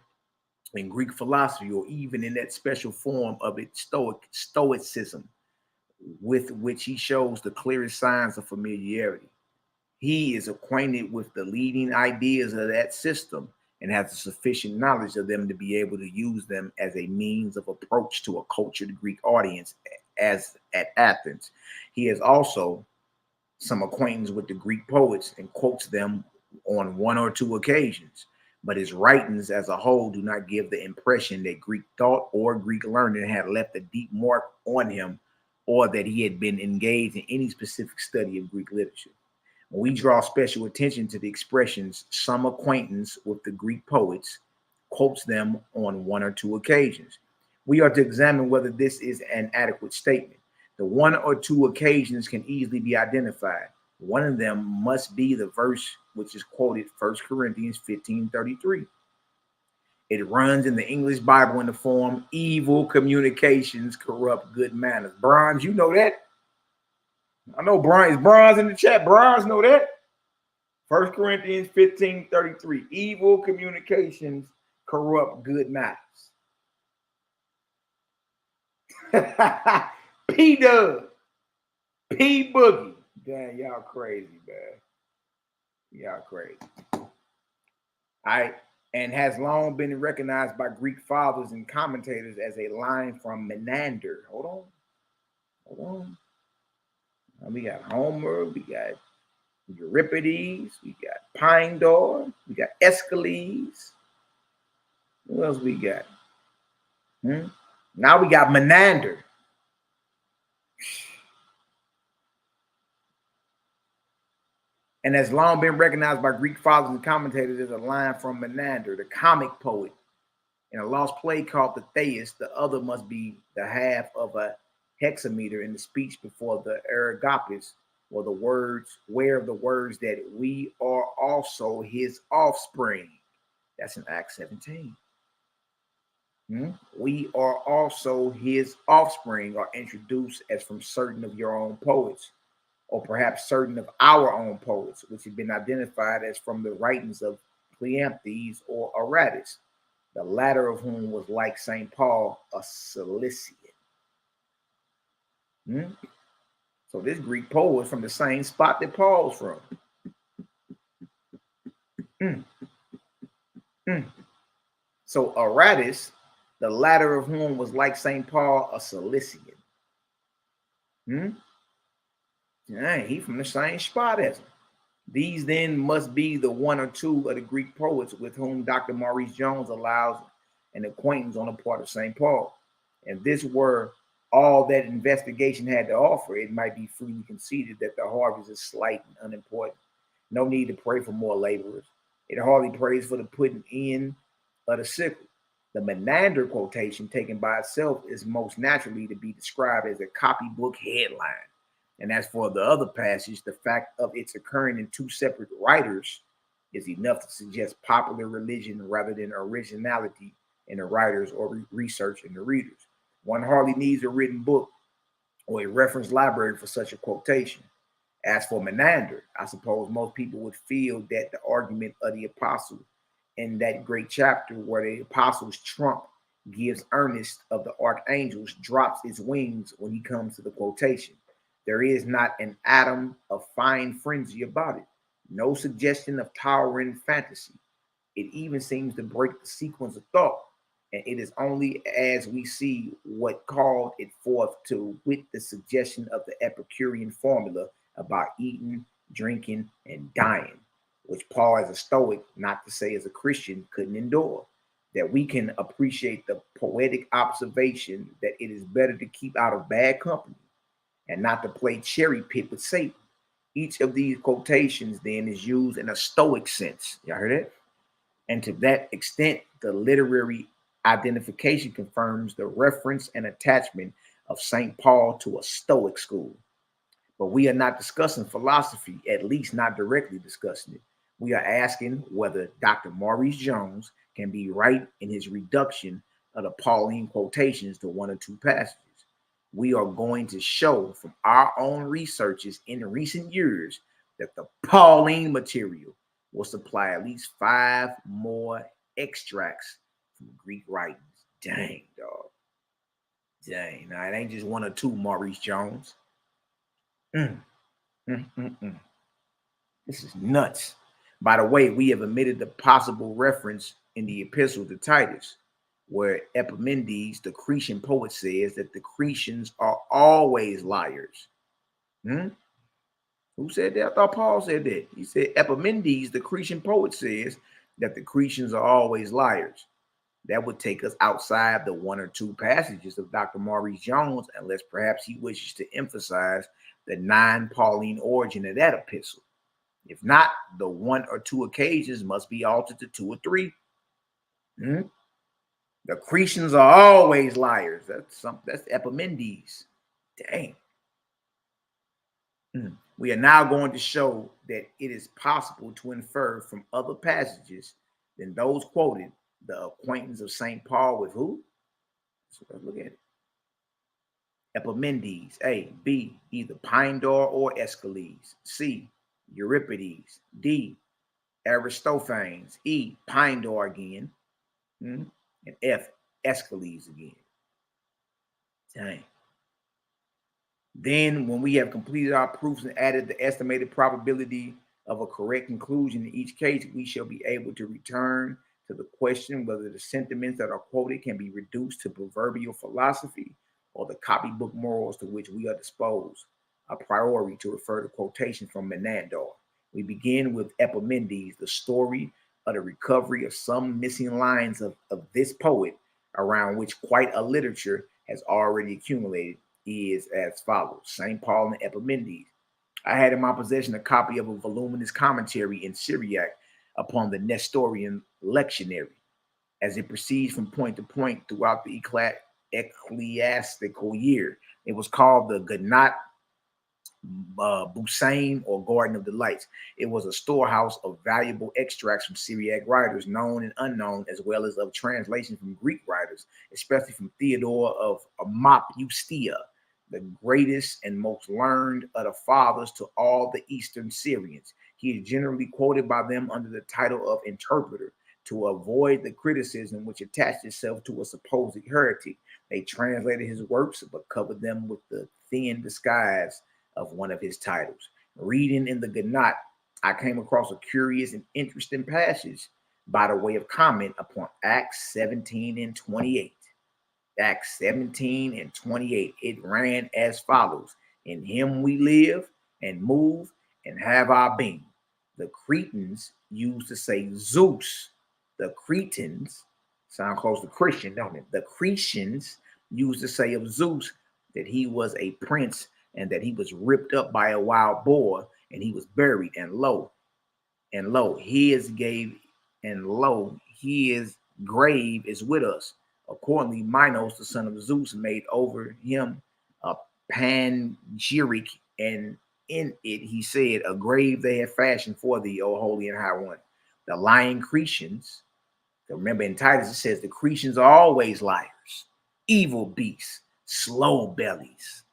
S1: in Greek philosophy, or even in that special form of its stoicism, with which he shows the clearest signs of familiarity. He is acquainted with the leading ideas of that system and has a sufficient knowledge of them to be able to use them as a means of approach to a cultured Greek audience as at Athens. He has also some acquaintance with the Greek poets and quotes them on one or two occasions, but his writings as a whole do not give the impression that Greek thought or Greek learning had left a deep mark on him, or that he had been engaged in any specific study of Greek literature. When we draw special attention to the expressions some acquaintance with the Greek poets, quotes them on one or two occasions, we are to examine whether this is an adequate statement. The one or two occasions can easily be identified. One of them must be the verse which is quoted, 1 Corinthians 15:33. It runs in the English Bible in the form, evil communications corrupt good manners. Bronze, you know that? I know Brian is Bronze in the chat. Bronze know that. 1 Corinthians 15:33. Evil communications corrupt good manners. P Dub. P Boogie. Damn, y'all crazy, man. Y'all crazy. All right. And has long been recognized by Greek fathers and commentators as a line from Menander. Hold on. We got Homer, we got Euripides, we got Pindar, we got Aeschylus. What else we got? Now we got Menander. And has long been recognized by Greek fathers and commentators as a line from Menander, the comic poet. In a lost play called the Thais, the other must be the half of a hexameter in the speech before the Areopagus, or the words, where the words that we are also his offspring. That's in Acts 17. We are also his offspring are introduced as from certain of your own poets, or perhaps certain of our own poets, which have been identified as from the writings of Cleanthes or Aratus, the latter of whom was like St. Paul, a Cilician. So this Greek poet was from the same spot that Paul's from. So Aratus, the latter of whom was like St. Paul, a Cilician. He from the same spot as him. These then must be the one or two of the Greek poets with whom Dr. Maurice Jones allows an acquaintance on the part of St. Paul. And this were all that investigation had to offer, it might be freely conceded that the harvest is slight and unimportant. No need to pray for more laborers. It hardly prays for the putting in of the sickle. The Menander quotation taken by itself is most naturally to be described as a copybook headline. And as for the other passage, the fact of its occurring in two separate writers is enough to suggest popular religion rather than originality in the writers or research in the readers. One hardly needs a written book or a reference library for such a quotation. As for Menander, I suppose most people would feel that the argument of the apostle in that great chapter where the apostle's trump gives earnest of the archangels drops its wings when he comes to the quotation. There is not an atom of fine frenzy about it, no suggestion of towering fantasy. It even seems to break the sequence of thought, and it is only as we see what called it forth to wit the suggestion of the Epicurean formula about eating, drinking, and dying, which Paul as a Stoic, not to say as a Christian, couldn't endure, that we can appreciate the poetic observation that it is better to keep out of bad company and not to play cherry pick with Satan. Each of these quotations then is used in a Stoic sense. Y'all heard it? And to that extent, the literary identification confirms the reference and attachment of St. Paul to a Stoic school. But we are not discussing philosophy, at least not directly discussing it. We are asking whether Dr. Maurice Jones can be right in his reduction of the Pauline quotations to one or two passages. We are going to show from our own researches in recent years that the Pauline material will supply at least 5 more extracts from Greek writings. Dang, dog. Dang. Now, it ain't just 1 or 2, Maurice Jones. This is nuts. By the way, we have omitted the possible reference in the epistle to Titus, where Epimenides, the Cretan poet, says that the Cretans are always liars. Who said that? I thought Paul said that. He said Epimenides, the Cretan poet, says that the Cretans are always liars. That would take us outside the 1 or 2 passages of Dr. Maurice Jones, unless perhaps he wishes to emphasize the non-Pauline origin of that epistle. If not, the 1 or 2 occasions must be altered to 2 or 3. The Cretans are always liars. That's Epimenides. Dang. We are now going to show that it is possible to infer from other passages than those quoted the acquaintance of St. Paul with who? So let's look at it. Epimenides. A. B. Either Pindar or Aeschylus. C. Euripides. D. Aristophanes. E. Pindar again. And F. Aeschylus again. Dang. Then, when we have completed our proofs and added the estimated probability of a correct conclusion in each case, we shall be able to return to the question whether the sentiments that are quoted can be reduced to proverbial philosophy or the copybook morals to which we are disposed, a priori to refer to quotation from Menander. We begin with Epimenides, the story of the recovery of some missing lines of this poet, around which quite a literature has already accumulated, is as follows. St. Paul and Epimenides. I had in my possession a copy of a voluminous commentary in Syriac upon the Nestorian lectionary, as it proceeds from point to point throughout the ecclesiastical year. It was called the Ganat Busain, or Garden of Delights. It was a storehouse of valuable extracts from Syriac writers, known and unknown, as well as of translations from Greek writers, especially from Theodore of Macabee, the greatest and most learned of the fathers to all the Eastern Syrians. He is generally quoted by them under the title of interpreter to avoid the criticism which attached itself to a supposed heretic. They translated his works but covered them with the thin disguise of one of his titles. Reading in the Ganat, I came across a curious and interesting passage by the way of comment upon Acts 17 and 28. Acts 17 and 28. It ran as follows. In him we live and move and have our being. The Cretans used to say Zeus. The Cretans sound close to Christian, don't it? The Cretans used to say of Zeus that he was a prince and that he was ripped up by a wild boar and he was buried, and lo, his grave is with us. Accordingly, Minos, the son of Zeus, made over him a panegyric, and in it he said, a grave they have fashioned for thee, O holy and high one. The lying Cretans, remember in Titus it says the Cretans are always liars, evil beasts, slow bellies.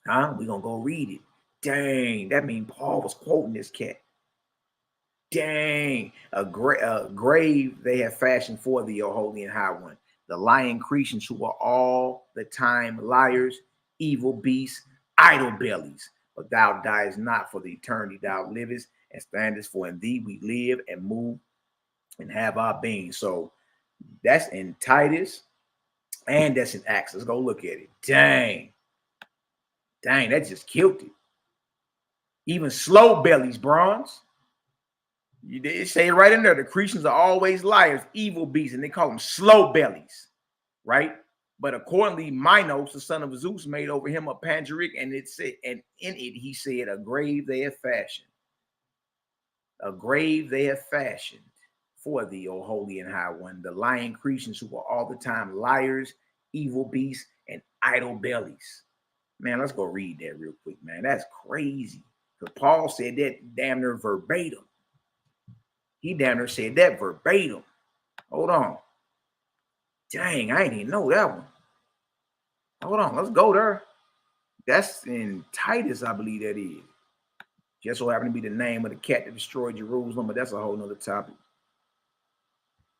S1: We're going to go read it. Dang, that means Paul was quoting this cat. Dang, a grave they have fashioned for thee, O holy and high one. The lying Cretans who are all the time liars, evil beasts, idle bellies. But thou diest not, for the eternity thou livest and standest, for in thee we live and move and have our being. So that's in Titus and that's in Acts. Let's go look at it. Dang, that just killed it. Even slow bellies, bronze. They say it right in there. The Cretans are always liars, evil beasts, and they call them slow bellies, right? But accordingly, Minos, the son of Zeus, made over him a panegyric, and it said, and in it he said, a grave they have fashioned. A grave they have fashioned for thee, O holy and high one. The lying Cretans who are all the time liars, evil beasts, and idle bellies. Man, let's go read that real quick, man. That's crazy. Because Paul said that damn near verbatim. He damn near said that verbatim. Hold on. Dang, I ain't even know that one. Hold on, let's go there. That's in Titus, I believe that is. Just so happened to be the name of the cat that destroyed Jerusalem, but that's a whole nother topic.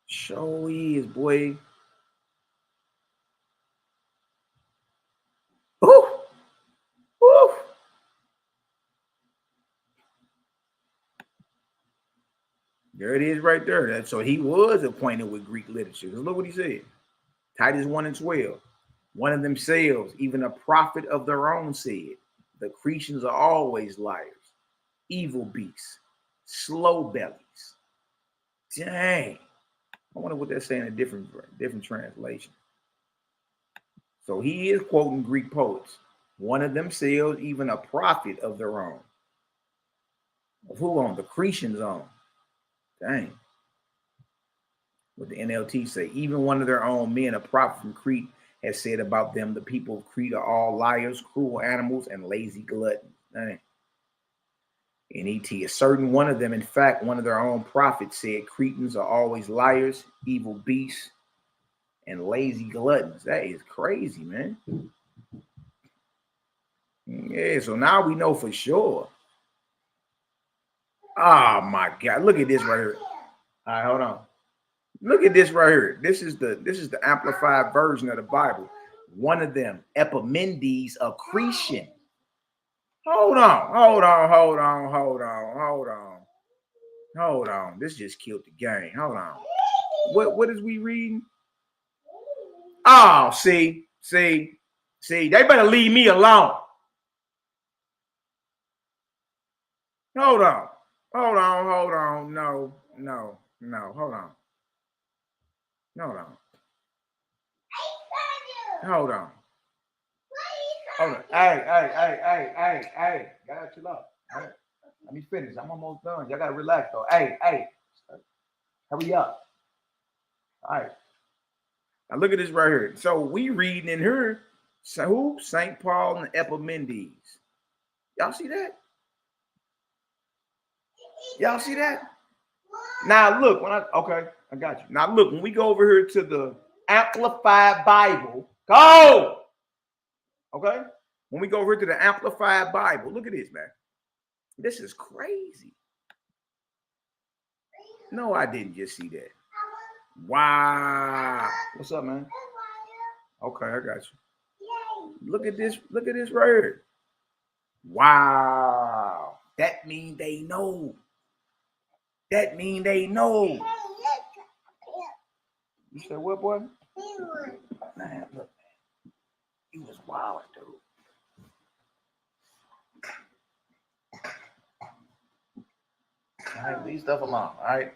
S1: Show is, boy. Ooh. Ooh. There it is right there. So he was acquainted with Greek literature. Look what he said. Titus 1 and 12. One of themselves, even a prophet of their own, said, the Cretians are always liars, evil beasts, slow bellies. Dang. I wonder what they're saying in a different translation. So he is quoting Greek poets. One of themselves, even a prophet of their own. Of who on? The Cretians on. Dang. What the NLT say, even one of their own men, a prophet from Crete, has said about them, the people of Crete are all liars, cruel animals, and lazy gluttons. Dang. NET, a certain one of them, in fact, one of their own prophets said, Cretans are always liars, evil beasts, and lazy gluttons. That is crazy, man. Yeah, so now we know for sure. Oh my God, look at this right here. All right, hold on. Look at this right here. This is the amplified version of the Bible. One of them, Epimendes, a Cretan. Hold on. This just killed the game. Hold on. What is we reading? Oh, see, they better leave me alone. Hold on. No, hold on. Hey. Gotta chill out. All right. Let me finish. I'm almost done. Y'all gotta relax though. Hey. Hurry up. All right. Now look at this right here. So we reading in here, so who? St. Paul and Epimendes. Y'all see that? Now look, I got you. Now look, when we go over here to the Amplified Bible, go. Okay? When we go over to the Amplified Bible, look at this, man. This is crazy. No, I didn't just see that. Wow. What's up, man? Okay, I got you. Look at this right here. Wow. That means they know. You said what, boy? Man, look, you was wild, dude. All right, leave stuff alone, all right?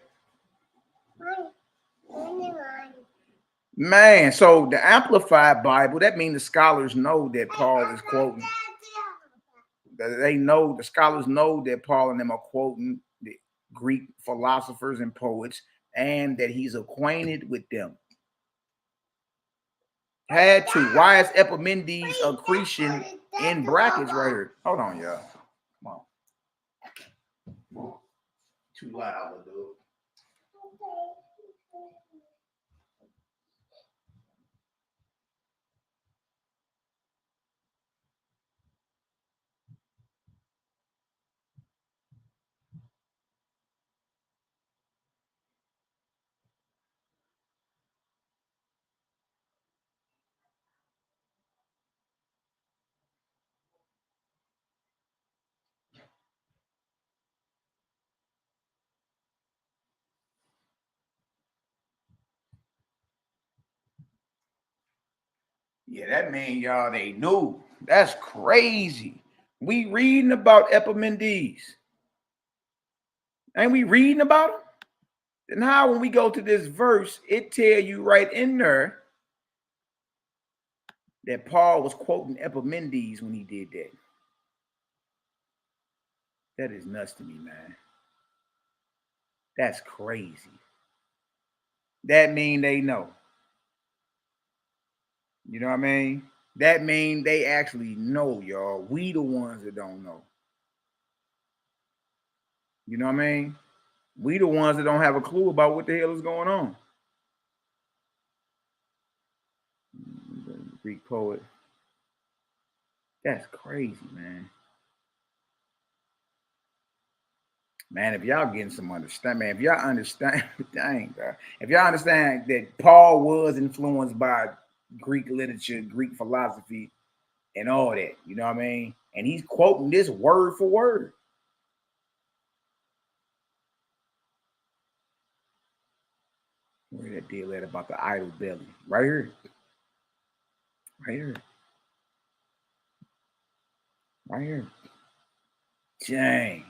S1: Man, so the Amplified Bible, that means the scholars know that Paul is quoting. The scholars know that Paul and them are quoting the Greek philosophers and poets, and that he's acquainted with them. Had to. Why is Epimendes a Cretan in brackets right here? Hold on, y'all. Come on. Too loud, dude. Yeah, that mean y'all they knew. That's crazy. We reading about Epimendes. Ain't we reading about him? Then how when we go to this verse, it tell you right in there that Paul was quoting Epimendes when he did that. That is nuts to me, man. That's crazy. That mean they know. You know what I mean? That means they actually know, y'all. We the ones that don't know. You know what I mean? We the ones that don't have a clue about what the hell is going on. Greek poet. That's crazy, man. Man, if y'all getting some understand, man, if y'all understand, dang, God, if y'all understand that Paul was influenced by Greek literature, Greek philosophy, and all that, you know what I mean? And he's quoting this word for word. Where that deal at about the idol belly? Right here. Right here. Right here. Dang.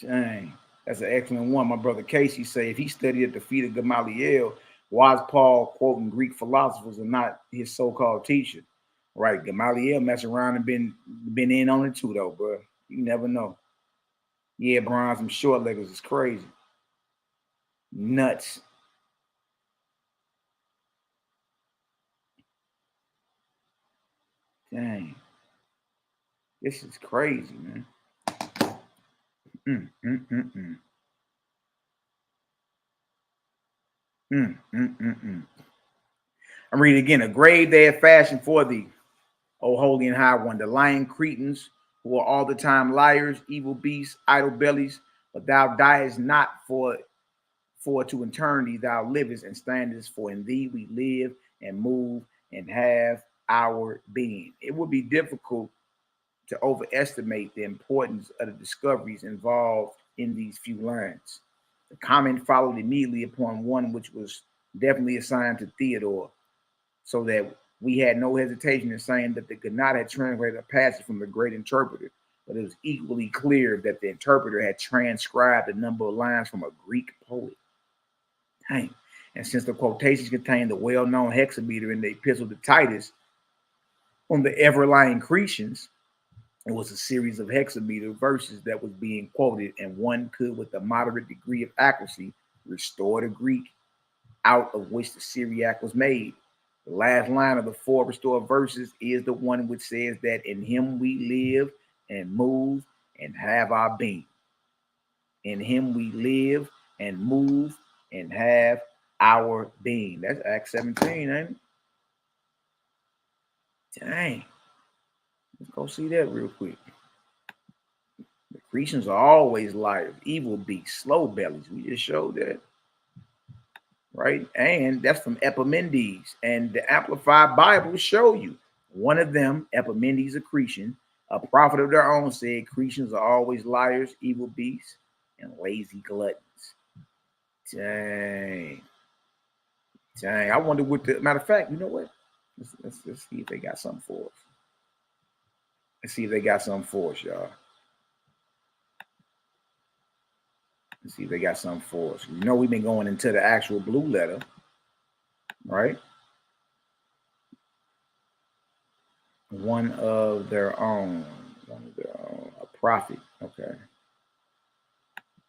S1: Dang. That's an excellent one. My brother Casey say if he studied at the feet of Gamaliel, why is Paul quoting Greek philosophers and not his so-called teacher? Right. Gamaliel mess around and been in on it too, though, bro. You never know. Yeah, Brian, some short leggers is crazy. Nuts. Dang. This is crazy, man. I'm reading again. A grave they had fashioned for thee, O holy and high one, the lying Cretans, who are all the time liars, evil beasts, idle bellies, but thou diest not, for to eternity thou livest and standest, for in thee we live and move and have our being. It would be difficult to overestimate the importance of the discoveries involved in these few lines. The comment followed immediately upon one which was definitely assigned to Theodore, so that we had no hesitation in saying that the Gnat had translated a passage from the great interpreter, but it was equally clear that the interpreter had transcribed a number of lines from a Greek poet. Dang. And since the quotations contained the well-known hexameter in the epistle to Titus on the ever-lying Cretans, it was a series of hexameter verses that was being quoted, and one could, with a moderate degree of accuracy, restore the Greek out of which the Syriac was made. The last line of the 4 restored verses is the one which says that in him we live and move and have our being. In him we live and move and have our being. That's Acts 17, ain't it? Dang. Let's go see that real quick. The Cretans are always liars, evil beasts, slow bellies. We just showed that. Right? And that's from Epimenides. And the Amplified Bible show you. One of them, Epimenides, a Cretan, a prophet of their own, said Cretans are always liars, evil beasts, and lazy gluttons. Dang. Dang. I wonder what the matter of fact, you know what? Let's see if they got something for us. Let's see if they got something for us, y'all. Let's see if they got something for us. You know, we've been going into the actual blue letter, right? One of their own, a prophet. Okay.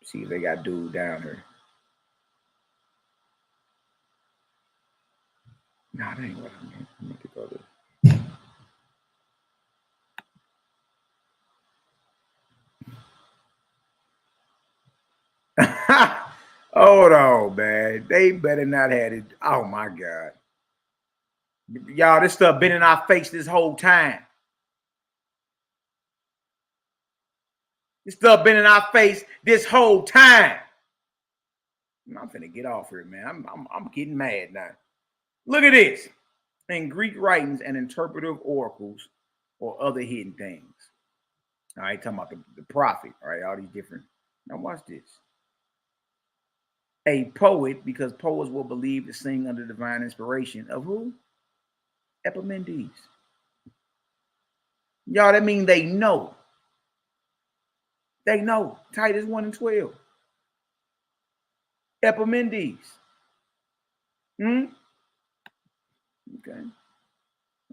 S1: See if they got dude down here. No, that ain't what I meant. I meant to go to. Hold on, man. They better not have it. Oh my God. Y'all, this stuff been in our face this whole time. This stuff been in our face this whole time. I'm finna get off here, man. I'm getting mad now. Look at this. In Greek writings and interpretive oracles or other hidden things. All right, talking about the prophet, all right, all these different. Now watch this. A poet, because poets will believe to sing under divine inspiration of who? Epimenides. Y'all, that mean they know. They know. Titus 1 and 12. Epimenides. Okay.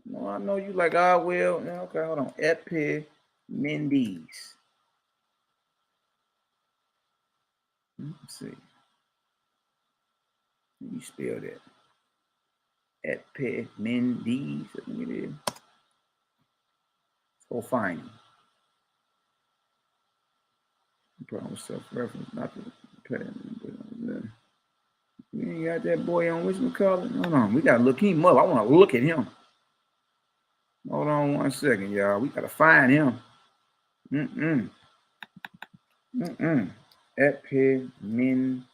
S1: No, I know you like, well, okay, hold on. Epimenides. Let's see. You spell that. Epimendes. Look at it. Go find him. Problem self-reference, not the. You ain't got that boy on which McCullough? Hold on, we gotta look him up. I want to look at him. Hold on 1 second, y'all. We gotta find him. Epimen.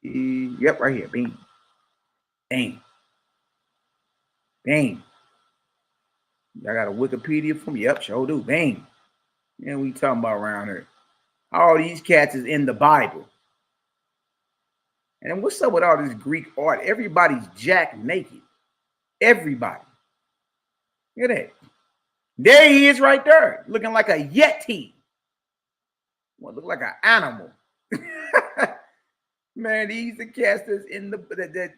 S1: Yep, right here. Bing. Bang. Bang. Y'all got a Wikipedia for me? Yep, sure do. Bang. Yeah, we talking about around here. All these cats is in the Bible. And then what's up with all this Greek art? Everybody's jack naked. Everybody. Look at that. There he is right there, looking like a yeti. Well, look like an animal. Man, these the cats that's in the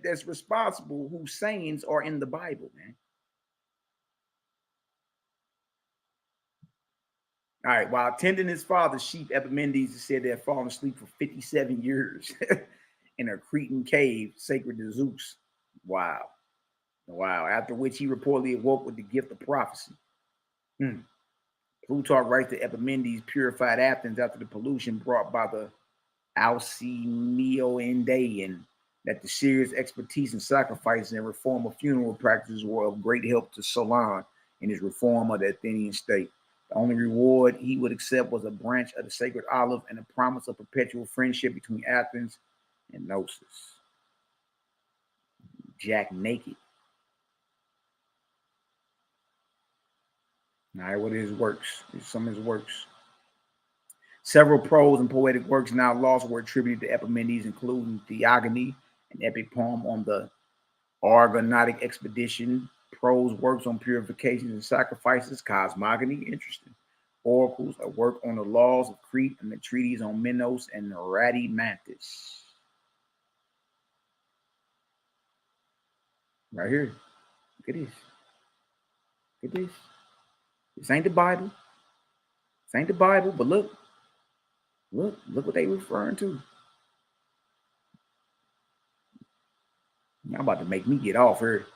S1: that's responsible, whose sayings are in the Bible, man. All right, while tending his father's sheep, Epimendes is said to have fallen asleep for 57 years in a Cretan cave sacred to Zeus. Wow. Wow. After which he reportedly awoke with the gift of prophecy. Plutarch writes that Epimendes purified Athens after the pollution brought by the Alcmeonidae, and that the serious expertise in sacrifices and reform of funeral practices were of great help to Solon in his reform of the Athenian state. The only reward he would accept was a branch of the sacred olive and a promise of perpetual friendship between Athens and Gnosis. Jack naked. All right, what are his works? Here's some of his works. Several prose and poetic works now lost were attributed to Epimendes, including Theogony, an epic poem on the Argonautic expedition, prose works on purifications and sacrifices, cosmogony, interesting, oracles, a work on the laws of Crete, and the treatise on Minos and Rhadamanthus. Right here. Look at this. Look at this. This ain't the Bible. This ain't the Bible, but look what they referring to. Y'all about to make me get off here.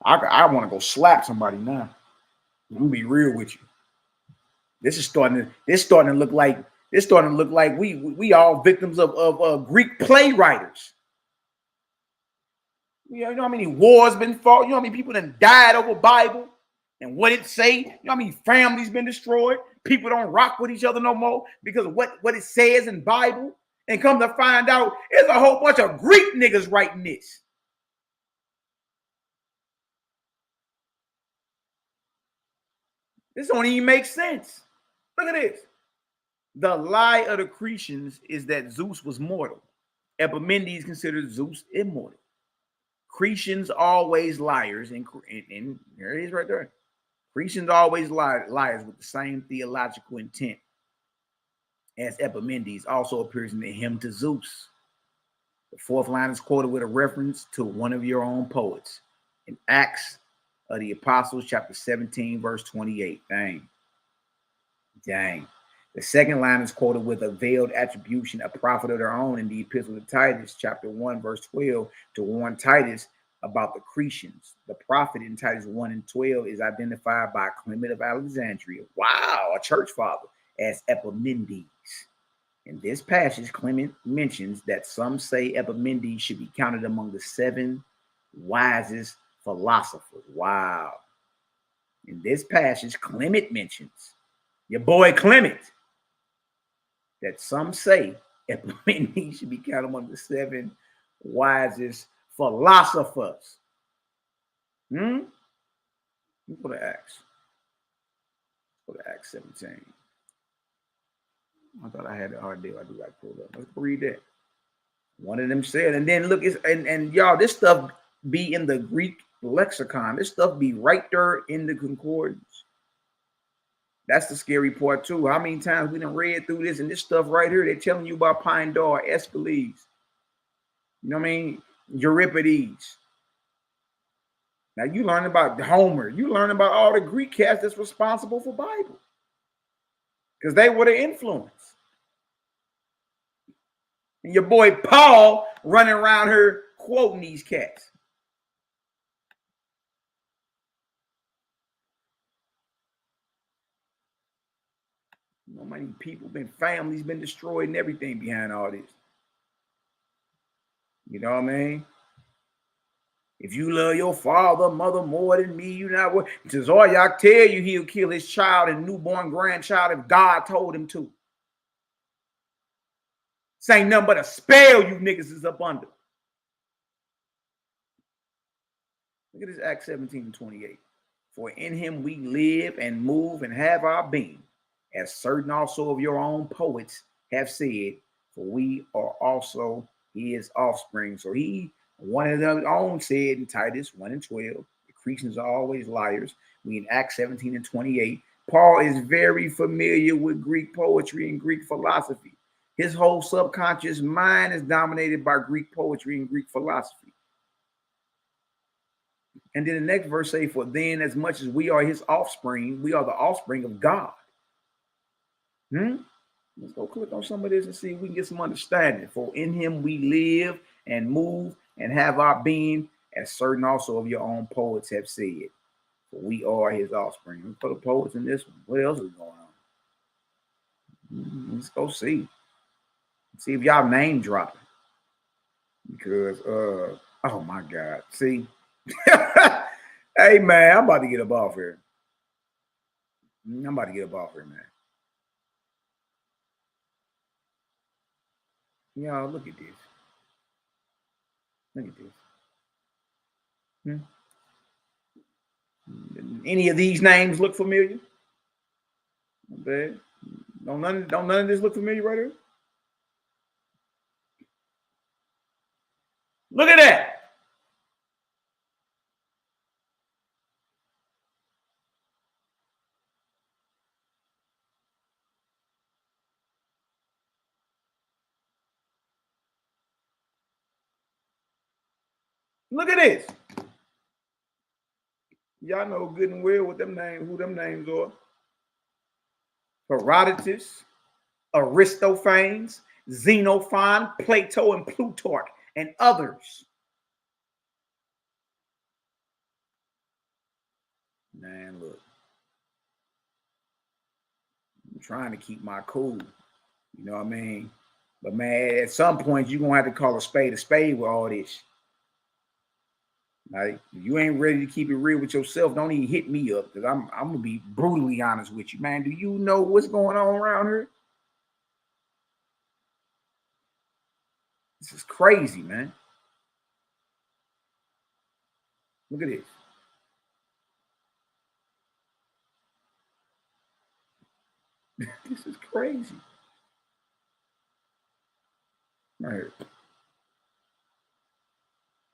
S1: I want to go slap somebody now. I'm gonna be real with you. This is starting to look like we all victims of Greek playwriters. You know how many wars been fought? You know how many people that died over Bible and what it say? You know how many families been destroyed? People don't rock with each other no more because of what it says in Bible. And come to find out, there's a whole bunch of Greek niggas writing this. This don't even make sense. Look at this. The lie of the Cretians is that Zeus was mortal. Epimendes considered Zeus immortal. Cretians always liars, and there it is right there. Cretians always liars with the same theological intent as Epimendes also appears in the hymn to Zeus. The fourth line is quoted with a reference to one of your own poets in Acts of the Apostles, chapter 17, verse 28. Dang. The second line is quoted with a veiled attribution, a prophet of their own in the Epistle to Titus, chapter 1, verse 12, to warn Titus about the Cretians. The prophet in Titus 1 and 12 is identified by Clement of Alexandria, wow, a church father, as Epimendes. In this passage, Clement mentions that some say Epimendes should be counted among the 7 wisest philosophers. Wow. In this passage, Clement mentions, your boy Clement, that some say Epimendes should be counted among the 7 wisest philosophers. Let's go to Acts. Let's go to Acts 17. I thought I had the hard deal. I do like pull up. Let's go read that. One of them said, and then look, and y'all, this stuff be in the Greek lexicon. This stuff be right there in the concordance. That's the scary part too. How many times we done read through this and this stuff right here? They're telling you about Pindar, Aeschylus. You know what I mean? Euripides. Now you learn about Homer. You learn about all the Greek cats that's responsible for Bible. Because they were the influence. And your boy Paul running around here quoting these cats. You know, many people, families been destroyed and everything behind all this. You know what I mean? If you love your father, mother more than me, you not what Tazaryach tell you he'll kill his child and newborn grandchild if God told him to. This ain't nothing but a spell you niggas is up under. Look at this Acts 17:28. For in him we live and move and have our being, as certain also of your own poets have said, for we are also his offspring. So one of their own said in Titus 1:12, the Cretans are always liars. We in Acts 17:28. Paul is very familiar with Greek poetry and Greek philosophy. His whole subconscious mind is dominated by Greek poetry and Greek philosophy. And then the next verse say, for then as much as we are his offspring, we are the offspring of God. Let's go click on some of this and see if we can get some understanding. For in him we live and move and have our being, as certain also of your own poets have said. For we are his offspring. Let's put the poets in this one. What else is going on? Let's go see. See if y'all name dropping. Because oh my God. See. Hey man, I'm about to get up off here. Man. Y'all look at this. Any of these names look familiar? Okay. Don't none of this look familiar right here? Look at that. Look at this. Y'all know good and well what who them names are. Herodotus, Aristophanes, Xenophon, Plato, and Plutarch, and others. Man, look. I'm trying to keep my cool. You know what I mean? But man, at some point, you're going to have to call a spade with all this. Like, if you ain't ready to keep it real with yourself, don't even hit me up, because I'm going to be brutally honest with you, man. Do you know what's going on around here? This is crazy, man. Look at this. This is crazy. Right here.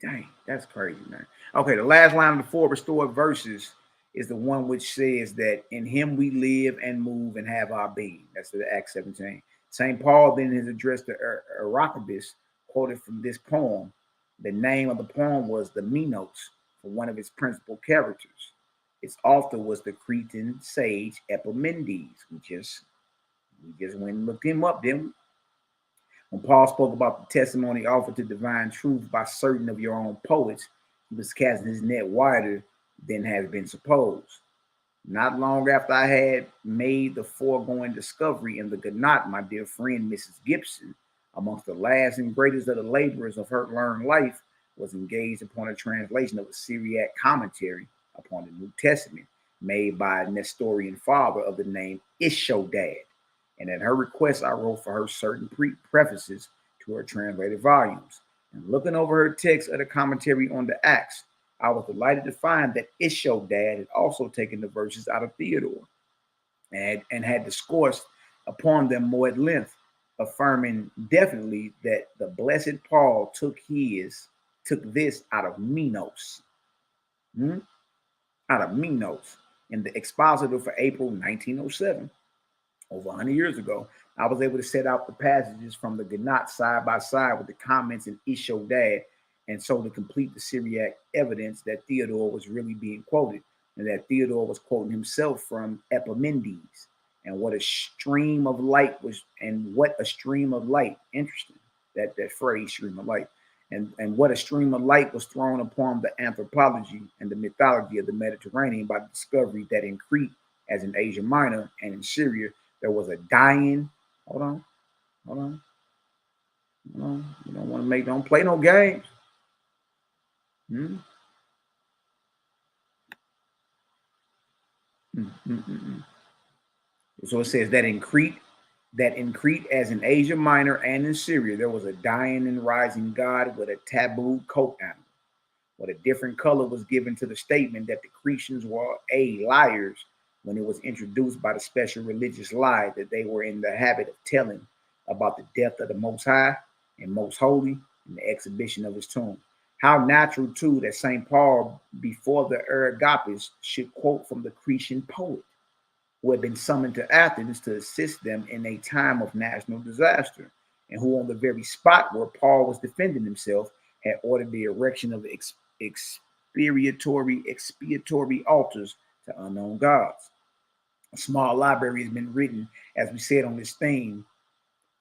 S1: Dang, that's crazy, man. Okay, the last line of the 4 restored verses is the one which says that in him we live and move and have our being. That's the Acts 17. St. Paul then is addressed to Arachibus, quoted from this poem. The name of the poem was the Minos, for one of its principal characters. Its author was the Cretan sage Epimenides. We just went and looked him up, didn't we? When Paul spoke about the testimony offered to divine truth by certain of your own poets, he was casting his net wider than has been supposed. Not long after I had made the foregoing discovery in the Gnat, my dear friend Mrs. Gibson, amongst the last and greatest of the laborers of her learned life, was engaged upon a translation of a Syriac commentary upon the New Testament made by a Nestorian father of the name Ishodad. And at her request, I wrote for her certain prefaces to her translated volumes. And looking over her text of the commentary on the Acts, I was delighted to find that Ishodad had also taken the verses out of Theodore and had discoursed upon them more at length, affirming definitely that the blessed Paul took this out of Minos. Out of Minos in the Expositor for April 1907. Over 100 years ago, I was able to set out the passages from the Gnat side by side with the comments in Ishodad, and so to complete the Syriac evidence that Theodore was really being quoted, and that Theodore was quoting himself from Epimenides. And what a stream of light was, and what a stream of light. Interesting, that phrase, stream of light. and what a stream of light was thrown upon the anthropology and the mythology of the Mediterranean by the discovery that in Crete, as in Asia Minor and in Syria, there was a dying. Hold on. You don't play no games. So it says that in Crete, as in Asia Minor and in Syria, there was a dying and rising god with a tabooed coat animal. What a different color was given to the statement that the Cretans were liars when it was introduced by the special religious lie that they were in the habit of telling about the death of the Most High and Most Holy and the exhibition of his tomb. How natural, too, that St. Paul, before the HERBAL, should quote from the Cretan poet who had been summoned to Athens to assist them in a time of national disaster, and who on the very spot where Paul was defending himself had ordered the erection of expiatory altars to unknown gods. A small library has been written, as we said, on this theme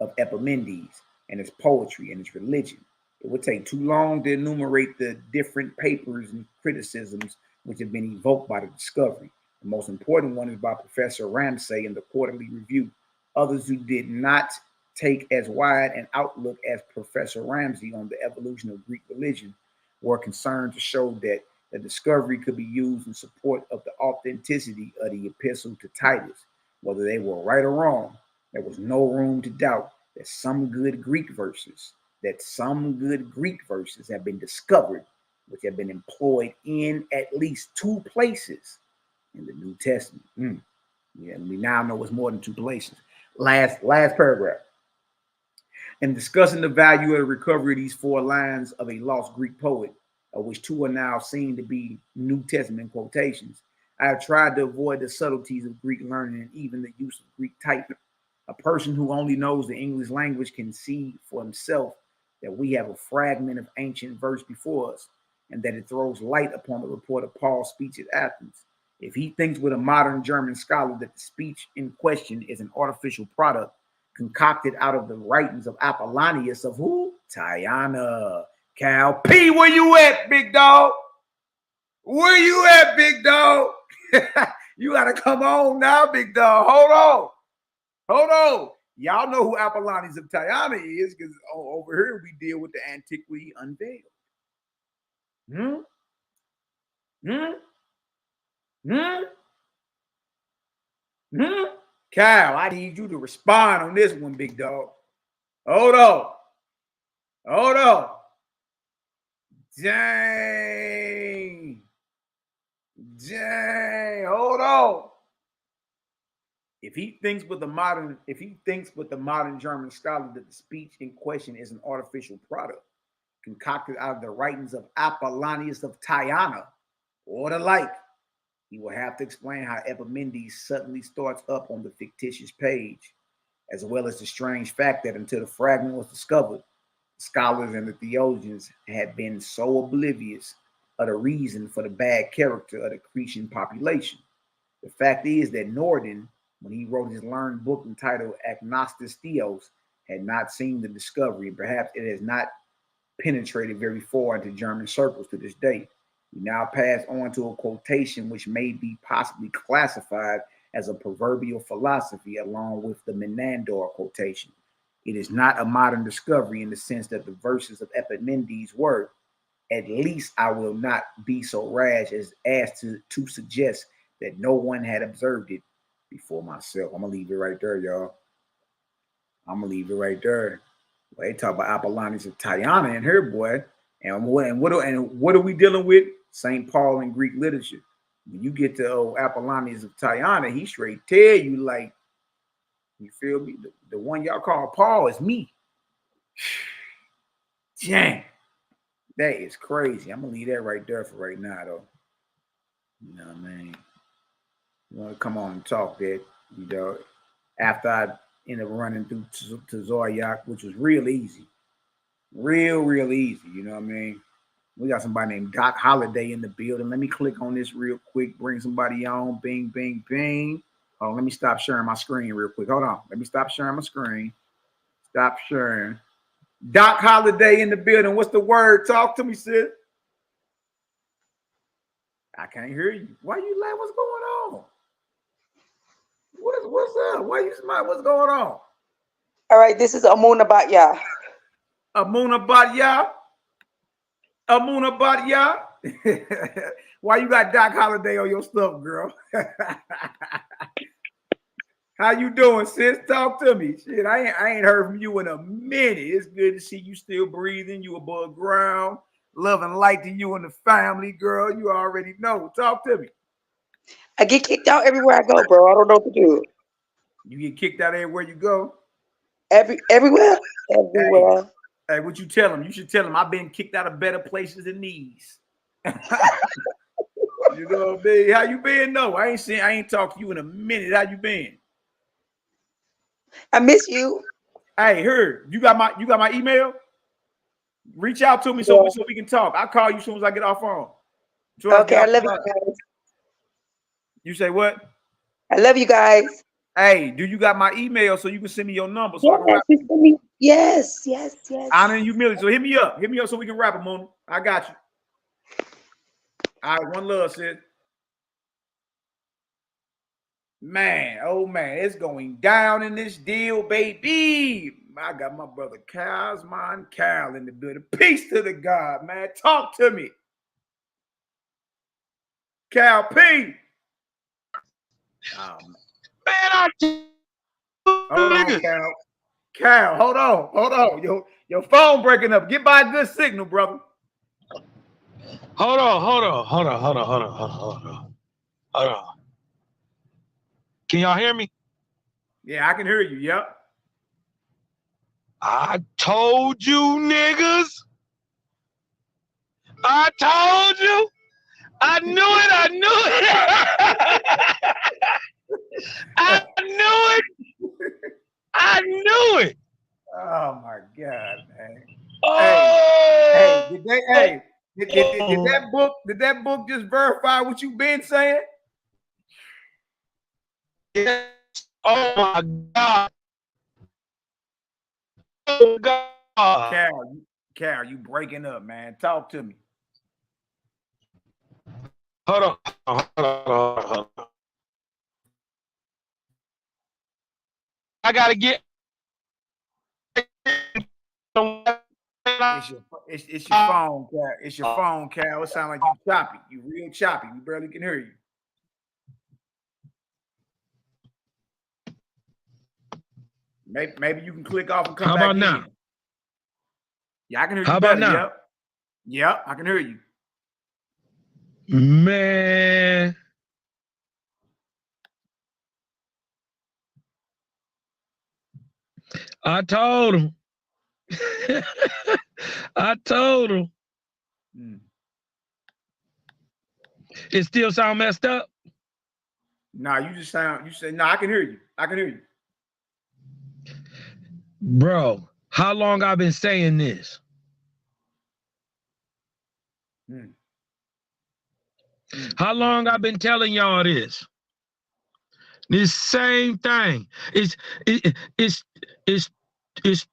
S1: of Epimenides and his poetry and his religion. It would take too long to enumerate the different papers and criticisms which have been evoked by the discovery. The most important one is by Professor Ramsay in the Quarterly Review. Others who did not take as wide an outlook as Professor Ramsay on the evolution of Greek religion were concerned to show that the discovery could be used in support of the authenticity of the epistle to Titus. Whether they were right or wrong, there was no room to doubt that some good Greek verses have been discovered, which have been employed in at least 2 places in the New Testament. Yeah, we now know it's more than 2 places. Last paragraph. In discussing the value of the recovery of these 4 lines of a lost Greek poet, of which 2 are now seen to be New Testament quotations, I have tried to avoid the subtleties of Greek learning and even the use of Greek type. A person who only knows the English language can see for himself that we have a fragment of ancient verse before us, and that it throws light upon the report of Paul's speech at Athens. If he thinks with a modern German scholar that the speech in question is an artificial product concocted out of the writings of Apollonius of who? Tyana. Cal P, where you at, big dog? Where you at, big dog? You got to come on now, big dog. Hold on. Y'all know who Apollonius of Tyana is, because over here we deal with the antiquity unveiled. Kyle, I need you to respond on this one, big dog. Hold on. Dang. Hold on. If he thinks with the modern German scholar that the speech in question is an artificial product concocted out of the writings of Apollonius of Tyana or the like, he will have to explain how Epimenides suddenly starts up on the fictitious page, as well as the strange fact that until the fragment was discovered, the scholars and the theologians had been so oblivious of the reason for the bad character of the Cretan population. The fact is that Norden, when he wrote his learned book entitled Agnostis Theos, had not seen the discovery, and perhaps it has not penetrated very far into German circles to this day. We now pass on to a quotation which may be possibly classified as a proverbial philosophy along with the Menander quotation. It is not a modern discovery in the sense that the verses of Epimenides were. At least I will not be so rash as to suggest that no one had observed it before myself. I'm gonna leave it right there, y'all. I'm gonna leave it right there. Well, they talk about Apollonius of Tyana and her boy, and what are we dealing with? St. Paul in Greek literature. When you get to Apollonius of Tyana, he straight tell you, like, you feel me? The one y'all call Paul is me. Dang, that is crazy. I'm gonna leave that right there for right now, though. You know what I mean? You want to come on and talk that, you know, after I ended up running through Tazaryach, which was real easy. Real easy, you know what I mean? We got somebody named Doc Holiday in the building. Let me click on this real quick, bring somebody on. Bing, bing, bing. Oh, let me stop sharing my screen real quick. Hold on. Let me stop sharing my screen. Stop sharing. Doc Holiday in the building. What's the word? Talk to me, sis. I can't hear you. Why you laugh? What's going on? What's up? Why you smile? What's going on?
S6: All right, this is Amuna Batya.
S1: Amuna Batya. Amuna Batya. Why you got Doc Holiday on your stuff, girl? How you doing, sis? Talk to me. Shit, I ain't heard from you in a minute. It's good to see you still breathing. You above ground. Love and light to you and the family, girl. You already know. Talk to me.
S6: I get kicked out everywhere I go, bro. I don't know what to do.
S1: You get kicked out everywhere you go?
S6: Everywhere. Everywhere.
S1: Hey, what you tell him? You should tell him I've been kicked out of better places than these. You know what I mean? How you been? No, I ain't talked to you in a minute. How you been?
S6: I miss you.
S1: Hey, you got my email? Reach out to me so we can talk. I'll call you as soon as I get off phone.
S6: Okay, I love you guys.
S1: You say what?
S6: I love you guys.
S1: Hey, do you got my email so you can send me your number so I can wrap?
S6: Yes.
S1: Honor and humility. So hit me up so we can wrap them on. I got you. All right, one love, sis. Man, oh man, it's going down in this deal, baby. I got my brother Cal's mine, Cal in the building. Peace to the God, man. Talk to me. Cal P.
S7: Man,
S1: hold on, Cal. Cal, hold on. Your phone breaking up. Get by a good signal, brother.
S7: Hold on. Can y'all hear me?
S1: Yeah, I can hear you. Yep.
S7: I told you, niggas. I told you. I knew it. I knew it.
S1: Oh my God, man.
S7: Oh.
S1: Did that book just verify what you've been saying?
S7: Yes. Oh my God. Oh God.
S1: Cal, you breaking up, man. Talk to me.
S7: Hold on. I gotta get.
S1: It's your phone, Cal. It's your phone, Cal. It sounds like you choppy. You real choppy. We barely can hear you. Maybe you can click off and come back in.
S7: How about now?
S1: Yeah, I can hear you.
S7: How about
S1: better.
S7: now?
S1: Yep, I can hear you.
S7: Man. I told him. I told him. It still sound messed up?
S1: Nah, you say, no, I can hear you. I can hear you.
S7: Bro, how long I've been saying this? How long I've been telling y'all this? This same thing. It's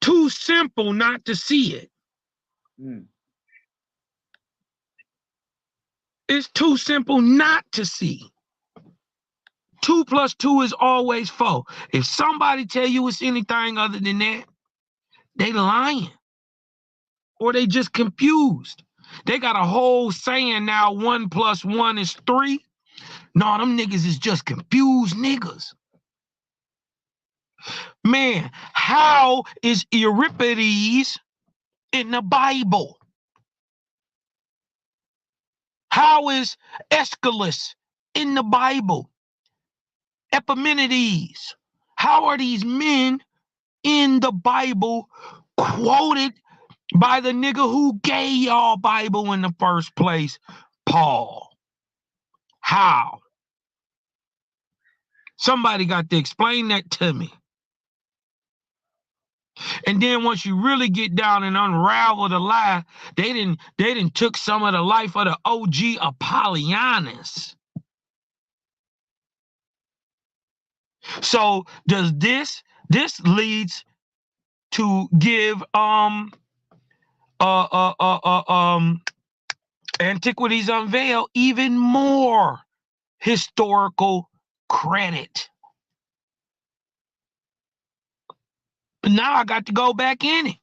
S7: too simple not to see it. It's too simple not to see. 2 + 2 is always 4. If somebody tell you it's anything other than that, they lying. Or they just confused. They got a whole saying now 1 + 1 is 3. No, them niggas is just confused niggas. Man, how is Euripides in the Bible? How is Aeschylus in the Bible? Epimenides. How are these men in the Bible quoted by the nigga who gave y'all Bible in the first place, Paul? How? Somebody got to explain that to me. And then once you really get down and unravel the lie, they didn't took some of the life of the OG Apollonius. So does this leads to give Antiquities Unveiled even more historical credit. But now I got to go back in it.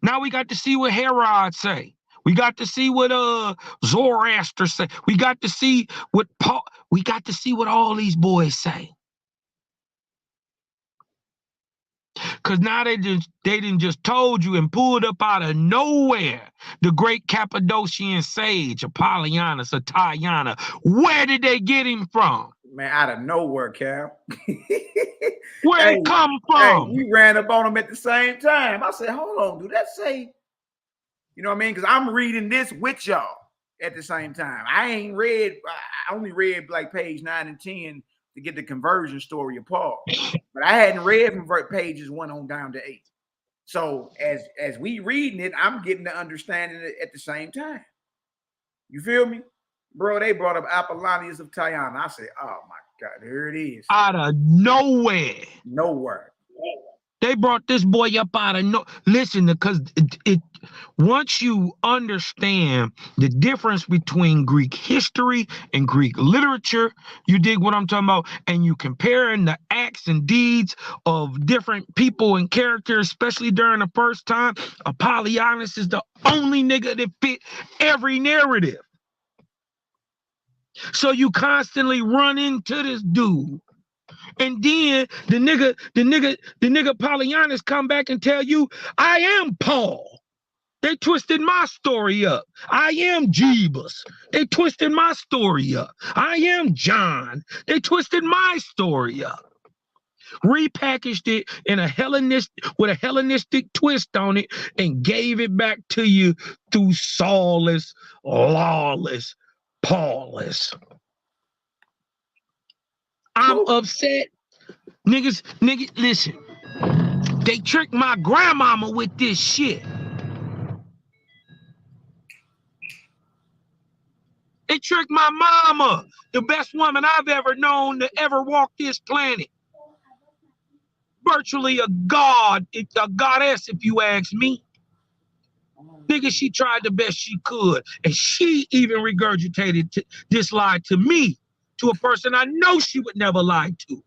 S7: Now we got to see what Herod say. We got to see what Zoroaster say. We got to see what Paul. We got to see what all these boys say. Cause now they didn't just told you and pulled up out of nowhere the great Cappadocian sage Apollonius or Tyana. Where did they get him from?
S1: Man, out of nowhere, Cal.
S7: Where it come from?
S1: We ran up on them at the same time. I said, hold on, do that say? You know what I mean? Because I'm reading this with y'all at the same time. I only read like page 9 and 10 to get the conversion story of Paul. But I hadn't read from pages 1 on down to 8. So as we reading it, I'm getting the understanding at the same time. You feel me? Bro, they brought up Apollonius of Tyana. I said, oh my God, here it is.
S7: Out of nowhere.
S1: Nowhere.
S7: They brought this boy up out of no. Listen, because it once you understand the difference between Greek history and Greek literature, you dig what I'm talking about, and you comparing the acts and deeds of different people and characters, especially during the first time. Apollonius is the only nigga that fit every narrative. So you constantly run into this dude. And then the nigga Apollonius come back and tell you, I am Paul. They twisted my story up. I am Jebus. They twisted my story up. I am John. They twisted my story up. Repackaged it in with a Hellenistic twist on it and gave it back to you through Saulus, lawless, Paulus. I'm upset. Niggas, listen. They tricked my grandmama with this shit. They tricked my mama, the best woman I've ever known to ever walk this planet. Virtually a goddess, if you ask me. Nigga, she tried the best she could. And she even regurgitated this lie to me, to a person I know she would never lie to.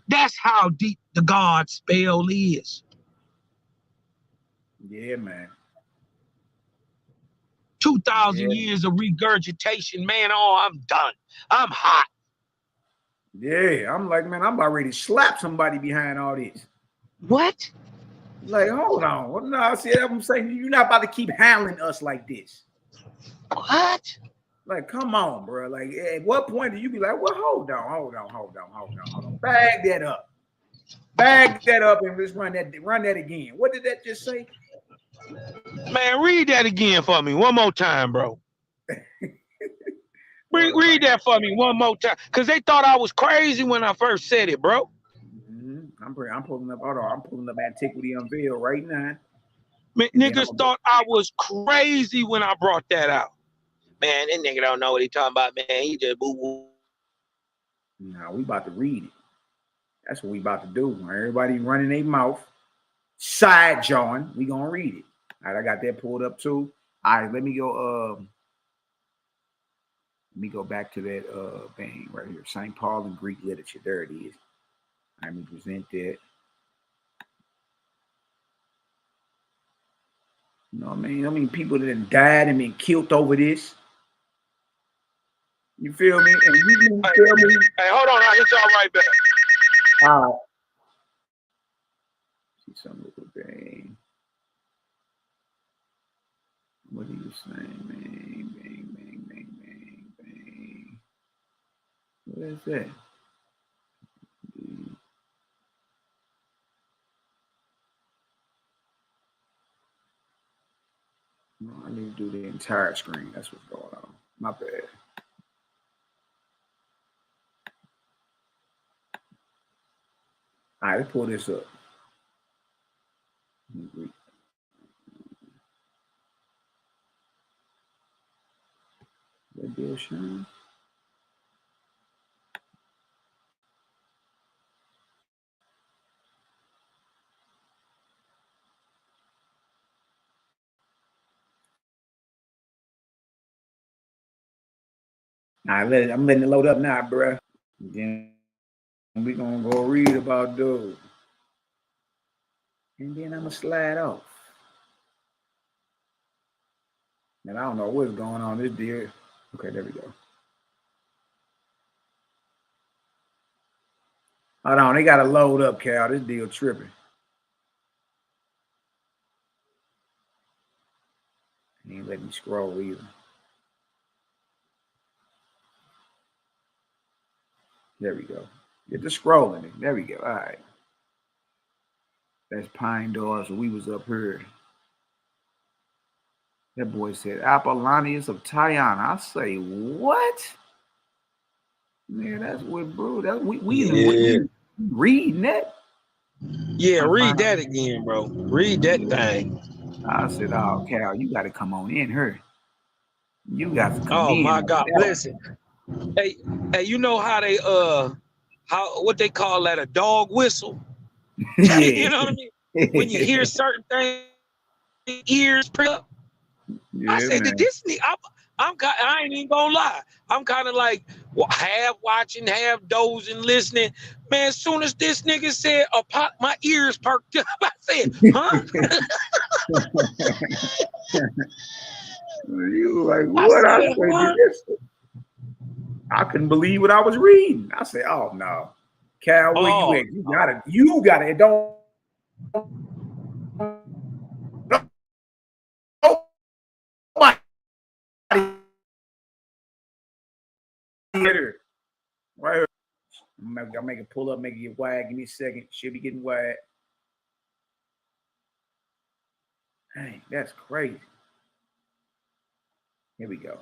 S7: That's how deep the God spell is.
S1: Yeah, man.
S7: 2,000 years of regurgitation, man. Oh, I'm done. I'm hot.
S1: Yeah, I'm like, man, I'm about ready to slap somebody behind all this.
S7: What?
S1: Like, hold on. Well, no, see, I'm saying you're not about to keep handling us like this.
S7: What?
S1: Like, come on, bro. Like, at what point do you be like, well, hold on. Bag that up. Bag that up and just run that again. What did that just say?
S7: Man, read that again for me one more time, bro. read that for me one more time. Because they thought I was crazy when I first said it, bro.
S1: I'm pulling up, hold on. I'm pulling up Antiquity Unveiled right now.
S7: Man, niggas thought I was crazy when I brought that out. Man, that nigga don't know what he talking about, man. He just boo-boo.
S1: No, we about to read it. That's what we about to do. Everybody running their mouth, side jawing. We gonna read it. All right, I got that pulled up too. All right, let me go back to that thing right here. St. Paul and Greek literature. There it is. Let me present that. You know what I mean? People that have died and been killed over this. You feel me? And you feel me?
S7: Hey, hold on. I'll hit y'all right back.
S1: All right. See some little thing. What are you saying? Bang, bang, bang, bang, bang, bang. What is that? No, I need to do the entire screen. That's what's going on. My bad. All right, let's pull this up. That deal shine. All right, I'm letting it load up now, bruh. Then we gonna go read about those. And then I'm gonna slide off. And I don't know what's going on this deal. Okay, there we go. Hold on, they gotta load up, Cal. This deal tripping. He ain't letting me scroll either. There we go. Get the scrolling. There we go. All right. That's Pine Doors. We was up here. That boy said Apollonius of Tyana. I say, what? Man, that's what, bro. That we reading that.
S7: Yeah, read that again, bro. Read that thing.
S1: I said, oh, Cal, you got to come on in here. You got to come in.
S7: Oh my God! Listen, hey, you know how they what they call that, a dog whistle?
S1: Yeah.
S7: You know what I mean? When you hear certain things, ears prick up.
S1: Yeah,
S7: I said,
S1: man.
S7: I ain't even gonna lie. I'm kind of like half watching, half dozing, listening. Man, as soon as this nigga said, my ears perked up. I said, huh?
S1: You like, what? I couldn't believe what I was reading. I said, oh, no. Cal, where you at? You got it. Don't. Right here. I'll make it pull up, make it get wide. Give me a second. Should be getting wide. Dang, that's crazy. Here we go.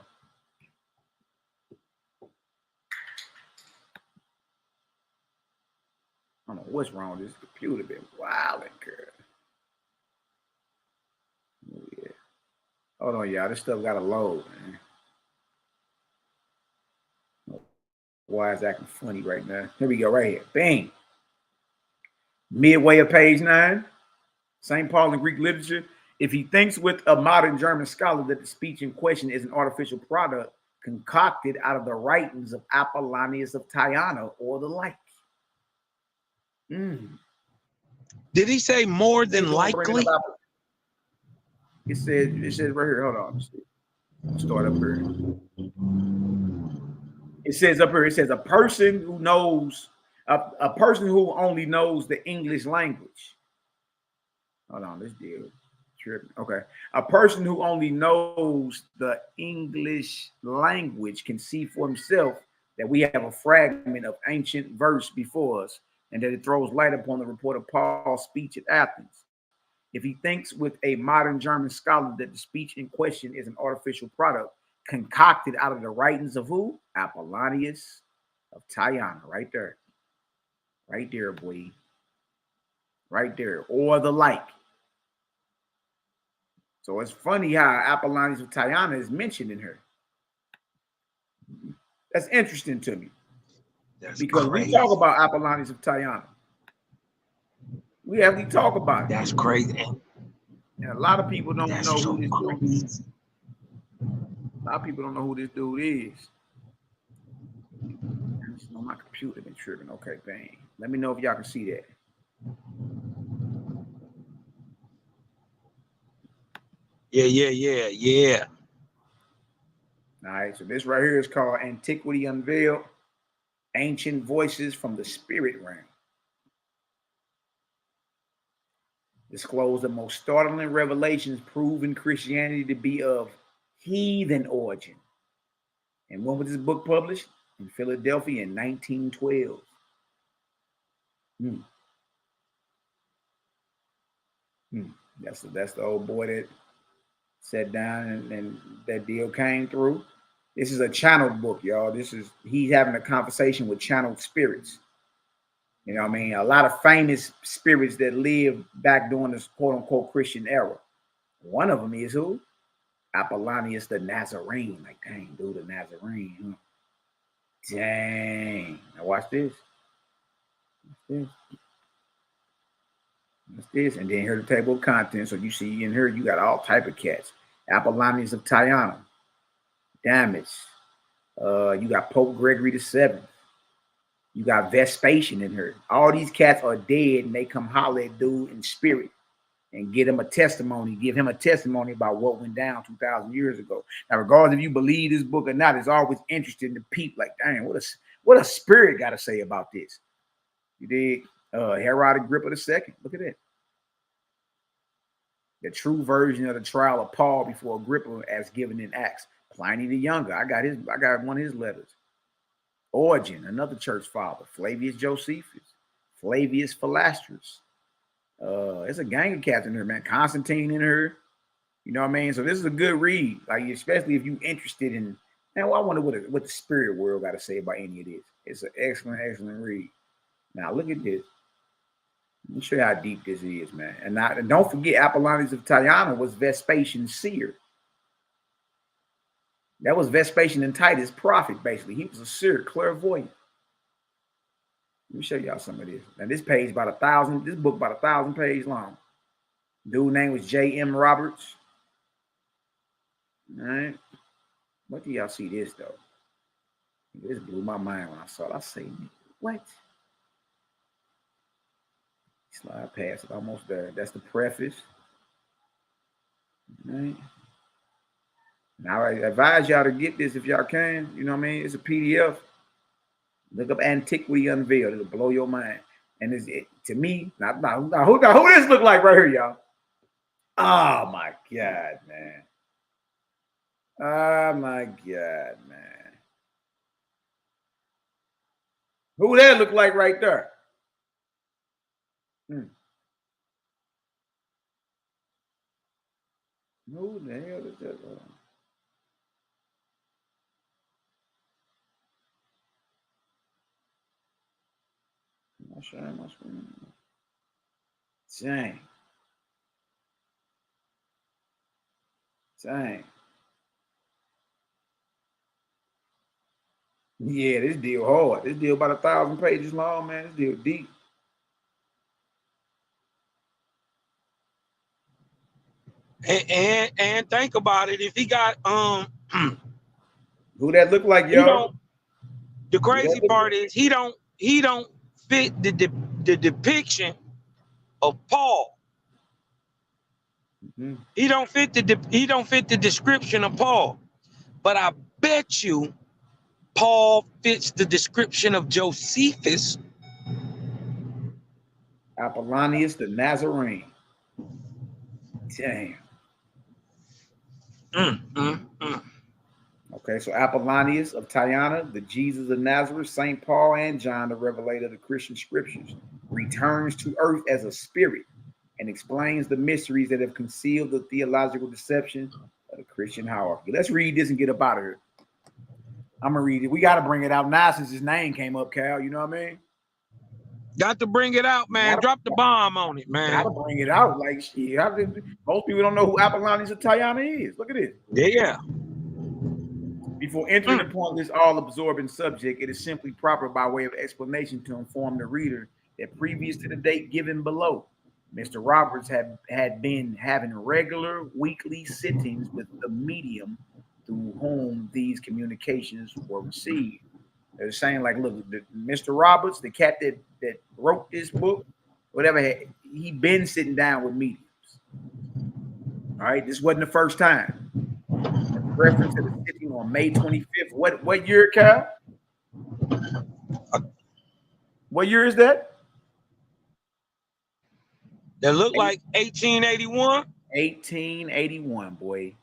S1: I don't know what's wrong with this computer. Been wild and curl. Oh, yeah. Hold on, y'all. This stuff got to load, man. Why is acting funny right now? Here we go, right here. Bang. Midway of page 9. St. Paul in Greek literature. If he thinks with a modern German scholar that the speech in question is an artificial product concocted out of the writings of Apollonius of Tyana or the like.
S7: Did he say more than likely?
S1: It says right here. Hold on. Let's start up here. It says up here, it says a person who knows, a person who only knows the English language. Hold on, this deal. Okay. A person who only knows the English language can see for himself that we have a fragment of ancient verse before us and that it throws light upon the report of Paul's speech at Athens. If he thinks with a modern German scholar that the speech in question is an artificial product concocted out of the writings of who? Apollonius of Tyana, right there. Right there, boy. Right there. Or the like. So it's funny how Apollonius of Tyana is mentioned in here. That's interesting to me.
S7: That's
S1: because
S7: crazy.
S1: we talk about Apollonius of Tyana. We talk about it.
S7: That's crazy.
S1: And a lot of people don't know
S7: so
S1: who this dude
S7: crazy.
S1: is. A lot of people don't know who this dude is. On my computer been tripping. Okay, bang. Let me know if y'all can see that.
S7: Yeah.
S1: All right, so this right here is called Antiquity Unveiled, Ancient Voices from the Spirit Realm. Disclose the most startling revelations proven Christianity to be of heathen origin. And when was this book published? In Philadelphia in 1912. That's the old boy that sat down and that deal came through. This is a channeled book, y'all. He's having a conversation with channeled spirits. You know what I mean? A lot of famous spirits that lived back during this quote unquote Christian era. One of them is who? Apollonius the Nazarene. Like, dang, dude, the Nazarene. Dang. Now watch this. What's this? And then here's the table of contents. So you see in here, you got all type of cats. Apollonius of Tyana. Damage. You got Pope Gregory VII. You got Vespasian in her. All these cats are dead, and they come holler at dude in spirit and give him a testimony about what went down 2,000 years ago. Now, regardless if you believe this book or not, it's always interesting to peep like, dang, what a spirit got to say about this. You did Herod Agrippa II. Look at that. The true version of the trial of Paul before Agrippa as given in Acts. Pliny the Younger. I got one of his letters. Origen, another church father. Flavius Josephus. Flavius Philastrus. It's a gang of cats in here, man. Constantine in her. You know what I mean? So this is a good read. Like, especially if you're interested in, man, well, I wonder what the spirit world got to say about any of this. It's an excellent, excellent read. Now look at this. Let me show you how deep this is, man. And don't forget, Apollonius of Tyana was Vespasian's seer. That was Vespasian and Titus' prophet, basically. He was a seer, clairvoyant. Let me show y'all some of this. Now, this book about 1,000 pages long. Dude's name was J.M. Roberts. All right. What do y'all see this, though? This blew my mind when I saw it. I say, what? Slide past it, almost there. That's the preface. All right. Now, I advise y'all to get this if y'all can. You know what I mean? It's a PDF. Look up Antiquity Unveiled. It'll blow your mind. And to me, now who this look like right here, y'all? Oh, my God, man. Oh, my God, man. Who that look like right there? Who the hell is that? I'm sharing my screen. Dang. Yeah, this deal hard. This deal about 1,000 pages long, man. This deal deep.
S7: And think about it. If he got
S1: who that look like, y'all?
S7: The crazy part is he don't fit the depiction of Paul.
S1: Mm-hmm.
S7: He don't fit the description of Paul. But I bet you Paul fits the description of Josephus.
S1: Apollonius the Nazarene. Damn. Okay, so Apollonius of Tyana, the Jesus of Nazareth, St. Paul, and John, the revelator of the Christian scriptures, returns to earth as a spirit and explains the mysteries that have concealed the theological deception of the Christian hierarchy. Let's read this and get up out of here. I'm going to read it. We got to bring it out now since his name came up, Cal. You know what I mean?
S7: Got to bring it out, man. Drop the bomb on it, man.
S1: Got to bring it out. Like, shit. Most people don't know who Apollonius of Tyana is. Look at this.
S7: Yeah.
S1: Before entering upon this all-absorbing subject, it is simply proper by way of explanation to inform the reader that previous to the date given below, Mr. Roberts had been having regular weekly sittings with the medium through whom these communications were received. They're saying, like, look, Mr. Roberts, the cat that wrote this book, whatever, he been sitting down with mediums. All right, this wasn't the first time. Reference to the sitting on May 25th. What year, Cal? What year is that?
S7: That looked like 1881.
S1: 1881, boy.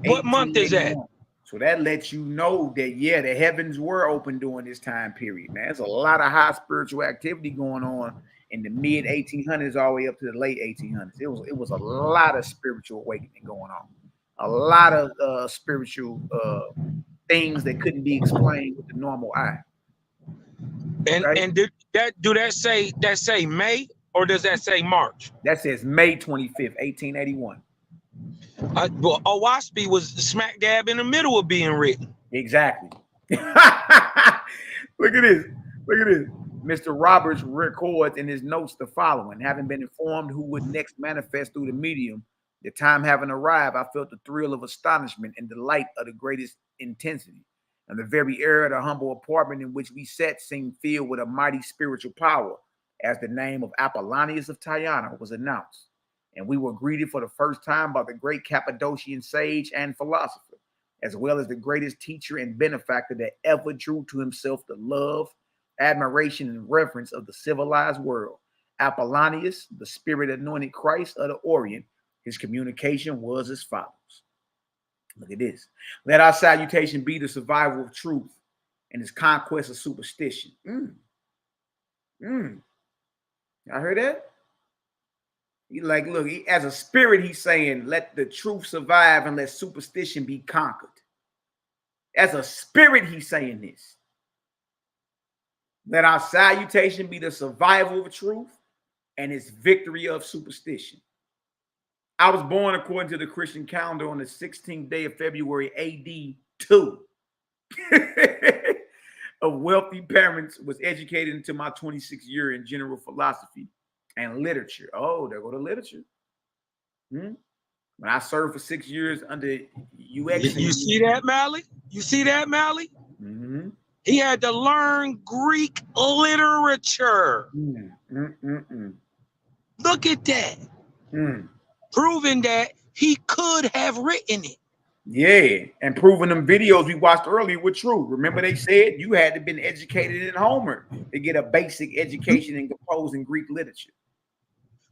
S7: What month is that?
S1: So that lets you know that, yeah, the heavens were open during this time period, man. There's a lot of high spiritual activity going on in the mid 1800s all the way up to the late 1800s. It was a lot of spiritual awakening going on. A lot of spiritual things that couldn't be explained with the normal eye.
S7: And
S1: right?
S7: and do that say May, or does that say March?
S1: That says May 25th, 1881.
S7: Well, YHWH'S was smack dab in the middle of being written.
S1: Exactly. Look at this. Look at this. Mr. Roberts records in his notes the following: having been informed who would next manifest through the medium, the time having arrived, I felt the thrill of astonishment and delight of the greatest intensity. and the very air of the humble apartment in which we sat seemed filled with a mighty spiritual power as the name of Apollonius of Tyana was announced. And we were greeted for the first time by the great Cappadocian sage and philosopher, as well as the greatest teacher and benefactor that ever drew to himself the love, admiration, and reverence of the civilized world. Apollonius, the spirit-anointed Christ of the Orient, his communication was as follows. Look at this. Let our salutation be the survival of truth and his conquest of superstition. I heard that? He like, look, as a spirit, he's saying, let the truth survive and let superstition be conquered. As a spirit, he's saying this. Let our salutation be the survival of truth and its victory of superstition. I was born according to the Christian calendar on the 16th day of February, AD 2. Of wealthy parents, was educated into my 26th year in general philosophy and literature. Oh, there go the literature. When I served for 6 years under UX.
S7: You see that, Mally? You see that, Mally?
S1: Mm-hmm.
S7: He had to learn Greek literature. Look at that. Proving that he could have written it.
S1: Yeah, and proving them videos we watched earlier were true. Remember they said you had to been educated in Homer to get a basic education in composing Greek literature.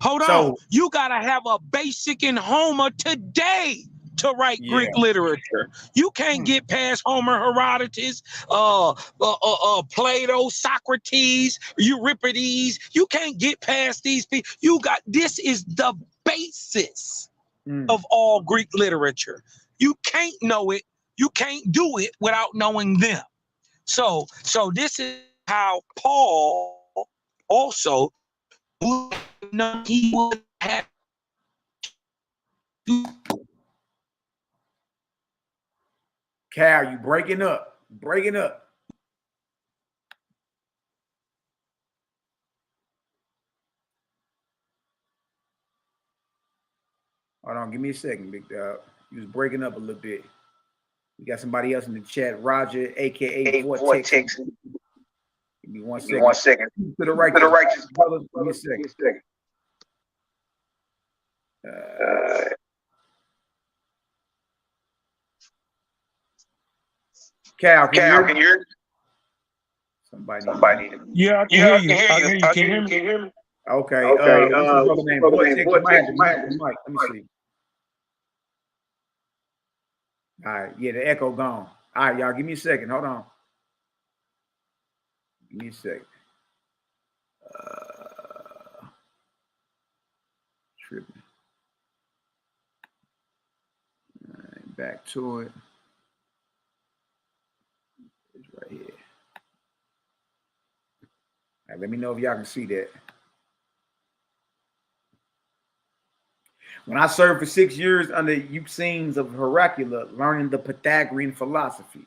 S7: Hold on. You got to have a basic in Homer today to write Greek literature. You can't get past Homer, Herodotus, Plato, Socrates, Euripides. You can't get past these people. This is the basis of all Greek literature. You can't know it. You can't do it without knowing them. So this is how Paul also he would have to.
S1: Cal, you breaking up. Breaking up. Hold on, give me a second, big dog. You was breaking up a little bit. We got somebody else in the chat, Roger, aka Vortex. Give me 1 second.
S8: 1 second.
S1: To the righteous brothers. Give me a second. Cal, can you hear me? Somebody.
S7: Yeah, I can hear you. Can you hear me?
S1: Okay. What's his brother name? Vortex. Let me see. All right. Yeah, the echo gone. All right, y'all. Give me a second. Hold on. Give me a second. Tripping. All right, back to it. It's right here. All right, let me know if y'all can see that. When I served for 6 years under Euxenes of Heracula, learning the Pythagorean philosophy.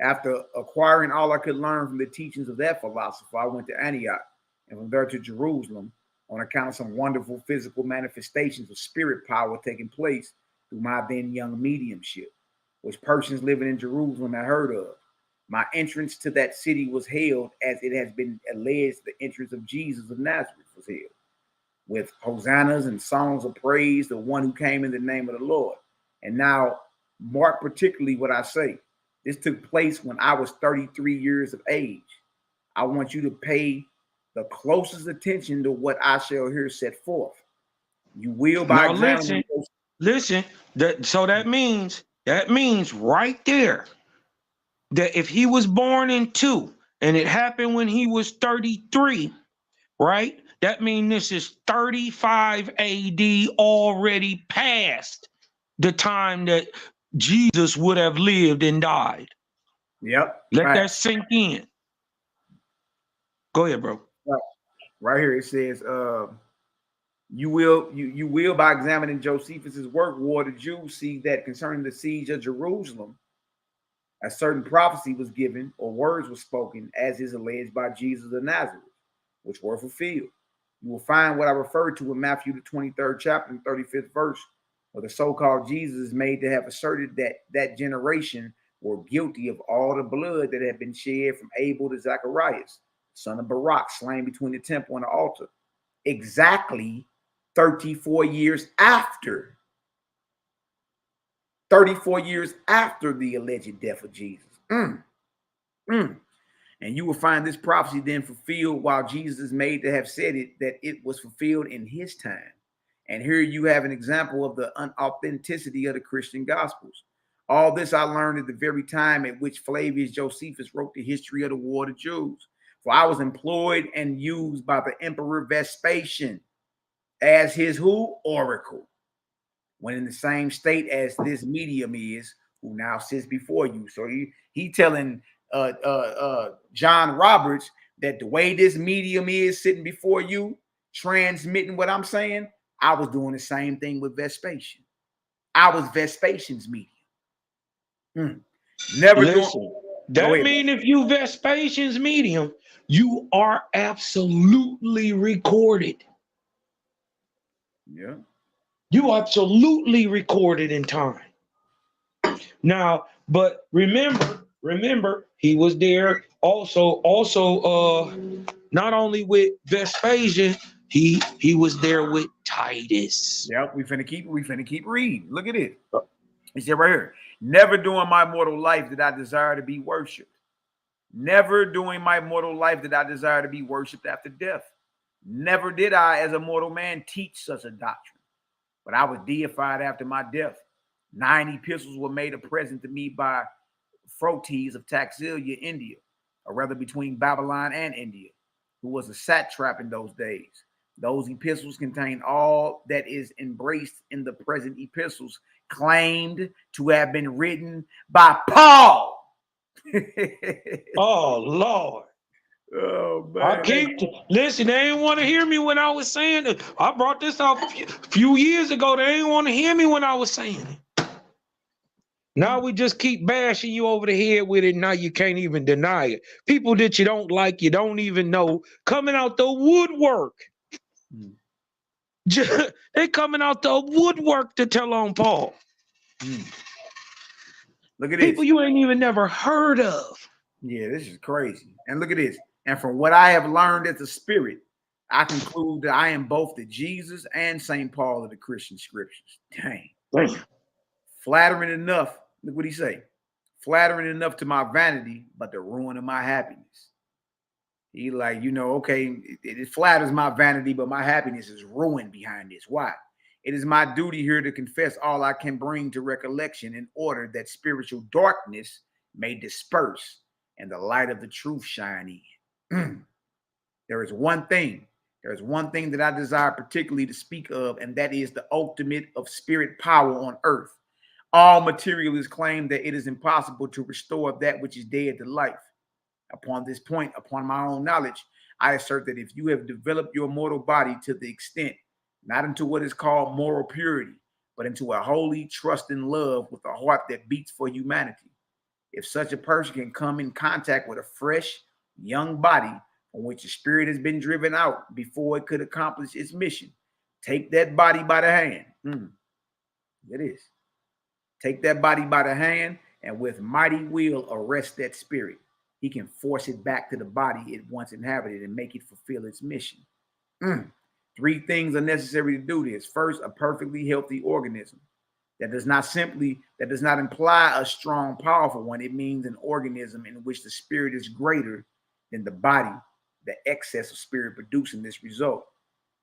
S1: After acquiring all I could learn from the teachings of that philosopher, I went to Antioch and from there to Jerusalem on account of some wonderful physical manifestations of spirit power taking place through my then young mediumship, which persons living in Jerusalem had heard of. My entrance to that city was hailed as it has been alleged the entrance of Jesus of Nazareth was hailed, with hosannas and songs of praise, the one who came in the name of the Lord. And now, mark particularly what I say. This took place when I was 33 years of age. I want you to pay the closest attention to what I shall here set forth. You will by examining.
S7: Listen. So that means right there that if he was born in 2 and it happened when he was 33, right? That means this is 35 AD, already past the time that Jesus would have lived and died.
S1: Yep.
S7: Let that sink in. Go ahead, bro.
S1: Right here it says, you will by examining Josephus's work, war the Jews see that concerning the siege of Jerusalem, a certain prophecy was given or words were spoken as is alleged by Jesus of Nazareth, which were fulfilled. You will find what I referred to in Matthew the 23rd chapter and 35th verse, where the so-called Jesus is made to have asserted that that generation were guilty of all the blood that had been shed from Abel to Zacharias, son of Barak, slain between the temple and the altar, exactly 34 years after. 34 years after the alleged death of Jesus. And you will find this prophecy then fulfilled while Jesus is made to have said it, that it was fulfilled in his time. And here you have an example of the unauthenticity of the Christian Gospels. All this I learned at the very time at which Flavius Josephus wrote the history of the war of the Jews. For I was employed and used by the Emperor Vespasian as his who? Oracle. When in the same state as this medium is, who now sits before you. So he telling John Roberts that the way this medium is sitting before you, transmitting what I'm saying, I was doing the same thing with Vespasian. I was Vespasian's medium. Never
S7: listen. That mean if you Vespasian's medium, you are absolutely recorded.
S1: Yeah.
S7: You absolutely recorded in time. Now, but remember, he was there also, not only with Vespasian, he was there with Titus.
S1: Yep, we finna keep reading. Look at it. He said right here, never during my mortal life did I desire to be worshipped. Never during my mortal life did I desire to be worshipped after death. Never did I, as a mortal man, teach such a doctrine. But I was deified after my death. 9 epistles were made a present to me by Phrotes of Taxila, India, or rather between Babylon and India, who was a satrap in those days. Those epistles contain all that is embraced in the present epistles, claimed to have been written by Paul.
S7: Oh, Lord.
S1: Oh, man.
S7: I can't listen. They didn't want to hear me when I was saying it. I brought this up a few years ago. They didn't want to hear me when I was saying it. Now we just keep bashing you over the head with it. Now you can't even deny it. People that you don't like, you don't even know, coming out the woodwork. They coming out the woodwork to tell on Paul.
S1: Look at this.
S7: People you ain't even never heard of.
S1: Yeah, this is crazy. And look at this. And from what I have learned as a spirit, I conclude that I am both the Jesus and St. Paul of the Christian scriptures. Dang. Flattering enough. Look what he say. Flattering enough to my vanity, but the ruin of my happiness. He like, okay, it flatters my vanity, but my happiness is ruined behind this. Why? It is my duty here to confess all I can bring to recollection in order that spiritual darkness may disperse and the light of the truth shine in. There is one thing that I desire particularly to speak of, and that is the ultimate of spirit power on earth. All materialists claim that it is impossible to restore that which is dead to life. Upon this point, upon my own knowledge, I assert that if you have developed your mortal body to the extent, not into what is called moral purity, but into a holy trust and love with a heart that beats for humanity, if such a person can come in contact with a fresh, young body from which the spirit has been driven out before it could accomplish its mission, take that body by the hand. It is. Take that body by the hand and with mighty will arrest that spirit. He can force it back to the body it once inhabited and make it fulfill its mission. 3 things are necessary to do this. First, a perfectly healthy organism. That does not imply a strong, powerful one. It means an organism in which the spirit is greater than the body, the excess of spirit producing this result.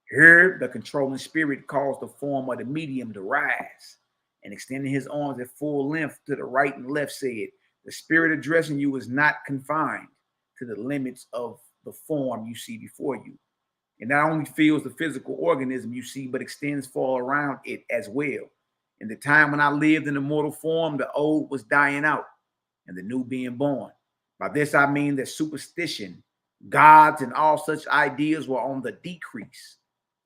S1: Here, the controlling spirit caused the form of the medium to rise, and extending his arms at full length to the right and left said, the spirit addressing you is not confined to the limits of the form you see before you. It not only fills the physical organism you see, but extends far around it as well. In the time when I lived in the mortal form, the old was dying out and the new being born. By this, I mean that superstition, gods, and all such ideas were on the decrease,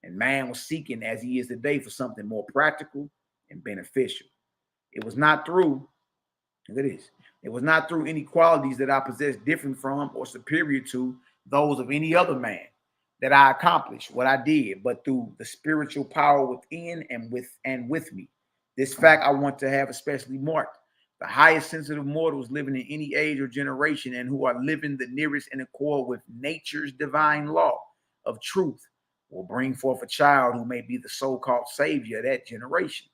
S1: and man was seeking, as he is today, for something more practical and beneficial. It was not through, look at this, it was not through any qualities that I possessed different from or superior to those of any other man that I accomplished what I did, but through the spiritual power within and with me. This fact I want to have especially marked. the highest sensitive mortals living in any age or generation, and who are living the nearest in accord with nature's divine law of truth, will bring forth a child who may be the so-called savior of that generation.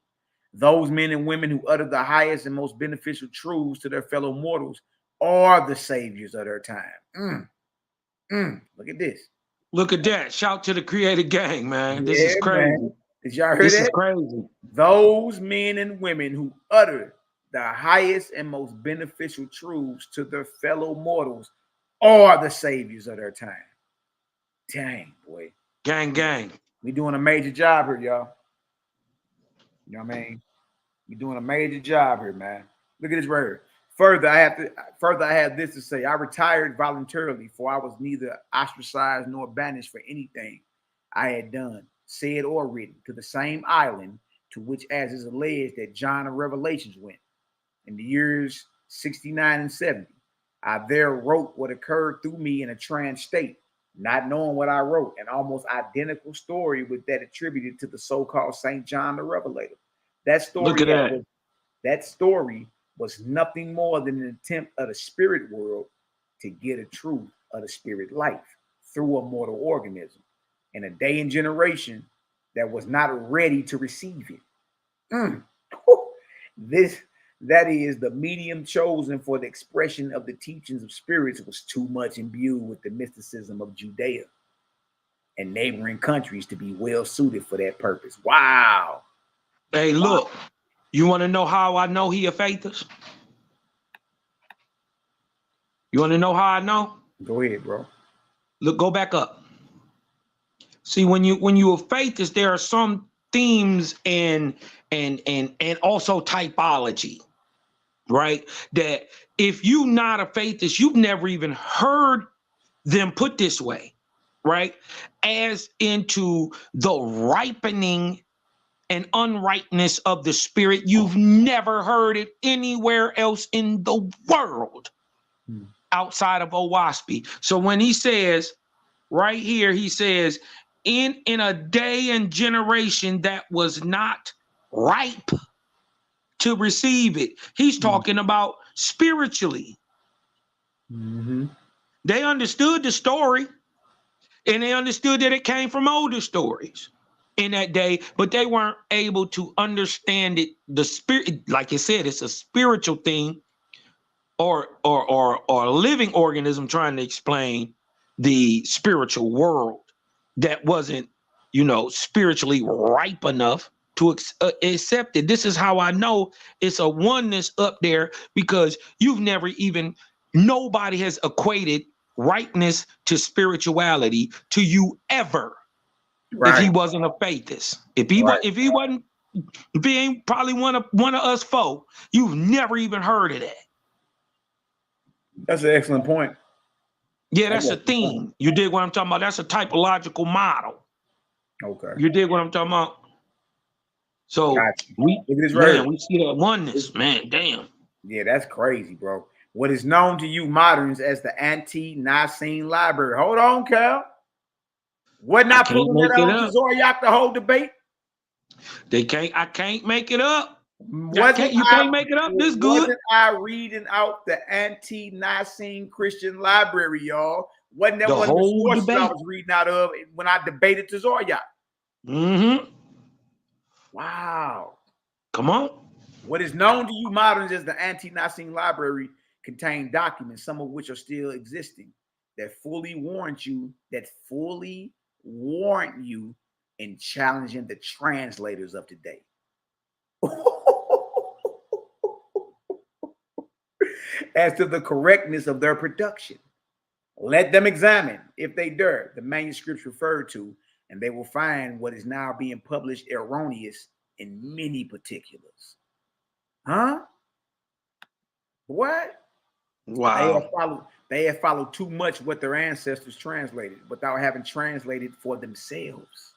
S1: Those men and women who utter the highest and most beneficial truths to their fellow mortals are the saviors of their time. Look at this.
S7: Look at that. Shout to the creative gang, man. This is
S1: Yeah,
S7: crazy.
S1: man. Did y'all hear
S7: This
S1: that?
S7: is crazy.
S1: Those men and women who utter the highest and most beneficial truths to their fellow mortals are the saviors of their time. Dang, boy.
S7: Gang, gang.
S1: We doing a major job here, y'all. You know what I mean? We doing a major job here, man. Look at this right here. Further, I have this to say. I retired voluntarily, for I was neither ostracized nor banished for anything I had done, said, or written, to the same island to which, as is alleged, that John of Revelations went. In the years 69 and 70, I there wrote what occurred through me in a trance state, not knowing what I wrote, an almost identical story with that attributed to the so-called Saint John the Revelator. That story,
S7: Look at that.
S1: Was nothing more than an attempt of the spirit world to get a truth of the spirit life through a mortal organism in a day and generation that was not ready to receive it. That is, the medium chosen for the expression of the teachings of spirits was too much imbued with the mysticism of Judea and neighboring countries to be well suited for that purpose. Wow.
S7: Hey, look, you want to know how I know he a faithist? You want to know how I know?
S1: Go ahead, bro.
S7: Look, go back up. See, when you a faithist, there are some themes and also typology, right? That if you not a faithist, you've never even heard them put this way, right? As into the ripening and unrightness of the spirit. You've never heard it anywhere else in the world outside of OWASP. So when he says right here, he says, in a day and generation that was not ripe to receive it, he's talking about spiritually. They understood the story, and they understood that it came from older stories in that day, but they weren't able to understand it. The spirit, like you said, it's a spiritual thing, or a living organism trying to explain the spiritual world that wasn't, spiritually ripe enough to accept it. This is how I know it's a oneness up there, because nobody has equated ripeness to spirituality to you ever. Right. If he wasn't a faithist, if he ain't probably one of us four, you've never even heard of that.
S1: That's an excellent point.
S7: Yeah, that's a theme. You dig what I'm talking about? That's a typological model.
S1: Okay.
S7: You dig what I'm talking about? So we see that oneness, man. Damn.
S1: Yeah, that's crazy, bro. What is known to you moderns as the Ante-Nicene Library. Hold on, Cal. Wasn't I pulling that on Tazaryach the whole debate?
S7: I can't make it up. You
S1: Wasn't
S7: can't make it up. This good.
S1: Wasn't I reading out the Ante-Nicene Christian Library, y'all? Wasn't that
S7: the
S1: one of the
S7: whole
S1: sources
S7: debate
S1: I was reading out of when I debated Tazaryach? Wow.
S7: Come on.
S1: What is known to you moderns as the Ante-Nicene Library contain documents, some of which are still existing, that fully warrant you in challenging the translators of today. As to the correctness of their production. Let them examine, if they dare, the manuscripts referred to, and they will find what is now being published erroneous in many particulars. Huh? What?
S7: Wow.
S1: They have followed too much what their ancestors translated without having translated for themselves.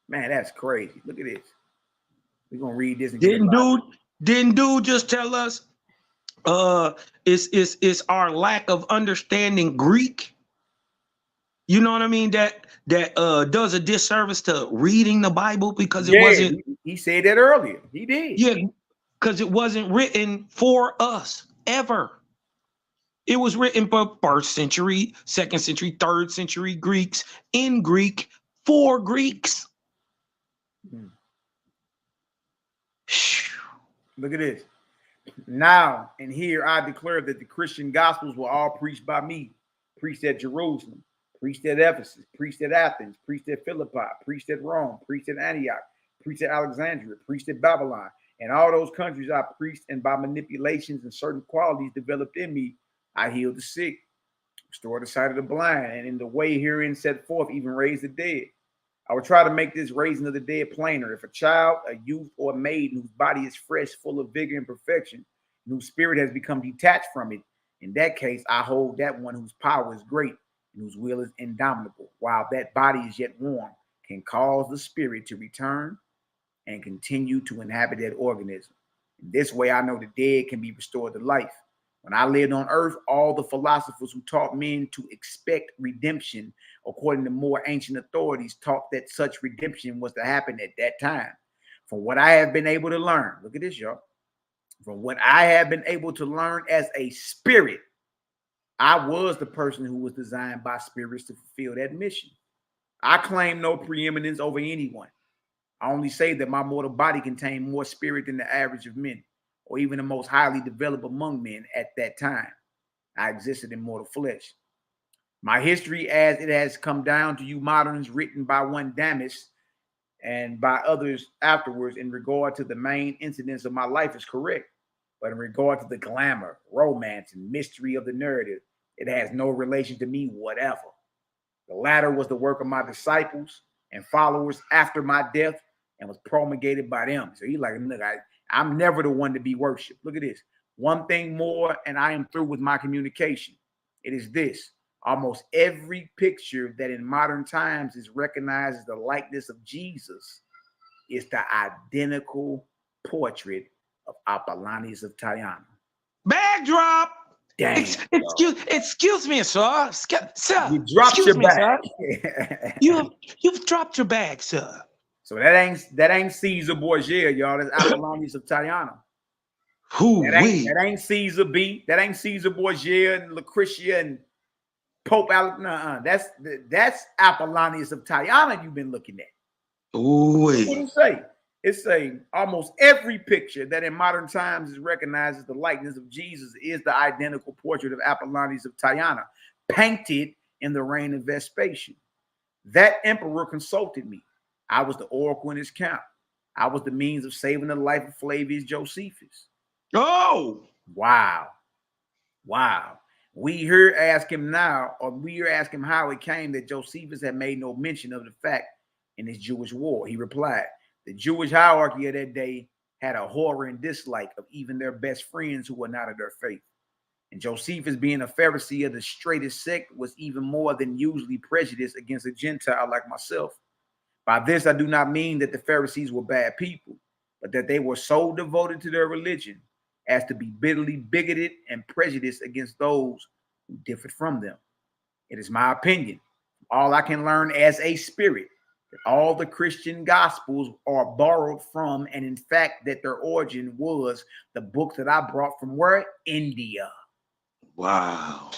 S1: Man, that's crazy. Look at this. We're gonna read this. And
S7: Didn't dude just tell us it's our lack of understanding Greek? You know what I mean? That does a disservice to reading the Bible, because it wasn't.
S1: He said that earlier. He did.
S7: Yeah, because it wasn't written for us ever. It was written for 1st century, 2nd century, 3rd century Greeks in Greek for Greeks.
S1: Look at this. Now and here I declare that the Christian gospels were all preached by me, preached at Jerusalem, preached at Ephesus, preached at Athens, preached at Philippi, preached at Rome, preached at Antioch, preached at Alexandria, preached at Babylon. And all those countries I preached, and by manipulations and certain qualities developed in me, I healed the sick, restored the sight of the blind, and in the way herein set forth, even raised the dead. I will try to make this raising of the dead plainer. If a child, a youth, or a maiden whose body is fresh, full of vigor and perfection, and whose spirit has become detached from it, in that case, I hold that one whose power is great and whose will is indomitable, while that body is yet warm, can cause the spirit to return and continue to inhabit that organism. In this way, I know the dead can be restored to life. When I lived on earth, all the philosophers who taught men to expect redemption, according to more ancient authorities, taught that such redemption was to happen at that time. From what I have been able to learn, look at this, y'all. From what I have been able to learn as a spirit, I was the person who was designed by spirits to fulfill that mission. I claim no preeminence over anyone. I only say that my mortal body contained more spirit than the average of men, or even the most highly developed among men at that time. I existed in mortal flesh. My history, as it has come down to you moderns, written by one Damas and by others afterwards in regard to the main incidents of my life, is correct. But in regard to the glamour, romance, and mystery of the narrative, it has no relation to me whatever. The latter was the work of my disciples and followers after my death and was promulgated by them. So he's like, look, I'm never the one to be worshipped. Look at this. One thing more, and I am through with my communication. It is this. Almost every picture that in modern times is recognized as the likeness of Jesus is the identical portrait of Apollonius of Tyana.
S7: Bag drop.
S1: Damn.
S7: Excuse me, sir. Sir,
S1: You dropped your bag.
S7: You've dropped your bag, sir.
S1: So that ain't Caesar Borgia, y'all. That's Apollonius of Tyana. That ain't Caesar B. That ain't Caesar Borgia and Lucretia and Pope Alex. That's Apollonius of Tyana you've been looking at.
S7: Ooh,
S1: What did it say? It's saying almost every picture that in modern times is recognized as the likeness of Jesus is the identical portrait of Apollonius of Tyana, painted in the reign of Vespasian. That emperor consulted me. I was the oracle in his camp. I was the means of saving the life of Flavius Josephus.
S7: Oh,
S1: wow. We here ask him now, or we here ask him how it came that Josephus had made no mention of the fact in his Jewish war. He replied, the Jewish hierarchy of that day had a horror and dislike of even their best friends who were not of their faith. And Josephus, being a Pharisee of the straightest sect, was even more than usually prejudiced against a Gentile like myself. By this, I do not mean that the Pharisees were bad people, but that they were so devoted to their religion as to be bitterly bigoted and prejudiced against those who differed from them. It is my opinion, all I can learn as a spirit, that all the Christian gospels are borrowed from, and in fact, that their origin was the books that I brought from where? India.
S7: wow.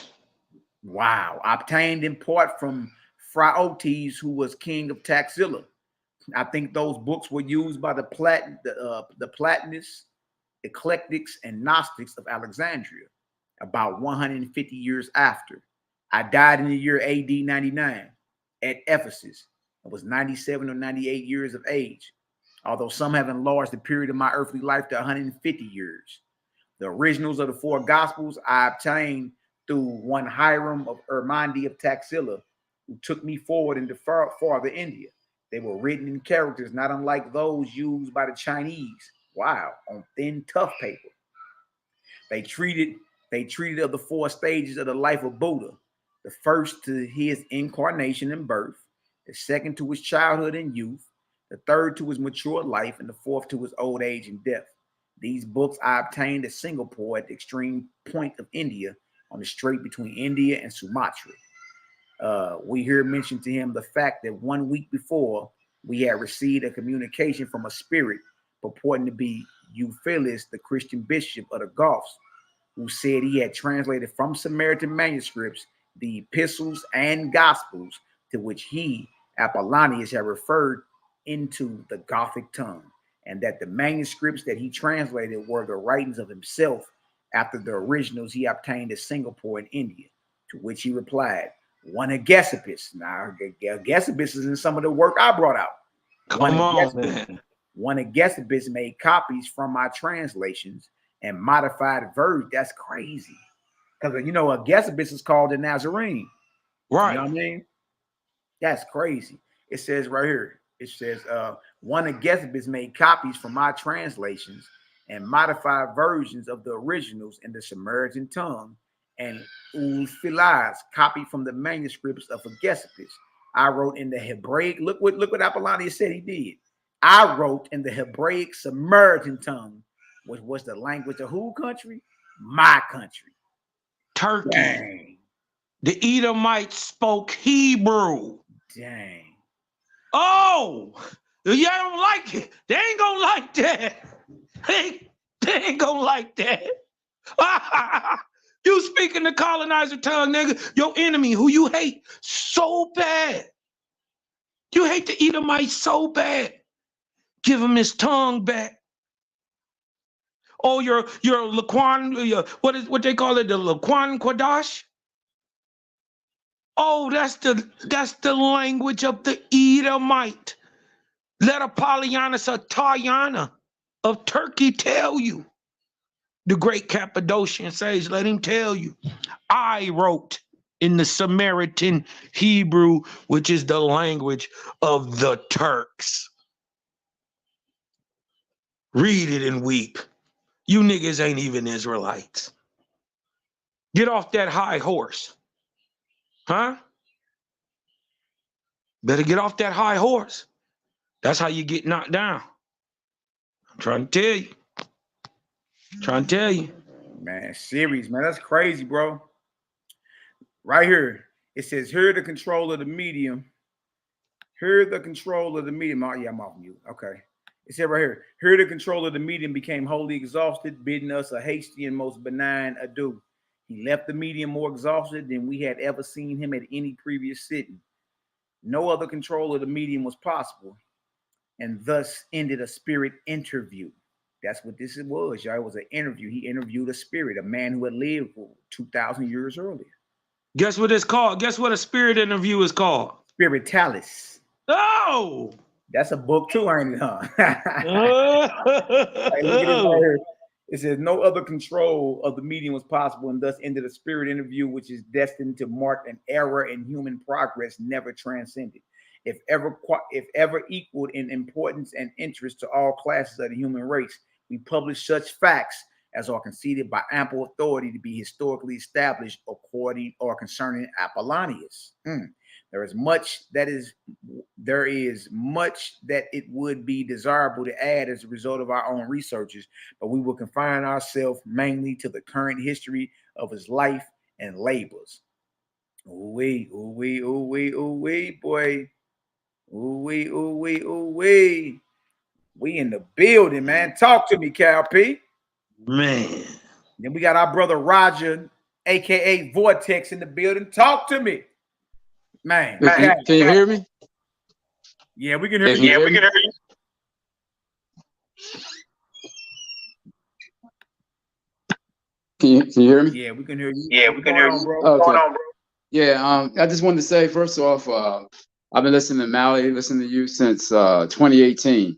S1: Obtained in part from Phraortes, who was king of Taxila. I think those books were used by the Platonists, Eclectics, and Gnostics of Alexandria about 150 years after. I died in the year AD 99 at Ephesus. I was 97 or 98 years of age, although some have enlarged the period of my earthly life to 150 years. The originals of the four Gospels I obtained through one Hiram of Ermandi of Taxila, who took me forward into farther India. They were written in characters not unlike those used by the Chinese. Wow, on thin, tough paper. They treated of the four stages of the life of Buddha. The first to his incarnation and birth, the second to his childhood and youth, the third to his mature life, and the fourth to his old age and death. These books I obtained at Singapore at the extreme point of India, on the strait between India and Sumatra. We hear mentioned to him the fact that 1 week before, we had received a communication from a spirit purporting to be Euphilus, the Christian bishop of the Goths, who said he had translated from Samaritan manuscripts the epistles and gospels to which he, Apollonius, had referred into the Gothic tongue, and that the manuscripts that he translated were the writings of himself after the originals he obtained in Singapore in India. To which he replied, one Agesippus. Now, Agesippus is in some of the work I brought out.
S7: Come on, man.
S1: One Agesippus made copies from my translations and modified versions. That's crazy. Because, you know, Agesippus is called the Nazarene.
S7: Right.
S1: You know what I mean? That's crazy. It says right here, it says, one Agesippus made copies from my translations and modified versions of the originals in the Samaritan tongue, and Ulfilas copied from the manuscripts of Agesippus. I wrote in the Hebraic, look what Apollonius said he did. I wrote in the Hebraic Samaritan tongue, which was the language of who country? My country.
S7: Turkey.
S1: Dang.
S7: The Edomites spoke Hebrew.
S1: Dang.
S7: Oh, y'all don't like it. They ain't gonna like that. They ain't gonna like that. You speaking the colonizer tongue, nigga. Your enemy who you hate so bad. You hate the Edomites so bad. Give him his tongue back. Oh, your Laquan, what they call it, the Laquan Quadash? Oh, that's the language of the Edomite. Let Apollonius or Tayana of Turkey tell you. The great Cappadocian sage, let him tell you. I wrote in the Samaritan Hebrew, which is the language of the Turks. Read it and weep. You niggas ain't even Israelites. Get off that high horse. Huh? Better get off that high horse. That's how you get knocked down. I'm trying to tell you. Trying to tell you.
S1: Man, series, man. That's crazy, bro. Right here. It says, here the control of the medium. Here the control of the medium. Oh, yeah, I'm off mute. Okay. It said right here, here the control of the medium became wholly exhausted, bidding us a hasty and most benign adieu. He left the medium more exhausted than we had ever seen him at any previous sitting. No other control of the medium was possible, and thus ended a spirit interview. That's what this was, y'all. It was an interview. He interviewed a spirit, a man who had lived for 2,000 years earlier.
S7: Guess what it's called? Guess what a spirit interview is called?
S1: Spiritalis.
S7: Oh!
S1: That's a book too, ain't it, huh? Hey, look at this right here. It says no other control of the medium was possible, and thus ended a spirit interview, which is destined to mark an era in human progress never transcended. If ever equaled in importance and interest to all classes of the human race, we publish such facts as are conceded by ample authority to be historically established according or concerning Apollonius. There is much that it would be desirable to add as a result of our own researches, but we will confine ourselves mainly to the current history of his life and labors. Ooh-wee, ooh-wee, ooh-wee, ooh-wee, boy. Ooh-wee, ooh-wee, ooh-wee. We in the building, man. Talk to me, Cal P.
S7: Man.
S1: Then we got our brother Roger, a.k.a. Vortex, in the building. Talk to me. Man.
S8: Can you hear me?
S1: Yeah, we can hear you.
S8: Yeah, we can hear you. Can you hear me?
S1: Yeah, we can hear you.
S8: Yeah, we can hear you.
S1: Bro?
S8: Okay. What's going on, bro? Yeah, I just wanted to say, first off, I've been listening to listening to you since 2018.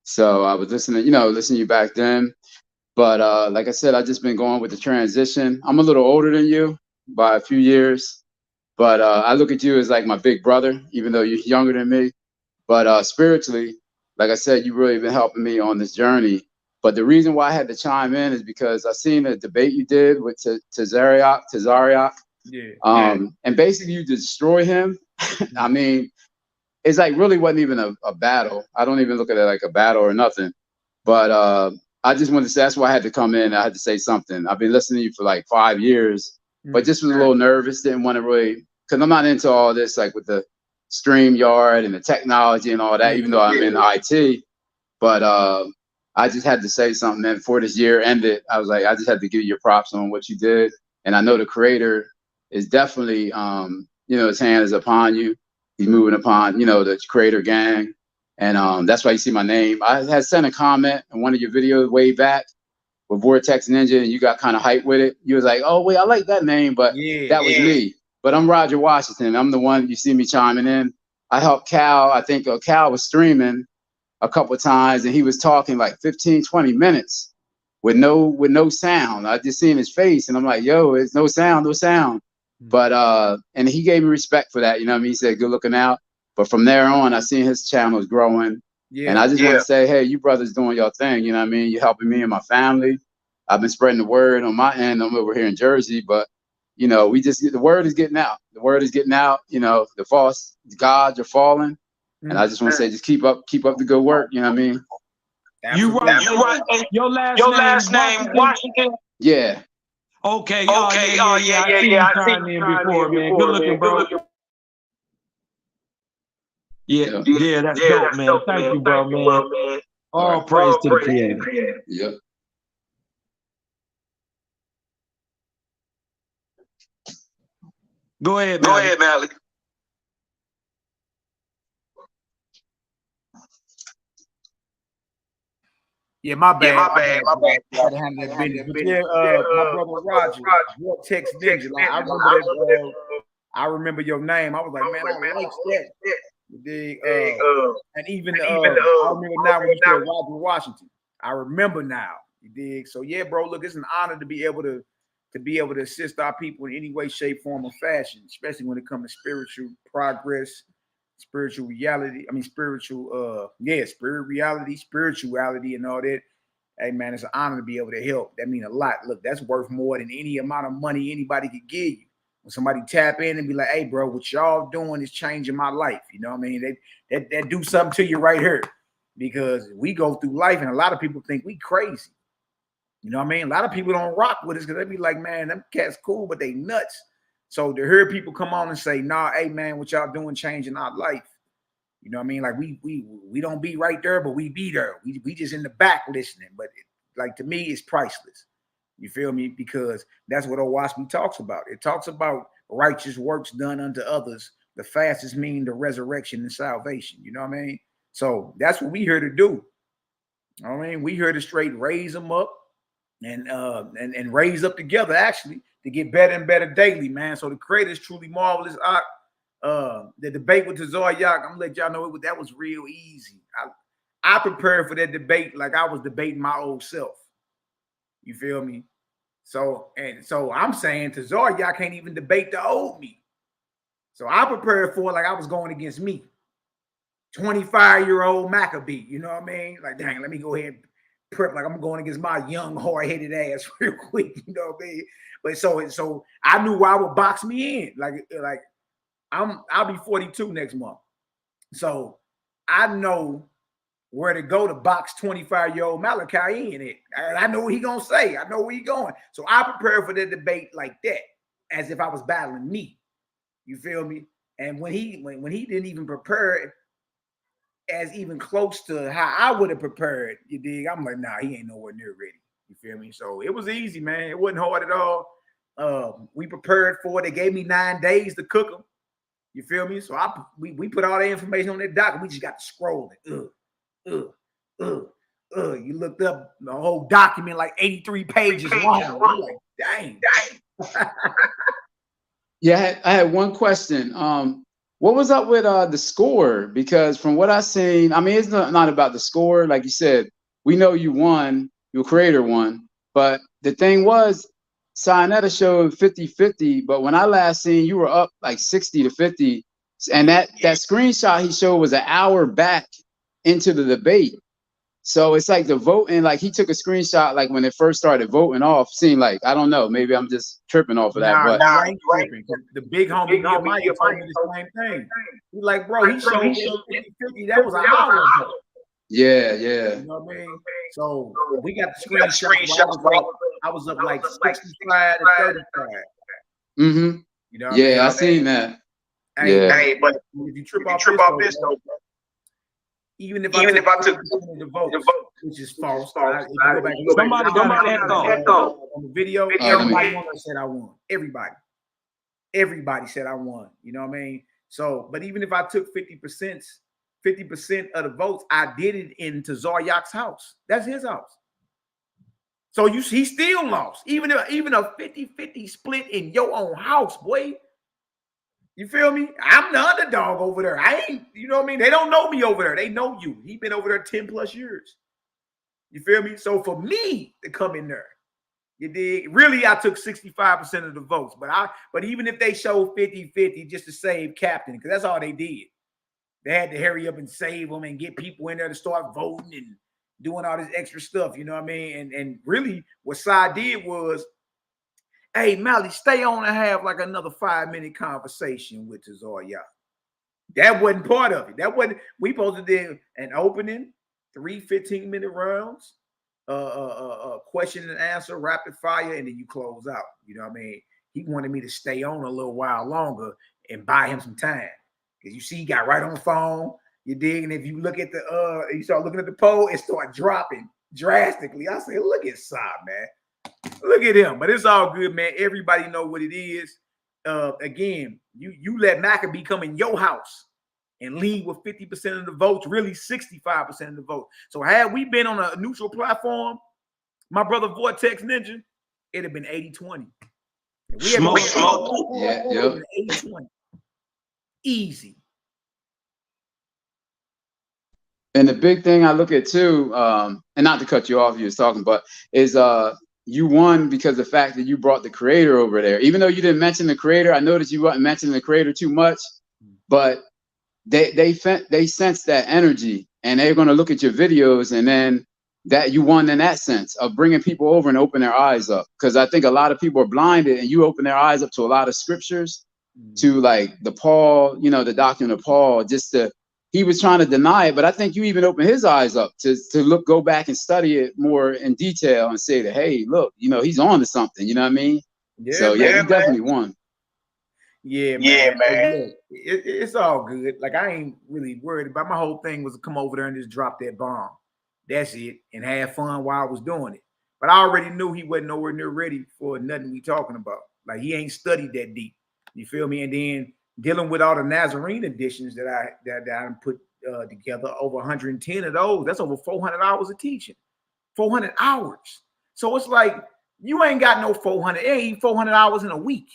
S8: So I was listening to you back then. But like I said, I've just been going with the transition. I'm a little older than you by a few years. But I look at you as like my big brother, even though you're younger than me. But spiritually, like I said, you've really been helping me on this journey. But the reason why I had to chime in is because I seen a debate you did with Tazaryach.
S1: Yeah.
S8: And basically you destroy him. I mean, it's like really wasn't even a battle. I don't even look at it like a battle or nothing. But I just wanted to say that's why I had to come in. I had to say something. I've been listening to you for like 5 years, but just was a little nervous. Didn't want to really, because I'm not into all this, like with the StreamYard and the technology and all that, even though I'm in IT. But I just had to say something, man. Before this year ended, I was like, I just had to give you your props on what you did. And I know the creator is definitely, you know, his hand is upon you. He's moving upon, you know, the creator gang. And that's why you see my name. I had sent a comment in one of your videos way back with Vortex Ninja, and you got kind of hyped with it. You was like, oh, wait, I like that name, but that was me. But I'm Roger Washington. I'm the one you see me chiming in. I helped Cal. I think Cal was streaming a couple of times, and he was talking like 15, 20 minutes with no sound. I just seen his face, and I'm like, yo, it's no sound. But and he gave me respect for that. You know what I mean? He said, good looking out. But from there on, I seen his channel is growing. And I just want to say, hey, you brothers doing your thing. You know what I mean? You're helping me and my family. I've been spreading the word on my end. I'm over here in Jersey, but you know, the word is getting out. The word is getting out. You know, the false gods are falling. And I just want to say, just keep up the good work. You know what I mean?
S7: You right. Your last name Washington?
S8: Yeah.
S7: Okay. Yeah. I see you trying in before, man. Good looking, bro. Yeah, that's dope, man. Thank you, bro, man. All praise to the Creator.
S8: Yep.
S7: Go ahead, Malaki.
S1: Yeah, my bad. Gotta handle that business. But yeah, my brother Roger, Vortex Ninja. Like, I remember that. I remember your name. I was like, man, I like that. You dig? And even I remember now when you said Roger Washington. I remember now. You dig? So yeah, bro. Look, it's an honor to be able to assist our people in any way, shape, form, or fashion, especially when it comes to spiritual progress, spiritual reality. I mean, spirit reality, spirituality, and all that. Hey, man, it's an honor to be able to help. That means a lot. Look, that's worth more than any amount of money anybody could give you. When somebody tap in and be like, hey, bro, what y'all doing is changing my life. You know what I mean? They do something to you right here, because we go through life and a lot of people think we crazy. You know what I mean? A lot of people don't rock with us because they be like, man, them cats cool, but they nuts. So to hear people come on and say, nah, hey, man, what y'all doing changing our life. You know what I mean? Like we don't be right there, but we be there. We just in the back listening. But like, to me, it's priceless. You feel me? Because that's what YHWH's talks about. It talks about righteous works done unto others, the fastest mean to resurrection and salvation. You know what I mean? So that's what we here to do. You know what I mean? We here to straight raise them up and raise up together, actually, to get better and better daily, man. So the Creator is truly marvelous. The debate with Tazaryach, I'm gonna let y'all know that was real easy. I prepared for that debate like I was debating my old self. You feel me? So I'm saying Tazaryach can't even debate the old me. So I prepared for it like I was going against me, 25-year-old Macabee. You know what I mean? Like, dang, let me go ahead and prep like I'm going against my young, hard-headed ass real quick. You know what I mean? But so I knew why would box me in. Like I'll be 42 next month. So I know where to go to box 25-year-old Malaki in it. I know what he gonna say. I know where he going. So I prepared for the debate like that, as if I was battling me. You feel me? And when he didn't even prepare as even close to how I would have prepared, you dig? I'm like, nah, he ain't nowhere near ready. You feel me? So it was easy, man. It wasn't hard at all. We prepared for it. They gave me 9 days to cook them. You feel me? So we put all the information on that doc, and we just got to scroll it. You looked up the whole document, like 83 pages long. I'm like, dang.
S8: Yeah, I had one question. What was up with the score? Because from what I've seen, I mean, it's not about the score. Like you said, we know you won, your creator won. But the thing was, Sionetta showed 50-50, but when I last seen, you were up like 60-50. And that screenshot he showed was an hour back into the debate. So it's like the voting, like he took a screenshot like when it first started voting off, seemed like, I don't know, maybe I'm just tripping off of that. But
S1: I ain't tripping. The big homie Nehemiah told me the same thing. He's like, bro, he showed 50-50. That was an hour ago.
S8: Yeah.
S1: You know what I mean? So we got the screenshot. I was up like 65 to 35.
S8: Mm-hmm.
S1: You know what I mean?
S8: I seen that.
S1: Hey, but if you trip off this though, Even if I took the votes, which is false.
S7: Somebody got an echo
S1: on the video. Everybody on there said I won. Everybody said I won. You know what I mean? So, but even if I took 50% of the votes, I did it in Tazaryach's house. That's his house. So he still lost. Even a 50-50 split in your own house, boy. You feel me? I'm the underdog over there. I ain't, you know what I mean? They don't know me over there. They know you. He been over there 10 plus years. You feel me? So for me to come in there, you dig? Really, I took 65% of the votes. But even if they showed 50-50 just to save Captain, because that's all they did. They had to hurry up and save them and get people in there to start voting and doing all this extra stuff. You know what I mean? And really what Sai did was, hey, Mally, stay on and have like another 5-minute conversation with Tazaryach. That wasn't part of it. That wasn't, we supposed to do an opening, 3 15-minute rounds, question and answer, rapid fire, and then you close out. You know what I mean? He wanted me to stay on a little while longer and buy him some time. Because you see, he got right on the phone. You dig? And if you look at you start looking at the poll, it start dropping drastically. I say, look at Saab, man. Look at him. But it's all good, man. Everybody know what it is. Again, you let Macabee come in your house and lead with 50% of the votes, really 65% of the vote. So had we been on a neutral platform, my brother Vortex Ninja, it'd have been 80-20.
S7: Smoke.
S8: Yeah, yep.
S1: 80-20. Easy.
S8: And the big thing I look at too, and not to cut you off, you was talking, but is you won because of the fact that you brought the creator over there. Even though you didn't mention the creator, I noticed you wasn't mentioning the creator too much, but they sense that energy, and they're going to look at your videos, and then that you won in that sense of bringing people over and open their eyes up. Because I think a lot of people are blinded, and you open their eyes up to a lot of scriptures, to like the Paul, you know, the doctrine of Paul, he was trying to deny it, but I think you even opened his eyes up to go back and study it more in detail and say that, hey, look, you know, he's on to something, you know what I mean?
S1: Yeah,
S8: so
S1: man,
S8: yeah, you definitely won.
S1: Yeah, man. It's all good. Like, I ain't really worried about, my whole thing was to come over there and just drop that bomb. That's it. And have fun while I was doing it. But I already knew he wasn't nowhere near ready for nothing we talking about. Like, he ain't studied that deep. You feel me? And then dealing with all the Nazarene editions that I put together, over 110 of those, that's over 400 hours of teaching. 400 hours. So it's like, you ain't got no 400, it ain't 400 hours in a week.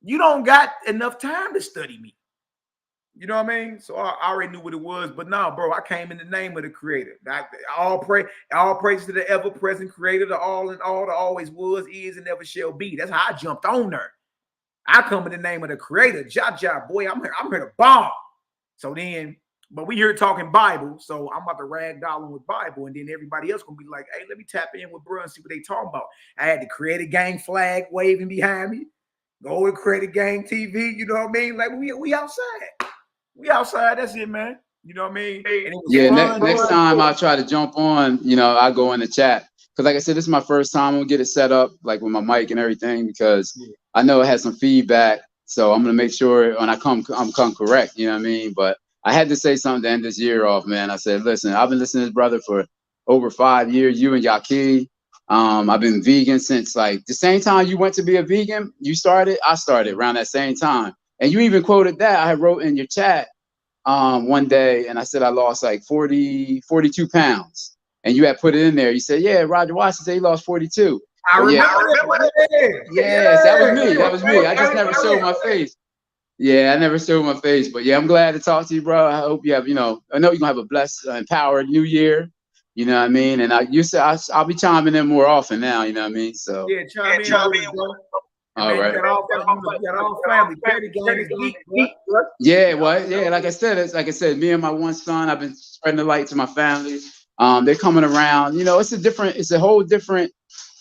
S1: You don't got enough time to study me. You know what I mean? So I already knew what it was, but no, bro, I came in the name of the creator. All praise to the ever-present creator, the all and all, the always was, is, and never shall be. That's how I jumped on there. I come in the name of the creator. Jaja, boy, I'm here to bomb. So then, but we here talking Bible, so I'm about to ragdoll with Bible, and then everybody else gonna be like, hey, let me tap in with bro and see what they talking about. I had the creator gang flag waving behind me. Go with Creator Gang TV, you know what I mean? Like, we outside. We outside, that's it, man. You know what I mean?
S8: Yeah, next time I try to jump on, you know, I go in the chat. Because like I said, this is my first time. I'm going to get it set up, like with my mic and everything, because I know it has some feedback. So I'm going to make sure when I come correct, you know what I mean? But I had to say something to end this year off, man. I said, listen, I've been listening to this brother for over 5 years, you and YAH'KI. I've been vegan since like the same time you went to be a vegan, I started around that same time. And you even quoted that. I wrote in your chat one day, and I said I lost like 42 pounds. And you had put it in there. You said, yeah, Roger Watson said he lost 42.
S1: I remember that.
S8: Yes, that was me. I just never showed my face. Yeah, I never showed my face. But yeah, I'm glad to talk to you, bro. I hope you have, I know you're going to have a blessed, empowered new year. You know what I mean? And you said I'll be chiming in more often now, you know what I mean? So
S1: yeah, chime in.
S8: All right.
S1: You got all family.
S8: Yeah, well, yeah, like I said, me and my one son, I've been spreading the light to my family. They're coming around. You know, it's a whole different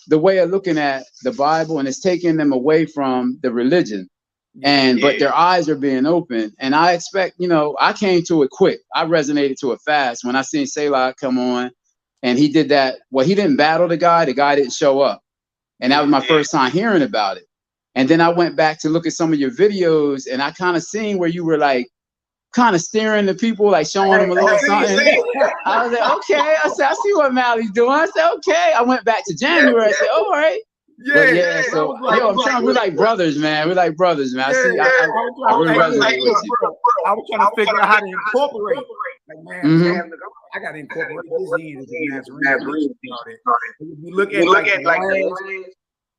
S8: the way of looking at the Bible, and it's taking them away from the religion. But their eyes are being opened. And I expect, I came to it quick. I resonated to it fast when I seen Selah come on. And he did that. Well, he didn't battle the guy didn't show up. And that was my first time hearing about it. And then I went back to look at some of your videos, and I kind of seen where you were like, kind of steering the people, like showing them a little something. I was like, okay. I said, I see what Mali's doing. I said, okay. I went back to January. I said, all right. Yeah, so yo, I'm trying. We're like brothers, man. We're like brothers, man. I really resonate with you.
S1: I was trying to figure out how to incorporate. Like, man, I got to incorporate this in as a Nazarene. If you look at like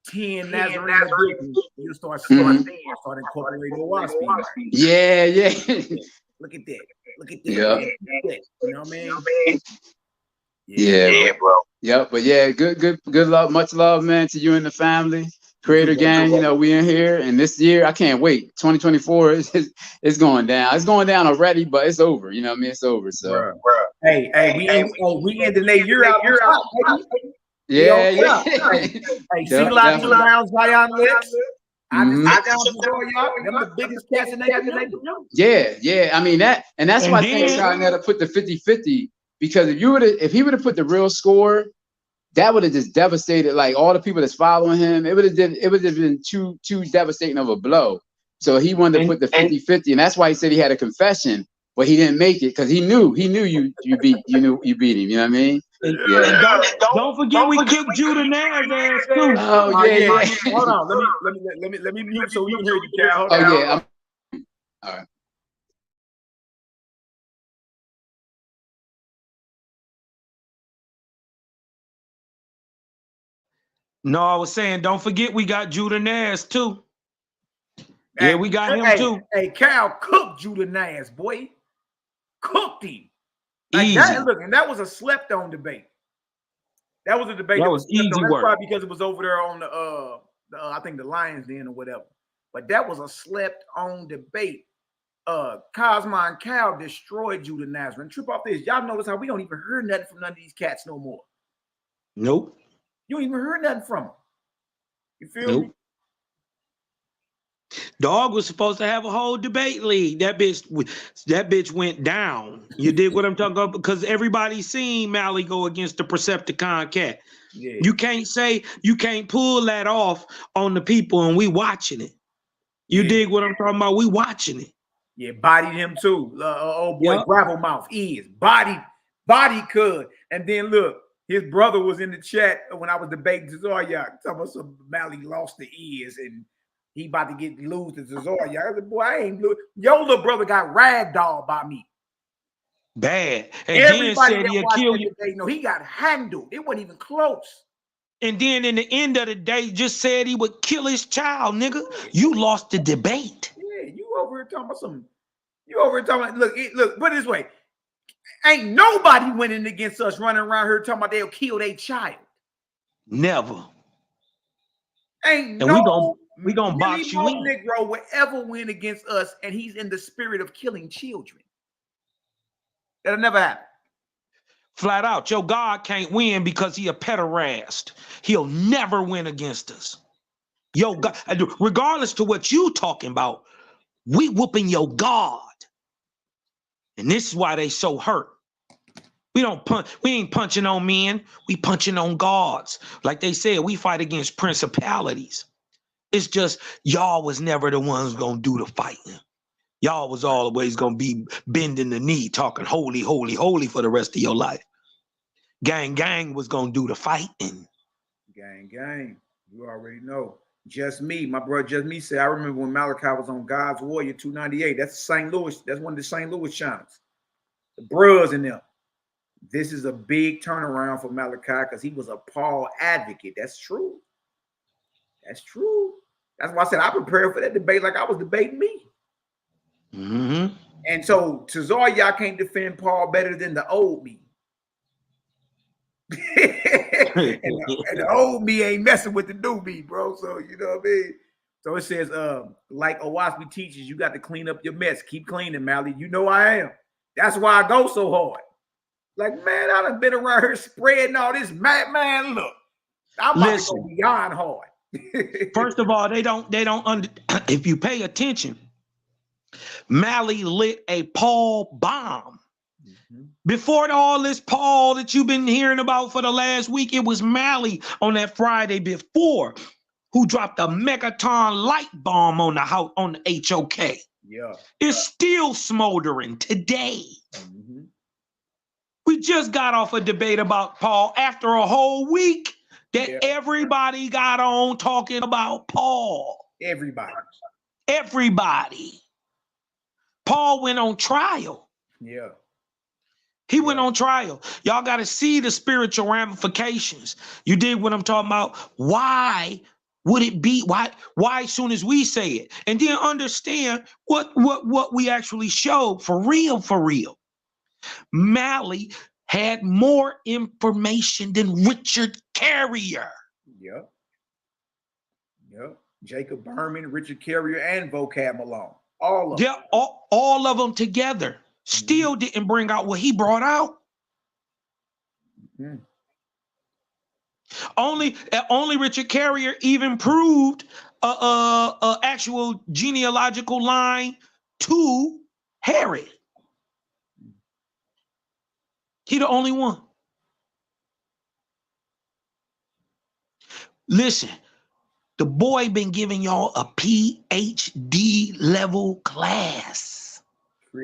S1: 10 Nazarene, you start incorporating the wasp.
S8: Yeah.
S1: Look at that.
S8: Yeah.
S1: You know what I mean?
S8: Yeah, bro. Yep, but yeah, good love, much love, man, to you and the family. Creator Gang, you know, we in here, and this year I can't wait. 2024 is going down. It's going down already, but it's over. You know what I mean? It's over. So,
S1: hey, we ended the year out.
S8: Yeah.
S1: Hey, see lots of rounds, Zion Lex. Them the biggest cats in that.
S8: Yeah. I mean that, and that's why I think Zion had to put the 50-50. Because if he would have put the real score, that would have just devastated like all the people that's following him. It would have been too devastating of a blow. So he wanted to put the 50-50, and that's why he said he had a confession, but he didn't make it because he knew you beat him. You know what I mean?
S7: Yeah. Don't forget we kicked Judah Naz ass too.
S8: Oh yeah.
S1: Hold on, let me mute so we can hear you, Cal.
S8: Yeah. All right.
S7: No, I was saying, don't forget we got Judah Naz too. Yeah, we got him too.
S1: Hey, Cal cooked Judah Naz, boy. Cooked him. Like
S7: Easy.
S1: That was a slept-on debate. That was a debate that was
S7: easy work.
S1: Probably because it was over there on the I think the Lions Den or whatever. But that was a slept-on debate. Cosmo and Cal destroyed Judah Naz. And trip off this. Y'all notice how we don't even hear nothing from none of these cats no more.
S7: Nope.
S1: You don't even heard nothing from him. You feel me?
S7: Dog was supposed to have a whole debate league. That bitch went down. You dig what I'm talking about? Because everybody seen Mally go against the Percepticon cat. Yeah. You can't pull that off on the people, and we watching it. You dig what I'm talking about? We watching it.
S1: Yeah, bodied him too. Old boy, Gravel Mouth is body could. And then look. His brother was in the chat when I was debating Tazaryach, talking about some Mally lost the ears and he about to lose to Tazaryach. I said, boy, I ain't lose. Your little brother got ragdolled by me.
S7: Bad. And
S1: everybody
S7: then said he'll kill you.
S1: Debate, no, he got handled. It wasn't even close.
S7: And then in the end of the day, just said he would kill his child, nigga. You lost the debate.
S1: Yeah, you over here talking about something. Look, put it this way. Ain't nobody winning against us running around here talking about they'll kill their child.
S7: Never.
S1: Ain't
S7: and we gonna box you in.
S1: Negro will ever win against us, and he's in the spirit of killing children. That'll never happen.
S7: Flat out, your God can't win because he a pederast. He'll never win against us. Yo God, regardless to what you talking about, we whooping your God. And this is why they so hurt. We ain't punching on men, we punching on gods. Like they said, we fight against principalities. It's just y'all was never the ones gonna do the fighting. Y'all was always gonna be bending the knee, talking holy, holy, holy for the rest of your life. Gang was gonna do the fighting.
S1: Gang. You already know. Just Me, my brother Just Me said, I remember when Malaki was on God's Warrior 298. That's St. Louis. That's one of the St. Louis channels. The bros in them. This is a big turnaround for Malaki because he was a Paul advocate. That's true. That's true. That's why I said I prepared for that debate like I was debating me.
S7: Mm-hmm.
S1: And so Tazaryach can't defend Paul better than the old me. and the old me ain't messing with the new me, bro. So you know what I mean? So it says, like Owaspi teaches, you got to clean up your mess. Keep cleaning, Mally. You know I am. That's why I go so hard. Like, man, I done been around here spreading all this. Man, look. I'm about to go beyond hard.
S7: First of all, they don't if you pay attention, Mally lit a Paul bomb. Before all this Paul that you've been hearing about for the last week, it was Mally on that Friday before who dropped a megaton light bomb on the house on the HOK.
S1: Yeah.
S7: It's still smoldering today.
S1: Mhm.
S7: We just got off a debate about Paul after a whole week that
S1: Yeah.
S7: everybody got on talking about Paul.
S1: Everybody.
S7: Everybody. Paul went on trial.
S1: Yeah.
S7: He went on trial. Y'all got to see the spiritual ramifications. You did what I'm talking about. Why would it be? Why as soon as we say it? And then understand what we actually showed for real, for real. Mally had more information than Richard Carrier.
S1: Yep. Yep. Jacob Berman, Richard Carrier, and Vocab Malone. All of them.
S7: Yeah, all of them together still didn't bring out what he brought out.
S1: Mhm.
S7: Only Richard Carrier even proved a actual genealogical line to Herod. He the only one. Listen, the boy been giving y'all a PhD level class.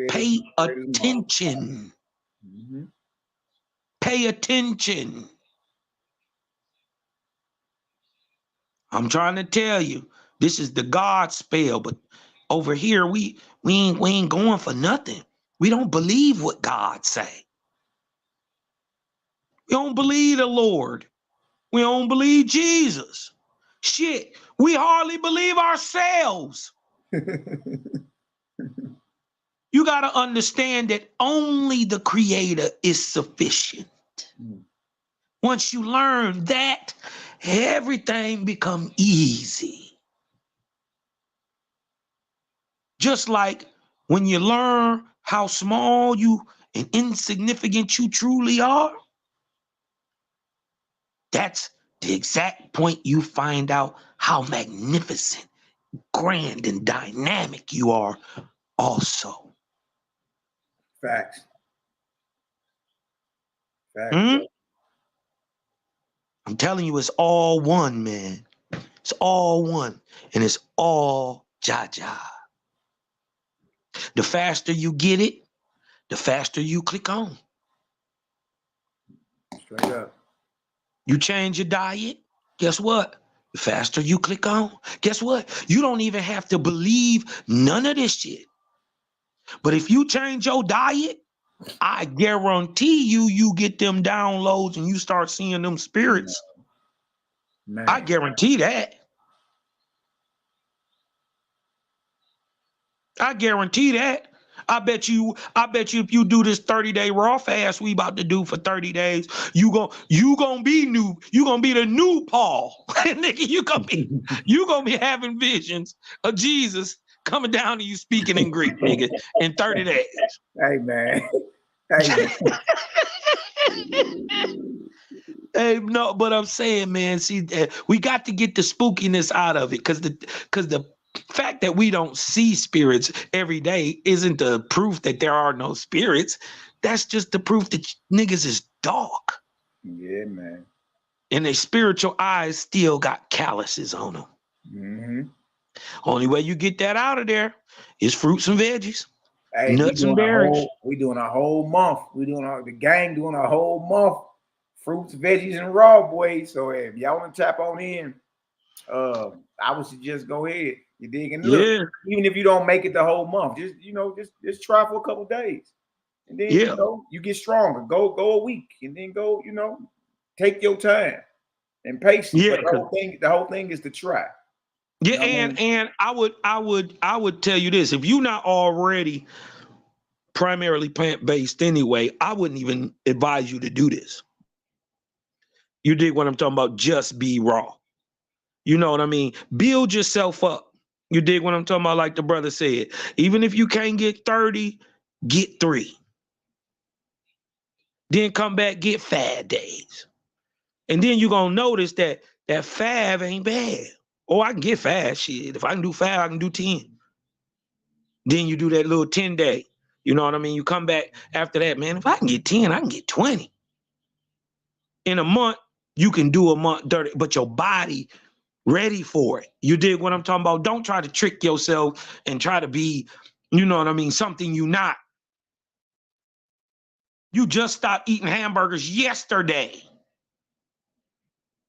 S7: Pay attention.
S1: Mhm.
S7: Pay attention. I'm trying to tell you, this is the God spell, but over here we ain't going for nothing. We don't believe what God say. We don't believe the Lord. We don't believe Jesus. Shit, we hardly believe ourselves. You got to understand that only the Creator is sufficient. Once you learn that, everything become easy. Just like when you learn how small you and insignificant you truly are, that's the exact point you find out how magnificent, grand, and dynamic you are also.
S1: Facts. Facts.
S7: I'm telling you, it's all one, man. It's all one, and it's all Jaja. The faster you get it, the faster you click on.
S1: Straight up.
S7: You change your diet, guess what? The faster you click on, guess what? You don't even have to believe none of this shit. But if you change your diet, I guarantee you get them downloads and you start seeing them spirits.
S1: Man.
S7: I guarantee that. I guarantee that. I bet you if you do this 30-day raw fast we about to do for 30 days, you gonna be new. You gonna be the new Paul. Nigga, you gonna be having visions of Jesus coming down to you speaking in Greek, nigga, in 30 days.
S1: Hey man. Hey.
S7: Hey, no, but I'm saying, man, see, we got to get the spookiness out of it, because the fact that we don't see spirits every day isn't the proof that there are no spirits. That's just the proof that niggas is dark.
S1: Yeah, man.
S7: And their spiritual eyes still got calluses on them.
S1: Mm-hmm.
S7: Only way you get that out of there is fruits and veggies,
S1: hey,
S7: nuts and berries.
S1: We doing a whole month. The gang doing a whole month. Fruits, veggies, and raw, boys. So if y'all want to tap on in, I would suggest go ahead. You dig? And look,
S7: Yeah.
S1: even if you don't make it the whole month, just try for a couple days, and then you get stronger. Go a week, and then go. Take your time and patience.
S7: Yeah.
S1: But the whole thing is to try.
S7: Yeah, and I would tell you this: if you're not already primarily plant-based anyway, I wouldn't even advise you to do this. You dig what I'm talking about? Just be raw. You know what I mean? Build yourself up. You dig what I'm talking about? Like the brother said, even if you can't get 30, get 3. Then come back, get 5 days. And then you're going to notice that 5 ain't bad. Oh, I can get 5. Shit. If I can do 5, I can do 10. Then you do that little 10 day. You know what I mean? You come back after that, man. If I can get 10, I can get 20. In a month, you can do a month 30, but your body ready for it. You dig what I'm talking about? Don't try to trick yourself and try to be You know what I mean? Something you not. You just stopped eating hamburgers yesterday.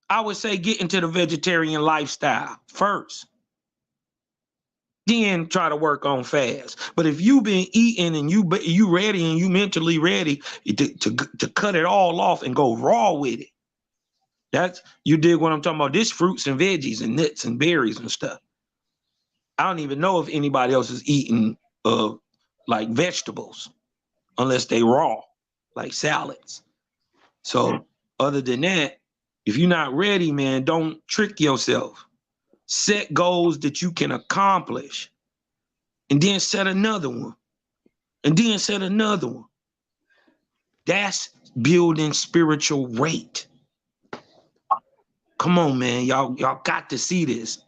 S7: I would say get into the vegetarian lifestyle first. Then try to work on fast. But if you've been eating and you ready and you mentally ready to cut it all off and go raw with it, that's, you dig what I'm talking about? This fruits and veggies and nuts and berries and stuff. I don't even know if anybody else is eating like vegetables unless they raw, like salads. So other than that, if you're not ready, man, don't trick yourself. Set goals that you can accomplish, and then set another one, and then set another one. That's building spiritual rate. Come on, man. Y'all got to see this.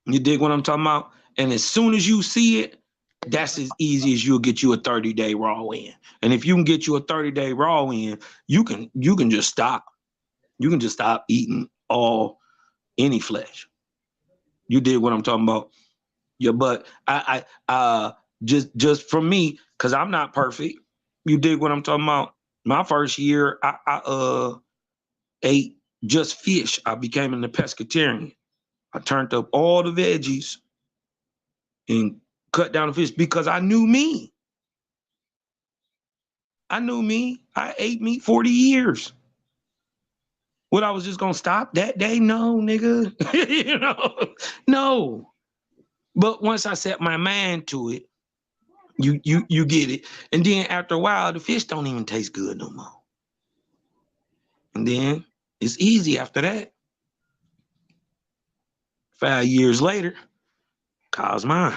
S7: You dig what I'm talking about? And as soon as you see it, that's as easy as you'll get you a 30-day raw in. And if you can get you a 30-day raw in, you can just stop. You can just stop eating any flesh. You dig what I'm talking about? Yeah, but I just for me, because I'm not perfect. You dig what I'm talking about? My first year, I ate just fish. I became a pescatarian. I turned up all the veggies and cut down the fish because I knew me. I knew me. I ate meat 40 years. What, I was just gonna stop that day? No, nigga. You know, no. But once I set my mind to it, you get it. And then after a while, the fish don't even taste good no more. And then it's easy after that. 5 years later, cause mine.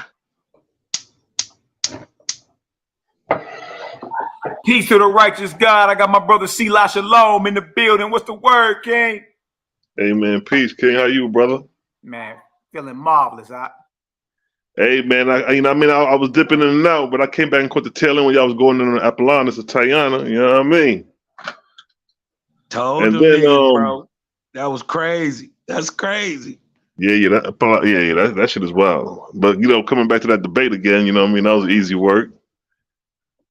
S1: Peace to the righteous God. I got my brother SHALOM in the building. What's the word, King?
S9: Hey, man. Peace, King. How you, brother?
S1: Man, feeling marvelous.
S9: Hey, man. I was dipping in and out, but I came back and caught the tail end when y'all was going in the Apollonius of Tayana. You know what I mean?
S7: Told them niggas, bro. That was crazy. That's crazy.
S9: Yeah. That shit is wild. But, coming back to that debate again, you know what I mean? That was easy work.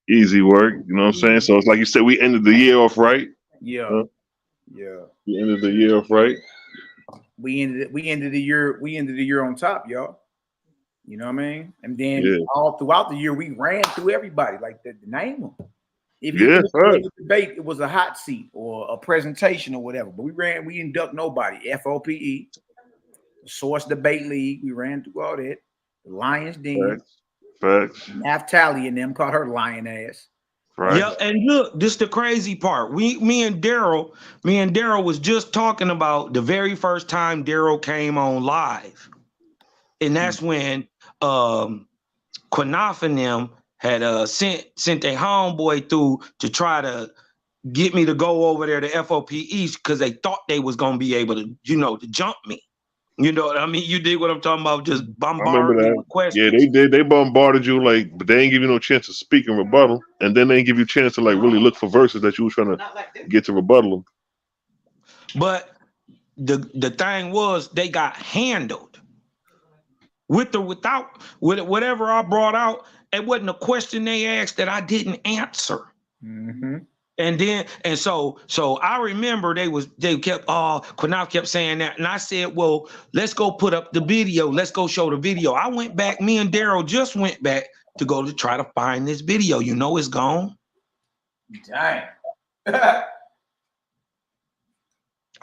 S9: Easy work. You know what I'm saying? So it's like you said, we ended the year off right.
S1: Yeah.
S9: We ended the year off right.
S1: We ended the year on top, y'all. You know what I mean? And then all throughout the year, we ran through everybody, like the name them. If you in the debate, it was a hot seat or a presentation or whatever. But we induct nobody. FOPE, Source Debate League. We ran through all that. The Lions Den.
S9: Facts.
S1: Naftali and them called her lion ass.
S9: Right.
S7: Yeah, and look, this is the crazy part. Me and Daryl was just talking about the very first time Daryl came on live. And that's when Quanaf and them had sent their homeboy through to try to get me to go over there to FOPE because they thought they was gonna be able to, to jump me. You know what I mean? You dig what I'm talking about? Just bombard me with questions.
S9: Yeah, they did. They bombarded you, but they ain't give you no chance to speak and rebuttal. And then they ain't give you a chance to really look for verses that you was trying to get to rebuttal them.
S7: But the thing was, they got handled. With whatever I brought out, it wasn't a question they asked that I didn't answer.
S1: Mm-hmm.
S7: And so I remember Quanaf kept saying that, and I said, well, let's go put up the video. Let's go show the video. I went back. Me and Daryl just went back to go to try to find this video. It's gone.
S1: Dang.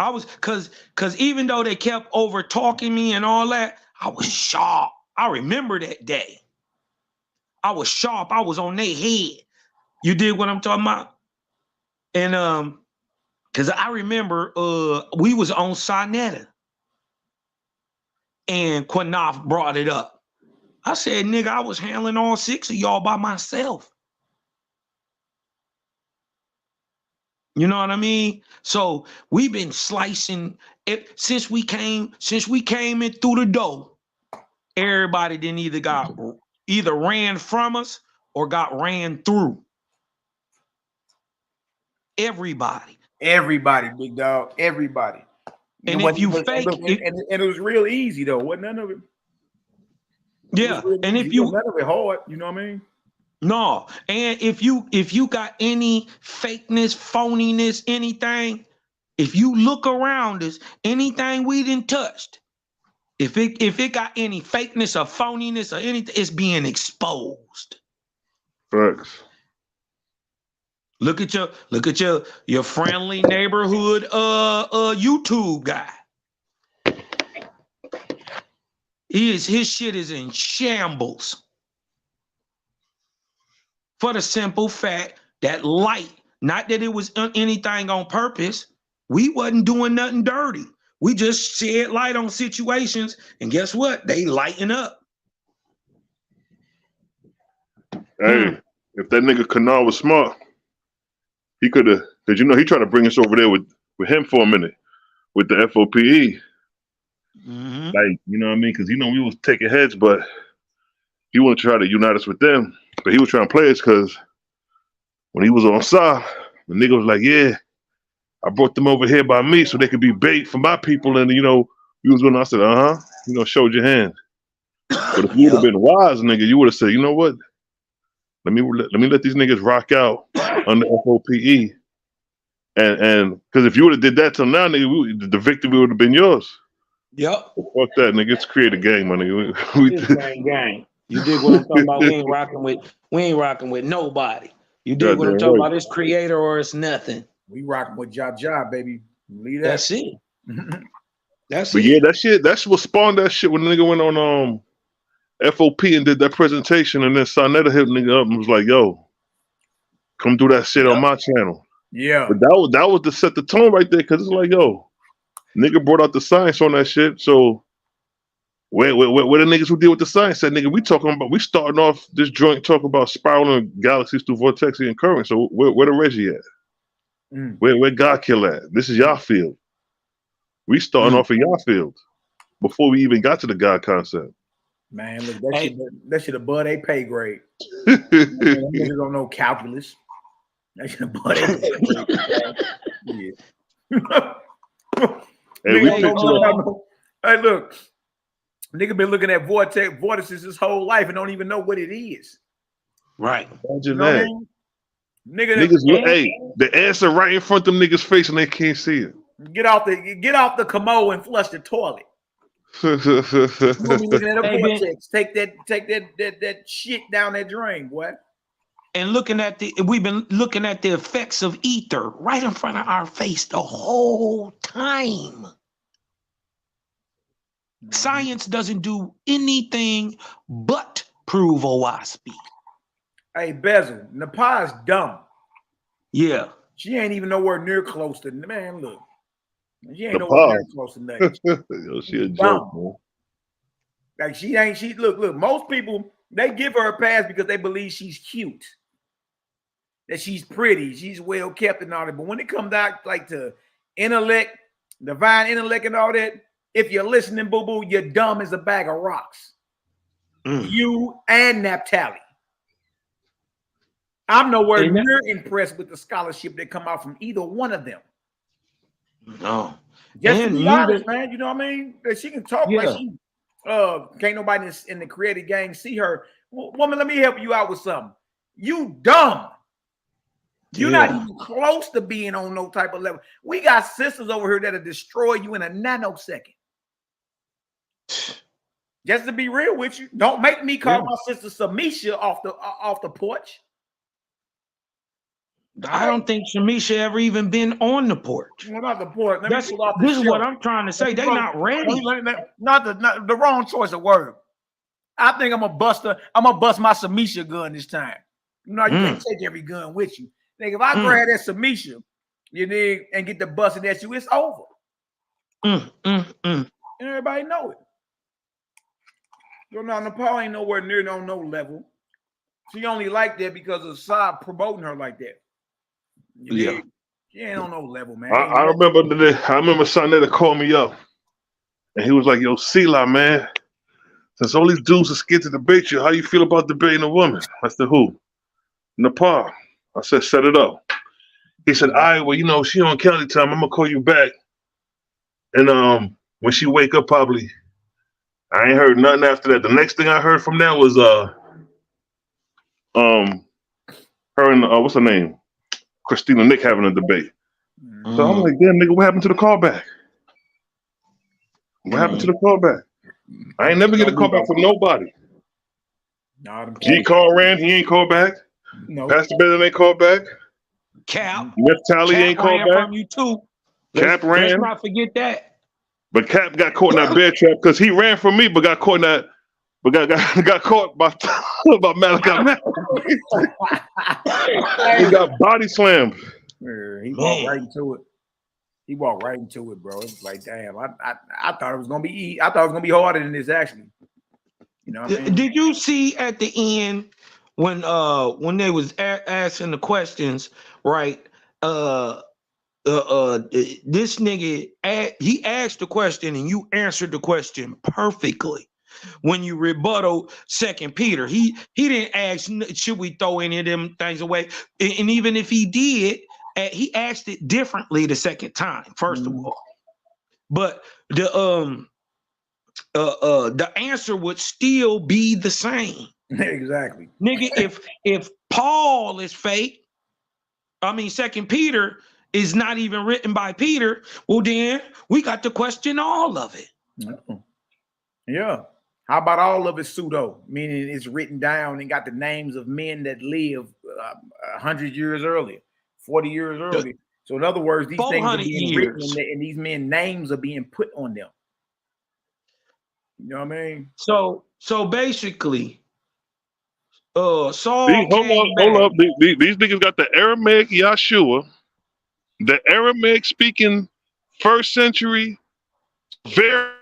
S7: I was because even though they kept over talking me and all that, I was sharp. I remember that day. I was sharp. I was on their head. You dig what I'm talking about? And because I remember we was on Sonetta and Quanaf brought it up. I said, nigga, I was handling all 6 of y'all by myself. You know what I mean? So we've been slicing it since we came in through the door. Everybody then either ran from us or got ran through. Everybody,
S1: big dog. Everybody.
S7: And if you fake
S1: it, and it was real easy though. Wasn't none of it.
S7: Yeah, and if you
S1: none of it hard, you know what I mean?
S7: no, and if you got any fakeness, phoniness, anything, if you look around us, anything we didn't touched, if it got any fakeness or phoniness or anything, it's being exposed.
S9: Facts.
S7: Look at your friendly neighborhood YouTube guy. His shit is in shambles. For the simple fact that light, not that it was anything on purpose, we wasn't doing nothing dirty. We just shed light on situations, and guess what? They lighten up.
S9: Hey, if that nigga Canal was smart, he could have, because he tried to bring us over there with him for a minute, with the FOPE. Like, you know what I mean? Because, we was taking heads, but he wanted to try to unite us with them. But he was trying to play us because when he was on SAR, the nigga was like, yeah, I brought them over here by me so they could be bait for my people. And, we was going to, I said, showed your hand. But if you would have been wise, nigga, you would have said, you know what? Let me let these niggas rock out under FOPE. And because if you would have did that till now, nigga, the victory would have been yours.
S7: Yep.
S9: Well, fuck that, nigga. It's create a gang, my nigga.
S7: It's gang. You dig what I'm talking about? We ain't rocking with nobody. You dig what I'm talking about? It's creator or it's nothing.
S1: We rocking with job, baby. Leave that.
S7: That's it. That's
S9: but
S7: it.
S9: Yeah, that's what spawned that shit when the nigga went on FOP and did that presentation, and then Sonetta hit nigga up and was like, yo, come do that shit on my channel.
S1: Yeah.
S9: But that was to set the tone right there, because it's like, yo, nigga brought out the science on that shit. So where the niggas who deal with the science said, nigga, we starting off this joint talking about spiraling galaxies through vortexy and current. So where the Reggie at? Where God kill at? This is y'all field. We starting off in y'all field before we even got to the God concept.
S1: Man, look, that shit above they pay grade. Man, them niggas don't know calculus. That shit above they pay grade. Hey, look, nigga been looking at vortices his whole life and don't even know what it is.
S7: Right.
S9: Imagine that. Niggas look, hey, the answer right in front of them niggas' face and they can't see it.
S1: Get off the commode and flush the toilet. You gonna be looking at a vortex. Take that shit down that drain, boy.
S7: And we've been looking at the effects of ether right in front of our face the whole time. Science doesn't do anything but prove OWASP.
S1: Hey, Bezel, Nepal is dumb.
S7: Yeah.
S1: She ain't even nowhere near close to, man, look. She ain't nowhere near close to nothing.
S9: Yo, she a joke, man.
S1: Like look, most people, they give her a pass because they believe she's cute. That she's pretty, she's well kept and all that. But when it comes out like to intellect, divine intellect and all that, if you're listening, boo-boo, you're dumb as a bag of rocks. You and Naphtali. I'm nowhere near impressed with the scholarship that come out from either one of them.
S7: No.
S1: Just to be honest, man, you know what I mean? That she can talk like she can't nobody in the creative gang see her. Woman, let me help you out with something. You dumb. You're not even close to being on no type of level. We got sisters over here that'll destroy you in a nanosecond. Just to be real with you, don't make me call my sister Samisha off the porch.
S7: I don't think Shamisha ever even been on the porch.
S1: Well, not the porch.
S7: This is what I'm trying to say. They're not ready.
S1: Not the wrong choice of word. I think I'm gonna bust my Samisha gun this time. You know, you can't take every gun with you. Think if I grab that Samisha, you dig, and get the busting at you, it's over. Everybody know it. So now Nepal ain't nowhere near on no level. She only like that because of Saab promoting her like that. She ain't on no level, man.
S9: I remember Sonetta called me up, and he was like, "Yo, Sela, man, since all these dudes are scared to debate you, how you feel about debating a woman?" I said, "Who?" Nepal. I said, "Set it up." He said, "All right, well, you know, she on county time. I'm gonna call you back, and when she wake up, probably I ain't heard nothing after that. The next thing I heard from them was her and what's her name? Christina Nick having a debate. So I'm like, damn nigga, what happened to the callback? What happened to the callback? I ain't never get a callback from nobody. G called Rand, he ain't called back.
S1: No.
S9: Pastor Bennett ain't called back.
S7: Cap.
S9: Neftali ain't called
S7: ran
S9: back.
S7: from you too.
S9: Cap ran.
S7: Let's not forget that.
S9: But Cap got caught in that bear trap because he ran from me, but got caught in that. But got caught by MALAKIMAC. He got body slammed.
S1: He walked right into it. He walked right into it, bro. It's like, damn. I thought it was gonna be. I thought it was gonna be harder than this, actually. You know what I mean?
S7: Did you see at the end when they was asking the questions, right? This nigga he asked the question and you answered the question perfectly. When you rebuttal 2 Peter, he didn't ask, should we throw any of them things away? And even if he did, he asked it differently the second time. First of all, but the answer would still be the same.
S1: Exactly.
S7: Nigga, if Paul is fake, I mean 2 Peter is not even written by Peter, well then we got to question all of it.
S1: Yeah. How about all of it pseudo, meaning it's written down and got the names of men that lived 100 years earlier, 40 years earlier. So in other words, these things are being written and these men names are being put on them. You know what I mean?
S7: So basically, Saul
S9: Hold up. These niggas got the Aramaic Yahshua, the Aramaic speaking 1st century, very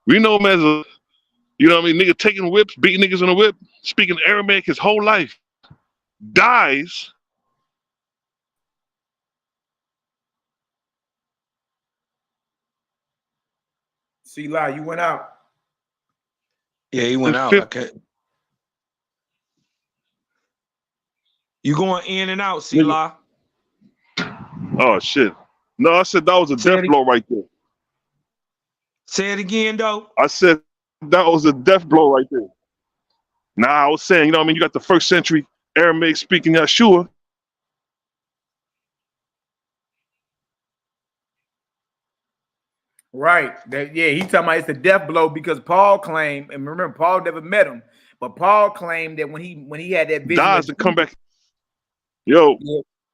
S9: we know him as a, you know what I mean, nigga taking whips, beating niggas on a whip, speaking Aramaic his whole life, dies.
S1: See, Lai, you went out.
S7: Yeah, he went out. Okay. You going in and out, Sila?
S9: Oh shit! No, I said that was a death blow right there.
S7: Say it again, though.
S9: I said that was a death blow right there. Nah, I was saying, you know what I mean? You got the 1st century Aramaic speaking Yahshua.
S1: Right. He's talking about it's a death blow because Paul claimed, and remember, Paul never met him, but Paul claimed that when he had that vision,
S9: dies to come back. Yo.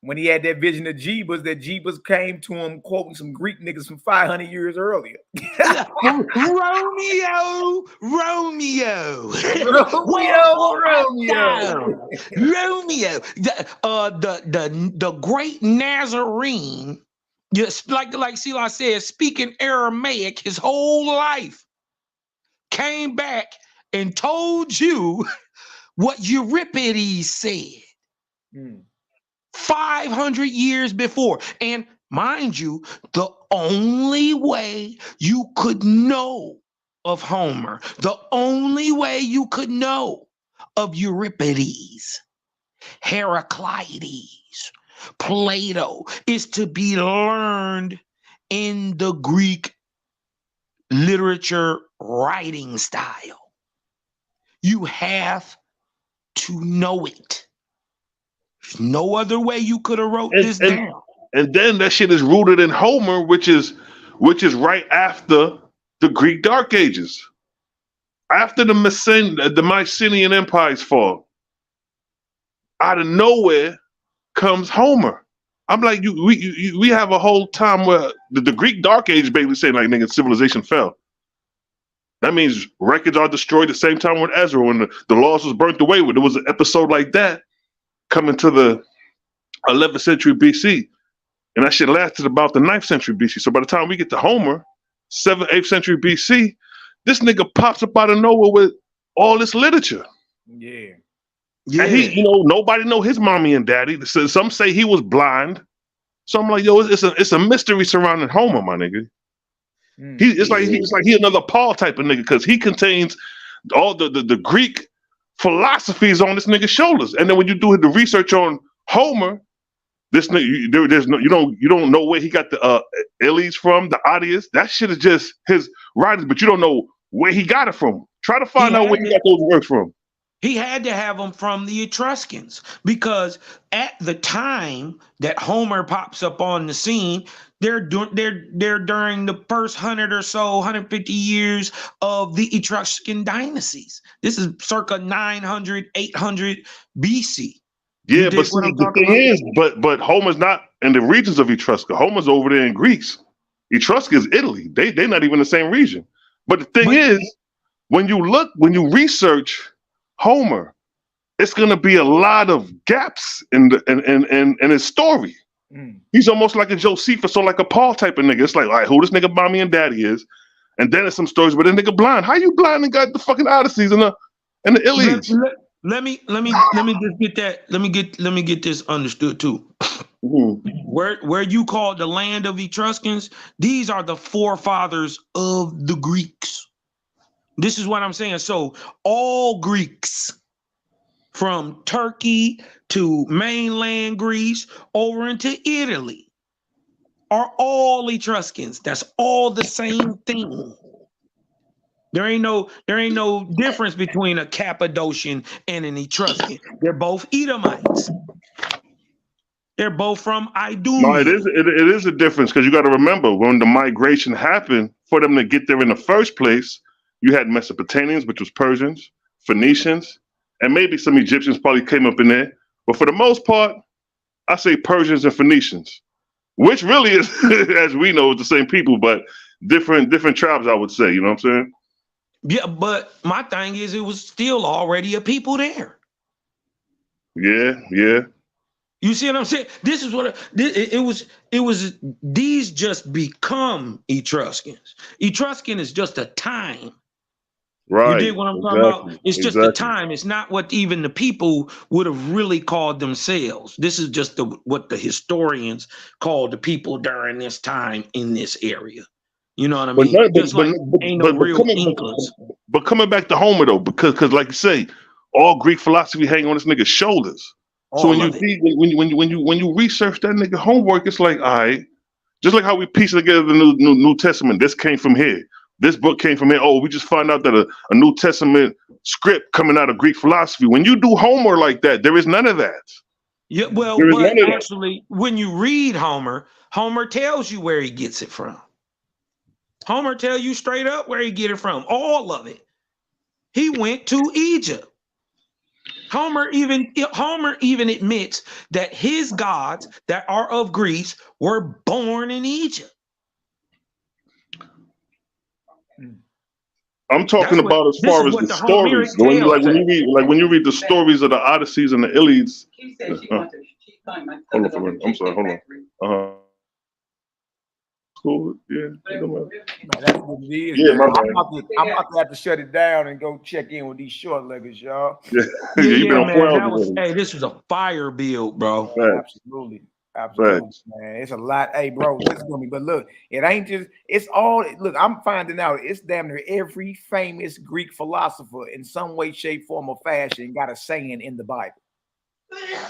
S1: When he had that vision of Jebus, that Jebus came to him quoting some Greek niggas from 500 years earlier.
S7: Romeo. The great Nazarene, just like Sila said, speaking Aramaic his whole life, came back and told you what Euripides said. 500 years before. And mind you, the only way you could know of Homer, the only way you could know of Euripides, Heraclides, Plato is to be learned in the Greek literature writing style. You have to know it. There's no other way you could have wrote this down.
S9: And then that shit is rooted in Homer, which is right after the Greek Dark Ages. After the Mycenaean Empire's fall. Out of nowhere comes Homer. I'm like, we have a whole time where the Greek Dark Age basically saying like, nigga, civilization fell. That means records are destroyed the same time with Ezra when the laws was burnt away. When there was an episode like that coming to the 11th century BC. And that shit lasted about the 9th century BC. So by the time we get to Homer, 7th, 8th century BC, this nigga pops up out of nowhere with all this literature.
S1: Yeah.
S9: And he, nobody know his mommy and daddy. Some say he was blind. So I'm like, yo, it's a mystery surrounding Homer, my nigga. It's like he another Paul type of nigga because he contains all the Greek philosophies on this nigga's shoulders. And then when you do the research on Homer, This nigga, there's no, you don't know where he got the Illies from, the audience. That shit is just his writers, but you don't know where he got it from. Try to find out where he got those works from.
S7: He had to have them from the Etruscans because at the time that Homer pops up on the scene, they're during the first 100 or so, 150 years of the Etruscan dynasties. This is circa 900, 800 BC.
S9: Yeah, but see, the thing is, but Homer's not in the regions of Etrusca. Homer's over there in Greece. Etrusca is Italy. They're not even the same region. But the thing is, when you research Homer, it's gonna be a lot of gaps in his story. He's almost like a Josephus or like a Paul type of nigga. It's like, all right, who this nigga mommy and daddy is, and then there's some stories where the nigga blind. How you blind and got the fucking Odysseys and the Iliads?
S7: Let me just get that. Let me get this understood too. Where you call the land of Etruscans, these are the forefathers of the Greeks. This is what I'm saying. So all Greeks, from Turkey to mainland Greece over into Italy, are all Etruscans. That's all the same thing. There ain't no difference between a Cappadocian and an Etruscan. They're both Edomites. They're both from Idumea.
S9: No, it is a difference because you got to remember when the migration happened, for them to get there in the first place, you had Mesopotamians, which was Persians, Phoenicians, and maybe some Egyptians probably came up in there. But for the most part, I say Persians and Phoenicians, which really is, as we know, the same people, but different tribes, I would say. You know what I'm saying?
S7: Yeah, but my thing is, it was still already a people there.
S9: Yeah.
S7: You see what I'm saying? This is what it was. These just become Etruscans. Etruscan is just a time.
S9: Right.
S7: You dig what I'm talking about? It's just the time. It's not what even the people would have really called themselves. This is just what the historians called the people during this time in this area. You know what I mean?
S9: But coming back to Homer though, because like you say, all Greek philosophy hang on this nigga's shoulders. So when you research that nigga homework, it's like, all right, just like how we piece together the New Testament. This came from here. This book came from here. Oh, we just find out that a New Testament script coming out of Greek philosophy. When you do Homer like that, there is none of that.
S7: Yeah, well, but actually, when you read Homer, Homer tells you where he gets it from. Homer tell you straight up where he get it from. All of it. He went to Egypt. Homer even admits that his gods that are of Greece were born in Egypt.
S9: I'm talking about as far as the stories. When you read the stories of the Odysseys and the Iliads. I'm sorry. Hold on. Cool. Yeah.
S1: That's what it is.
S9: Yeah,
S1: I'm about to have to shut it down and go check in with these short leggers, y'all.
S7: Hey, this was a fire build, bro.
S1: Absolutely, man. It's a lot. Hey, bro, this is gonna be. But look, it ain't just. It's all. Look, I'm finding out. It's damn near every famous Greek philosopher in some way, shape, form, or fashion got a saying in the Bible.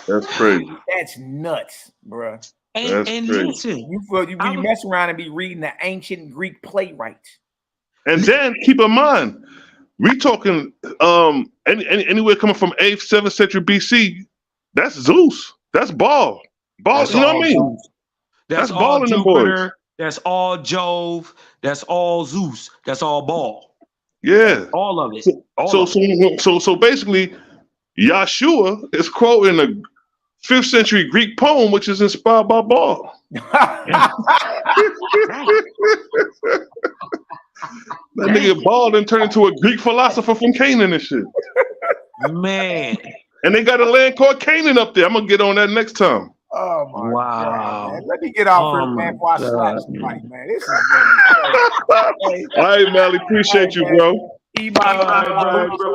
S9: That's crazy.
S1: That's nuts, bro.
S7: And listen,
S1: you mess around and be reading the ancient Greek playwrights.
S9: And then keep in mind, we talking anywhere coming from 8th, 7th century BC. That's Zeus. That's Baal. Baal, you know what I mean?
S7: That's all Jupiter. That's all Jove. That's all Zeus. That's all Baal.
S9: Yeah,
S7: all of it.
S9: So basically, Yahshua is quoting a 5th century Greek poem, which is inspired by Baal. That nigga Baal then turned into a Greek philosopher from Canaan and shit.
S7: Man.
S9: And they got a land called Canaan up there. I'm gonna get on that next time.
S1: Oh my God, man. Let me get off here, man, before I slap somebody, man. This is all
S9: right, Mally, appreciate you, bro.
S8: All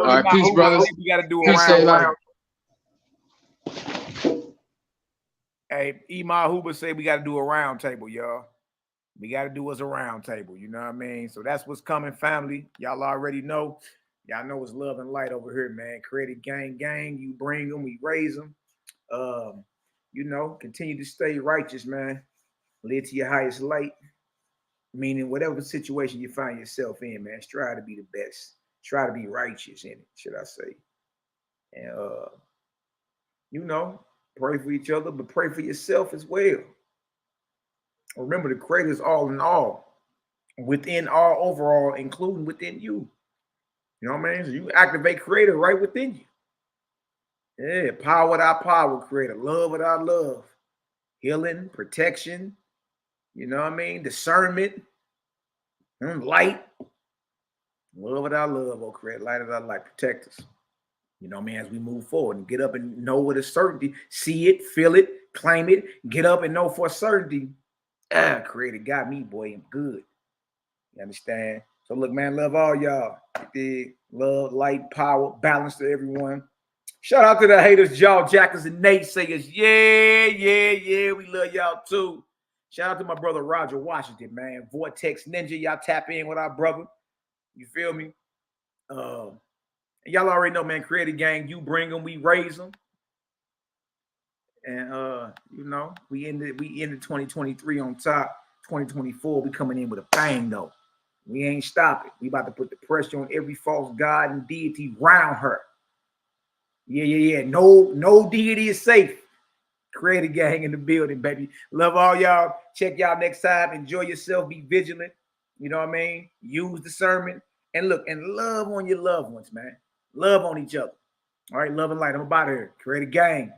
S8: right, peace, brothers.
S1: We gotta do a round. Hey, YAHWH'S say we got to do a round table, y'all. We got to do us a round table. You know what I mean? So that's what's coming, family. Y'all already know. Y'all know it's love and light over here, man. Credit gang. You bring them, we raise them. you know, continue to stay righteous, man. Live to your highest light. Meaning whatever situation you find yourself in, man, try to be the best. Try to be righteous in it, should I say. And you know, pray for each other, but pray for yourself as well. Remember, the Creator is all in all, within all, overall, including within you. You know what I mean? So you activate Creator right within you. Yeah, power without power, Creator. Love without love. Healing, protection. You know what I mean? Discernment. Light. Love without love, oh Creator. Light without light. Protect us. You know what I mean? As we move forward and get up and know with a certainty. See it, feel it, claim it. Get up and know for certainty. Creator got me, boy. I'm good. You understand? So look, man, love all y'all. Love, light, power, balance to everyone. Shout out to the haters, jaw jackers, and naysayers. Yeah. We love y'all too. Shout out to my brother Roger Washington, man. Vortex Ninja. Y'all tap in with our brother. You feel me? Y'all already know, man. Creative Gang, you bring them, we raise them. And you know, we ended 2023 on top. 2024, we coming in with a bang though. We ain't stopping. We about to put the pressure on every false god and deity round her. Yeah. No deity is safe. Creative Gang in the building, baby. Love all y'all. Check y'all next time. Enjoy yourself. Be vigilant. You know what I mean? Use discernment. And look, and love on your loved ones, man. Love on each other. All right, love and light. I'm about here. Creative Gang.